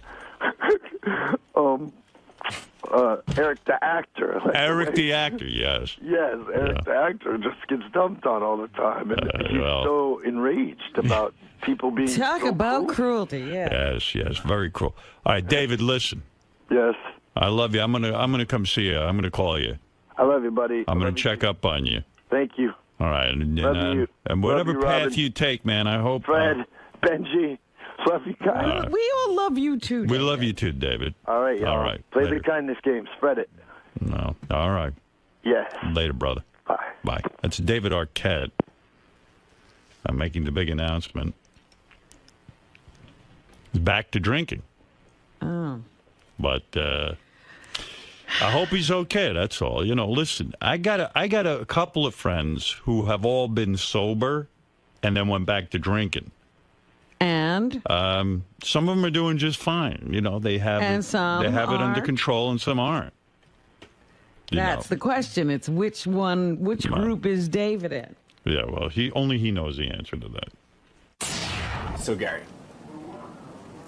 Eric the actor. Eric the actor, yes. Yes, Eric the actor just gets dumped on all the time. And he's so enraged about people being Talk so about cruel. cruelty, yeah. Yes, very cruel. All right, David, listen. Yes. I love you. I'm gonna come see you. I'm gonna call you. I love you, buddy. I'm gonna check up on you. Thank you. All right, and Love whatever you, path Robin. you take, man, I hope. Fred, Benji, love you guys. We all love you too, We love you too, David. All right, y'all. All right. Play Later. the kindness game. Spread it. No. All right. Yes. Later, brother. Bye. Bye. That's David Arquette. I'm making the big announcement. He's back to drinking. Oh. But I hope he's okay. That's all. Listen, I got a couple of friends who have all been sober, and then went back to drinking. And some of them are doing just fine. You know, they have And some it under aren't. control, and some aren't. That's the question. It's which group is David in? Yeah, well, he knows the answer to that. So, Gary,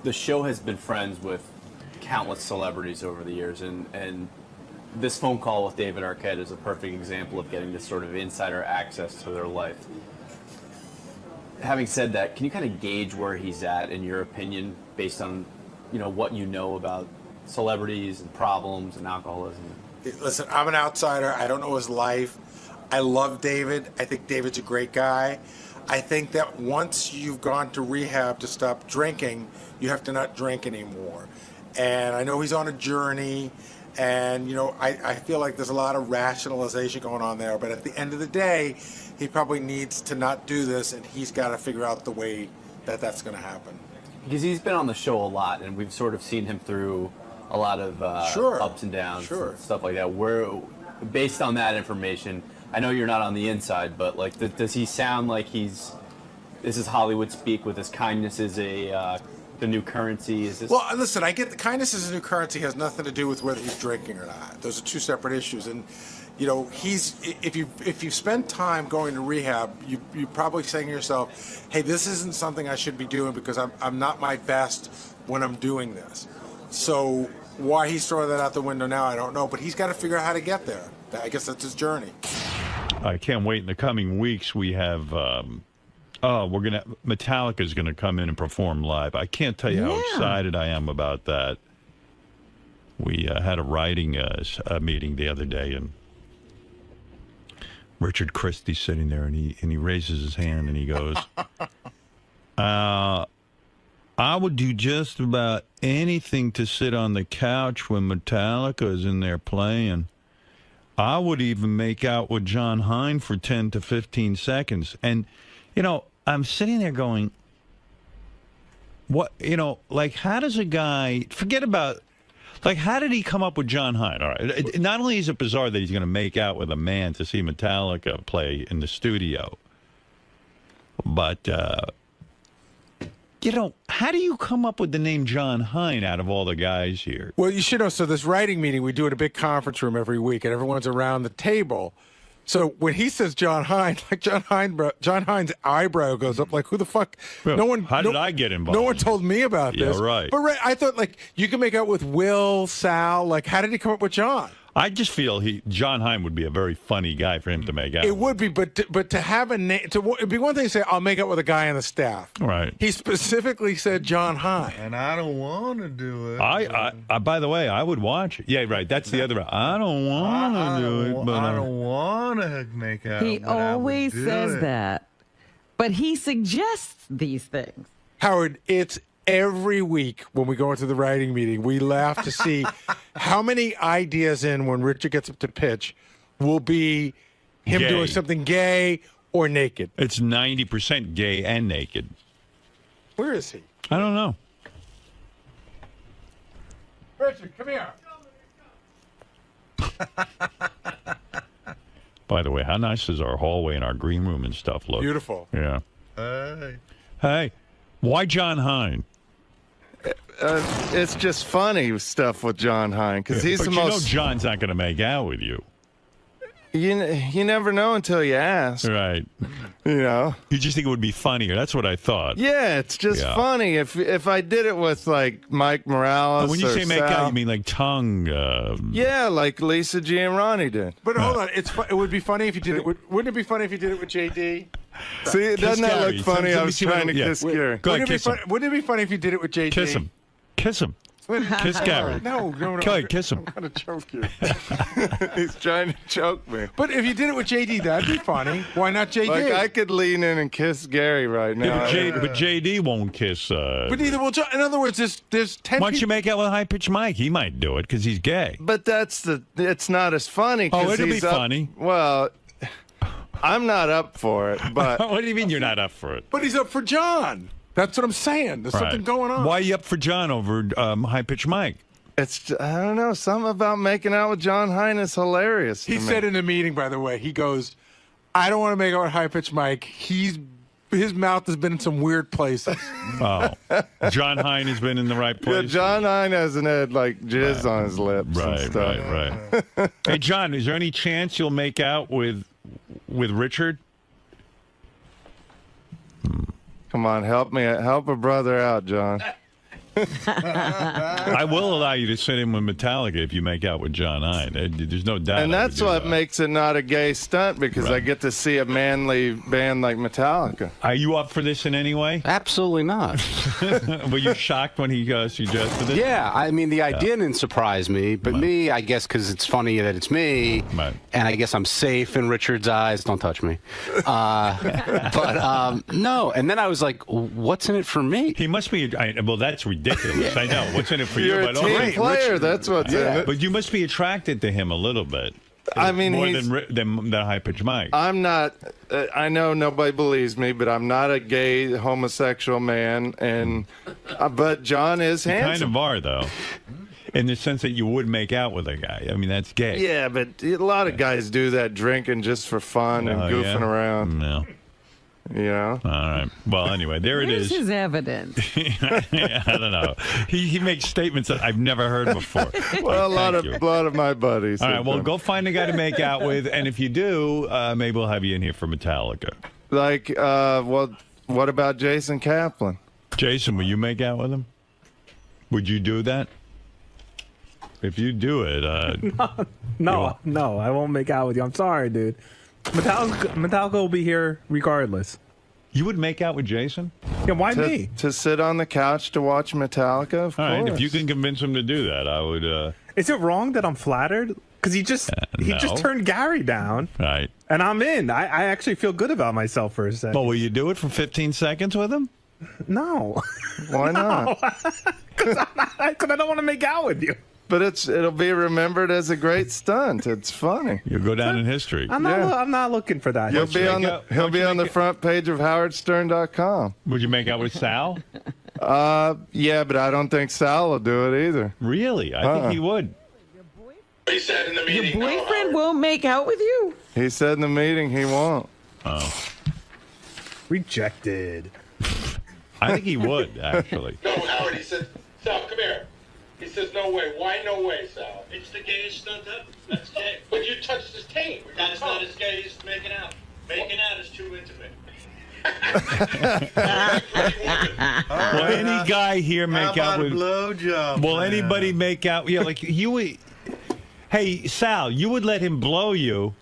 the show has been friends with countless celebrities over the years, and this phone call with David Arquette is a perfect example of getting this sort of insider access to their life. Having said that, can you kind of gauge where he's at, in your opinion, based on, what you know about celebrities and problems and alcoholism? Listen, I'm an outsider. I don't know his life. I love David. I think David's a great guy. I think that once you've gone to rehab to stop drinking, you have to not drink anymore. And I know he's on a journey, and, I feel like there's a lot of rationalization going on there. But at the end of the day, he probably needs to not do this, and he's got to figure out the way that that's going to happen. Because he's been on the show a lot, and we've sort of seen him through a lot of ups and downs and stuff like that. Where, based on that information, I know you're not on the inside, but does he sound like this is Hollywood speak with his kindness is the new currency? Is this? Well, listen, I get the kindness is a new currency has nothing to do with whether he's drinking or not. Those are two separate issues. And if you spend time going to rehab, you're probably saying to yourself, hey, this isn't something I should be doing because I'm not my best when I'm doing this. So why he's throwing that out the window now, I don't know. But he's got to figure out how to get there. I guess that's his journey. I can't wait. In the coming weeks, we have Metallica's gonna come in and perform live. I can't tell you how excited I am about that. We had a writing meeting the other day, and Richard Christie's sitting there, and he raises his hand and he goes, I would do just about anything to sit on the couch when Metallica is in there playing. I would even make out with John Hine for 10 to 15 seconds. And, I'm sitting there going, what, how does a guy, forget about, how did he come up with John Hine? All right. Not only is it bizarre that he's going to make out with a man to see Metallica play in the studio, but, how do you come up with the name John Hine out of all the guys here? Well, you should know. So this writing meeting we do in a big conference room every week, and everyone's around the table. So when he says John Hine, John Hine's eyebrow goes up. Like, who the fuck? Well, how did I get involved? No one told me about this. Yeah, right. But I thought you can make out with Will, Sal. How did he come up with John? I just feel John Hine would be a very funny guy for him to make out. It would be, but to have a name, it'd be one thing to say, I'll make out with a guy on the staff. Right. He specifically said John Hine. And I don't want to do it. I by the way, I would watch it. Yeah, right. That's the other. I don't want to do it, but I don't want to make out. He always says that, but he suggests these things. Howard, it's every week when we go into the writing meeting, we laugh to see how many ideas when Richard gets up to pitch will be him gay. doing something gay or naked. It's 90% gay and naked. Where is he? I don't know. Richard, come here. By the way, how nice does our hallway and our green room and stuff look? Beautiful. Yeah. Hey, why John Hine? It's just funny stuff with John Hine because he's the most. John's not going to make out with you. You never know until you ask. Right. You just think it would be funnier. That's what I thought. Yeah, it's just funny. If I did it with Mike Morales. When you say make Sal, out, you mean tongue? Yeah, like Lisa G and Ronnie did. But hold on, it would be funny if you did it. Wouldn't it be funny if you did it with JD? See, doesn't that look funny? I was trying to kiss Gary. Go ahead, kiss him. Wouldn't it be funny if you did it with JD? Kiss him. Kiss him. Kiss Gary. No. Go ahead, kiss him. I'm going to choke you. He's trying to choke me. But if you did it with JD, that'd be funny. Why not JD? I could lean in and kiss Gary right now. But JD won't kiss. But neither will John. In other words, there's 10 Why don't you make out with High-Pitched Mike? He might do it because he's gay. But it's not as funny. Oh, it'll be funny. Well, I'm not up for it. But what do you mean you're not up for it? But he's up for John. That's what I'm saying. There's something going on. Why are you up for John over High-Pitched Mike? I don't know. Something about making out with John Hine is hilarious. He said in the meeting, by the way, he goes, I don't want to make out with High-Pitched Mike. He's his mouth has been in some weird places. Oh, John Hein has been in the right Yeah, place. John Hein hasn't had like jizz on his lips. and stuff. Right. Hey, John, is there any chance you'll make out with Richard? Come on, help a brother out, John. I will allow you to sit in with Metallica if you make out with John Hein. There's no doubt. And that's what makes it not a gay stunt, because I get to see a manly band like Metallica. Are you up for this in any way? Absolutely not. Were you shocked when he suggested it? Yeah, I mean, the idea didn't surprise me, but me, I guess, because it's funny that it's me, and I guess I'm safe in Richard's eyes. Don't touch me. But no, and then I was like, what's in it for me? He must be. Well, that's ridiculous. I know. What's in it for You're you? a team player. Richard, that's what's in it. But you must be attracted to him a little bit. I mean, more he's- than High-Pitched Mike. I'm not. I know nobody believes me, but I'm not a gay homosexual man. And but John is You handsome. kind of are, though, in the sense that you would make out with a guy. I mean, that's gay. Yeah, but a lot of guys do that, drinking just for fun and goofing around. No. You know? All right. Well, anyway, there it Where's is. his evidence? I don't know. He makes statements that I've never heard before. Well, a lot of my buddies. All right. have Well, done. go find a guy to make out with, and if you do, maybe we'll have you in here for Metallica. Like, well, what about Jason Kaplan? Jason, will you make out with him? Would you do that? If you do it, No, I won't make out with you. I'm sorry, dude. Metallica will be here regardless. You would make out with Jason? Yeah, why me? To sit on the couch to watch Metallica, of all course. right. If you can convince him to do that, I would. Is it wrong that I'm flattered? Because he just no. turned Gary down, Right. and I'm in. I actually feel good about myself for a second. Well, will you do it for 15 seconds with him? No. Why not? Because I don't want to make out with you. But it'll be remembered as a great stunt. It's funny. You'll go down in history. I'm not looking for that. He'll be on the front page of HowardStern.com. Would you make out with Sal? Yeah, but I don't think Sal will do it either. Really? I think he would. He said in the Your meeting. boyfriend won't make out with you? He said in the meeting he won't. Oh. Rejected. I think he would, actually. No, Howard, he said, Sal, come here. He says, no way. Why no way, Sal? It's the gayest stunt ever. That's gay. But you touched his taint. That's not as gay as making out. Making out is too intimate. Will any guy here make out with blowjob? Will anybody make out? Yeah, like you would. Hey, Sal, you would let him blow you,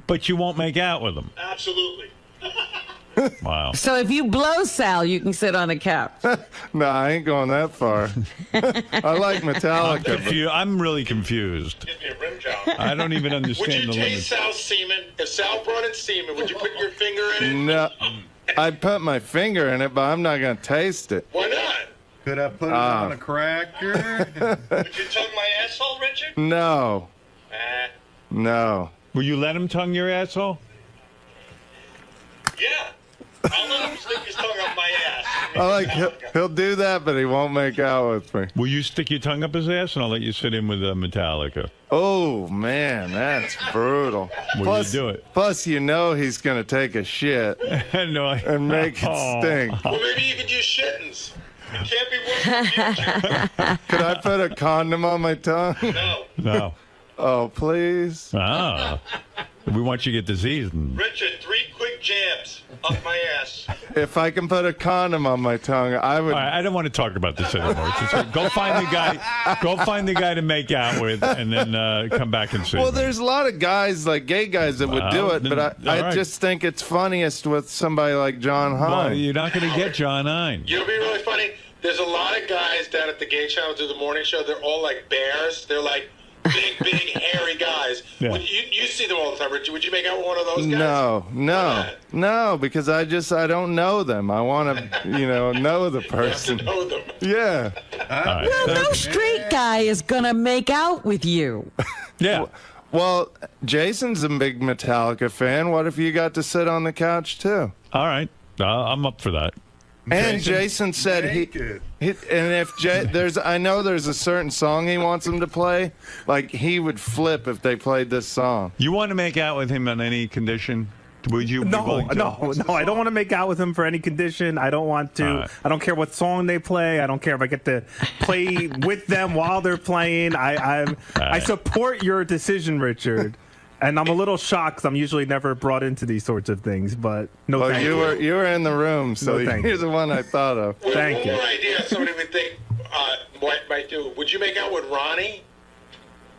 but you won't make out with him. Absolutely. Wow. So if you blow Sal, you can sit on the couch. No, I ain't going that far. I like Metallica. I'm really confused. Give me a rim job. I don't even understand Would you the taste limits. Sal's semen? If Sal brought in semen, would you put your finger in it? No, I'd put my finger in it, but I'm not going to taste it. Why not? Could I put it on a cracker? Would you tongue my asshole, Richard? No. Eh. No. Will you let him tongue your asshole? Yeah. I'll let him stick his tongue up my ass. I like he'll do that, but he won't make out with me. Will you stick your tongue up his ass, and I'll let you sit in with Metallica? Oh man, that's brutal. Will you do it? Plus, you know he's gonna take a shit no, and make it stink. Well, maybe you could use shittens. It can't be worse in the future. Could I put a condom on my tongue? No. No. Oh, please. Ah. We want you to get disease. Richard, 3 quick jabs up my ass. If I can put a condom on my tongue, I would. All right, I don't want to talk about this anymore. Go find the guy. Go find the guy to make out with, and then come back and see. Well, me. there's a lot of guys, like gay guys, that would do it, but I right. just think it's funniest with somebody like John Hein. Well, you're not going to get John Hein. You know what'd be really funny? There's a lot of guys down at the gay channel do the morning show. They're all like bears. They're like big, hairy guys. Yeah. You see them all the time, Richard. Would you make out with one of those guys? No, because I don't know them. I want to, know the person. Know them. Yeah. Well, no straight guy is gonna make out with you. Yeah. Well, Jason's a big Metallica fan. What if you got to sit on the couch too? All right, I'm up for that. And Jason said I know there's a certain song he wants him to play. Like he would flip if they played this song. You want to make out with him on any condition? Would you? No. I don't want to make out with him for any condition. I don't want to. I don't care what song they play. I don't care if I get to play with them while they're playing. I support your decision, Richard. And I'm a little shocked because I'm usually never brought into these sorts of things. But no, well, thank you were in the room, so you're the one I thought of. Thank you. One idea somebody would think might do. Would you make out with Ronnie?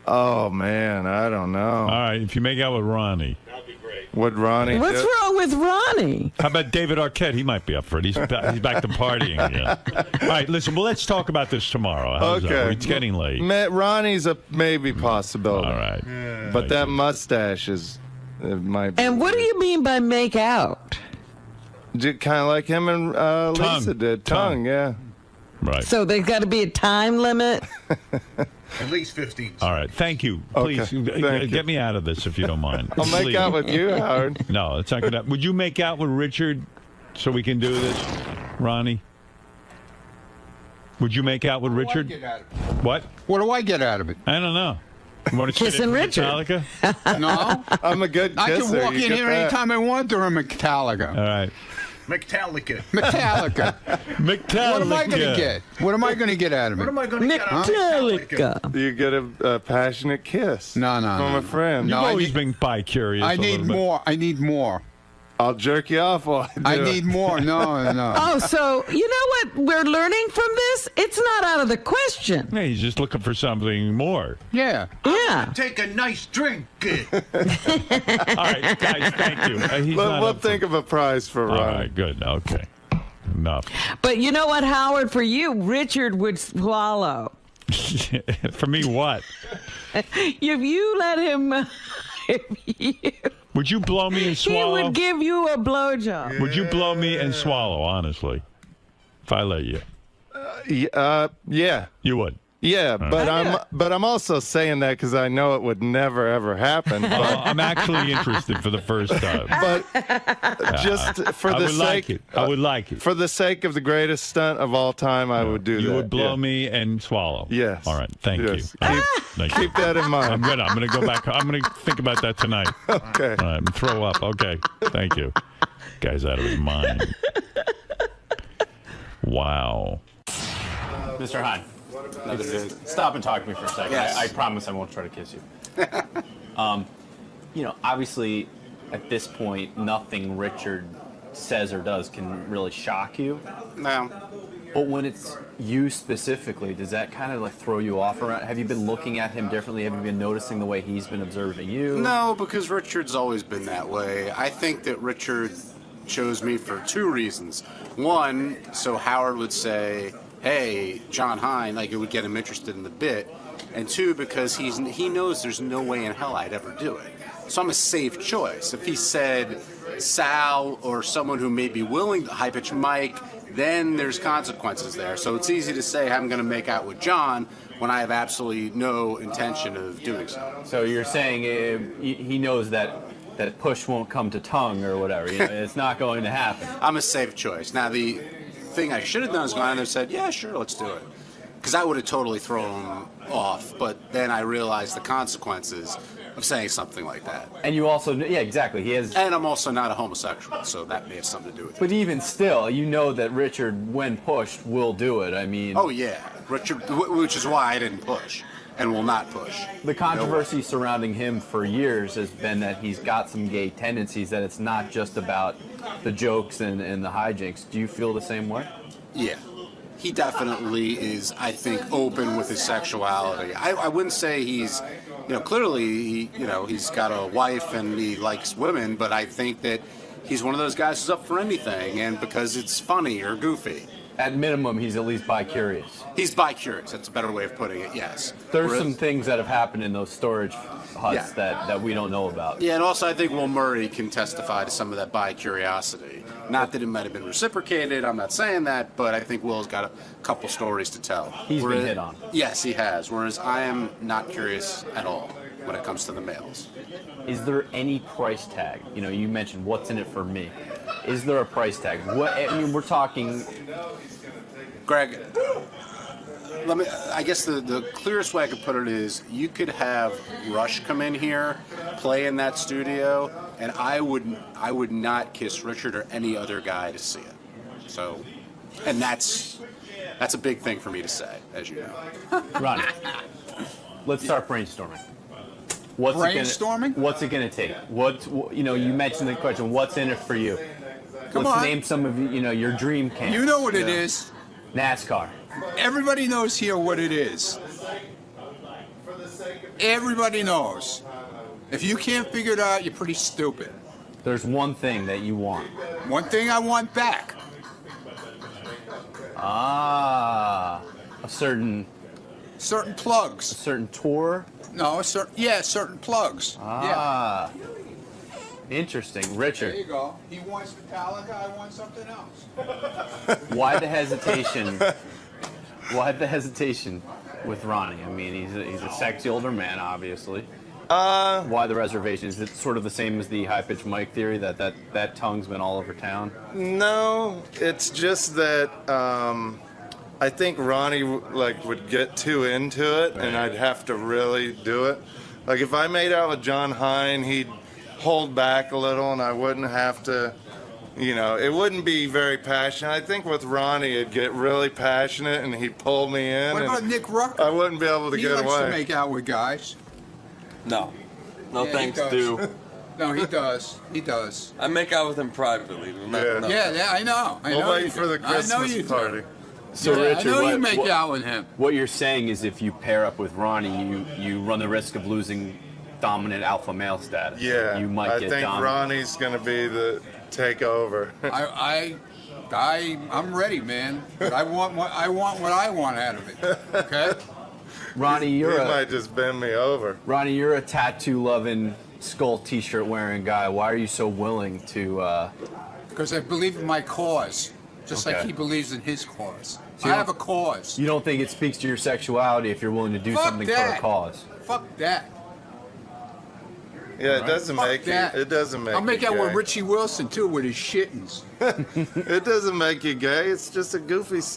Oh man, I don't know. All right, if you make out with Ronnie. That'd be great. Would Ronnie? What's wrong with Ronnie? How about David Arquette? He might be up for it. He's back to partying again. All right, listen. Well, let's talk about this tomorrow. How's that? It's getting late. Ronnie's a maybe possibility. All right, but that mustache is might. Be And what do you mean by make out? Kind of like him and Lisa did. Tongue, yeah. Right. So there's got to be a time limit. At least 15. All right. Thank you. Please get me out of this if you don't mind. I'll make out with you, Howard. No, it's not going to. Would you make out with Richard so we can do this, Ronnie? Would you make out with Richard? What? What do I get out of it? I don't know. You want to Kissing Richard? Metallica? No. I'm a good kisser. I can walk in here anytime I want during Metallica. All right. Metallica. Metallica. What am I going to get? What am I going to get out of it? What am I going to get out of Metallica. You get a passionate kiss. No. From a friend. You've always been bi-curious. I need more. I need more. I'll jerk you off while I need more. No. Oh, so you know what we're learning from this? It's not out of the question. Yeah, he's just looking for something more. Yeah. Yeah. Take a nice drink. All right, guys, thank you. We'll think of a prize for Ron. All right, good. Okay. Enough. But you know what, Howard? For you, Richard would swallow. For me, what? If you let him... Would you blow me and swallow? He would give you a blowjob. Would you blow me and swallow, honestly, if I let you? Yeah. You would? Yeah, but I'm also saying that because I know it would never ever happen. But I'm actually interested for the first time. But just for the sake, I would like it. For the sake of the greatest stunt of all time, I would do that. You would blow me and swallow. Yes. All right. Thank you. Keep that in mind. I'm gonna go back. I'm gonna think about that tonight. Okay. All right. And throw up. Okay. Thank you. Guy's out of his mind. Wow. Mr. Hine. Stop and talk to me for a second. Yes. I promise I won't try to kiss you. Obviously, at this point, nothing Richard says or does can really shock you. No. But when it's you specifically, does that kind of like throw you off around? Have you been looking at him differently? Have you been noticing the way he's been observing you? No, because Richard's always been that way. I think that Richard chose me for two reasons. One, so Howard would say, hey, John Hine, like it would get him interested in the bit. And two, because he knows there's no way in hell I'd ever do it. So I'm a safe choice. If he said Sal or someone who may be willing to high-pitch Mike, then there's consequences there. So it's easy to say I'm going to make out with John when I have absolutely no intention of doing so. So you're saying he knows that push won't come to tongue or whatever. It's not going to happen. I'm a safe choice. Now, the thing I should have done is gone there and said, yeah, sure, let's do it. Because I would have totally thrown him off. But then I realized the consequences of saying something like that. And you also, yeah, exactly. He has. And I'm also not a homosexual, so that may have something to do with it. But even still, you know that Richard, when pushed, will do it. I mean. Oh, yeah. Richard, which is why I didn't push and will not push. The controversy surrounding him for years has been that he's got some gay tendencies, that it's not just about the jokes and the hijinks. Do you feel the same way? Yeah. He definitely is, I think, open with his sexuality. I wouldn't say he's, clearly, he's got a wife and he likes women, but I think that he's one of those guys who's up for anything, and because it's funny or goofy. At minimum, he's at least bi-curious. He's bi-curious. That's a better way of putting it, yes. There's some things that have happened in those storage huts that we don't know about. Yeah, and also I think 𝗦𝗵cie can testify to some of that bi-curiosity. Not that it might have been reciprocated, I'm not saying that, but I think Will's got a couple stories to tell. He's been hit on. Yes, he has, whereas I am not curious at all when it comes to the males. Is there any price tag? You mentioned what's in it for me. Is there a price tag? We're talking... Greg, I guess the clearest way I could put it is you could have Rush come in here, play in that studio, and I would not kiss Richard or any other guy to see it. So, and that's a big thing for me to say, as you know. Ronnie, let's start brainstorming. What's it going to take? You mentioned the question. What's in it for you? Let's name some of your dream camps. You know what it is. NASCAR. Everybody knows here what it is. Everybody knows. If you can't figure it out, you're pretty stupid. There's one thing that you want. One thing I want back. A certain plugs. A certain tour? No, certain plugs. Yeah. Interesting. Richard. There you go. He wants Metallica, I want something else. Why the hesitation? Why the hesitation with Ronnie? I mean, he's a sexy older man, obviously. Why the reservation? Is it sort of the same as the high-pitched mic theory that tongue's been all over town? No, it's just that I think Ronnie would get too into it, and I'd have to really do it. Like if I made out with John Hine, he'd hold back a little, and I wouldn't have to. It wouldn't be very passionate. I think with Ronnie, it'd get really passionate, and he'd pull me in. What about Nick Rucker? I wouldn't be able to get away. He likes to make out with guys. No thanks, dude. No, he does. He does. I make out with him privately. Yeah, I know. We'll wait for the Christmas party. So Richard, I know you make out with him. What you're saying is if you pair up with Ronnie, you run the risk of losing dominant alpha male status. Yeah, you might get I think dominant. Ronnie's going to be the takeover. I'm ready, man. But I want what I want out of it. Okay. Ronnie, you might just bend me over. Ronnie, you're a tattoo-loving, skull T-shirt wearing guy. Why are you so willing to? Because I believe in my cause, just like he believes in his cause. So I have a cause. You don't think it speaks to your sexuality if you're willing to do something for a cause? Fuck that. Yeah, it doesn't make that. It doesn't make. I'll make you out with gay. Richie Wilson too, with his shittings. It doesn't make you gay. It's just a goofy story.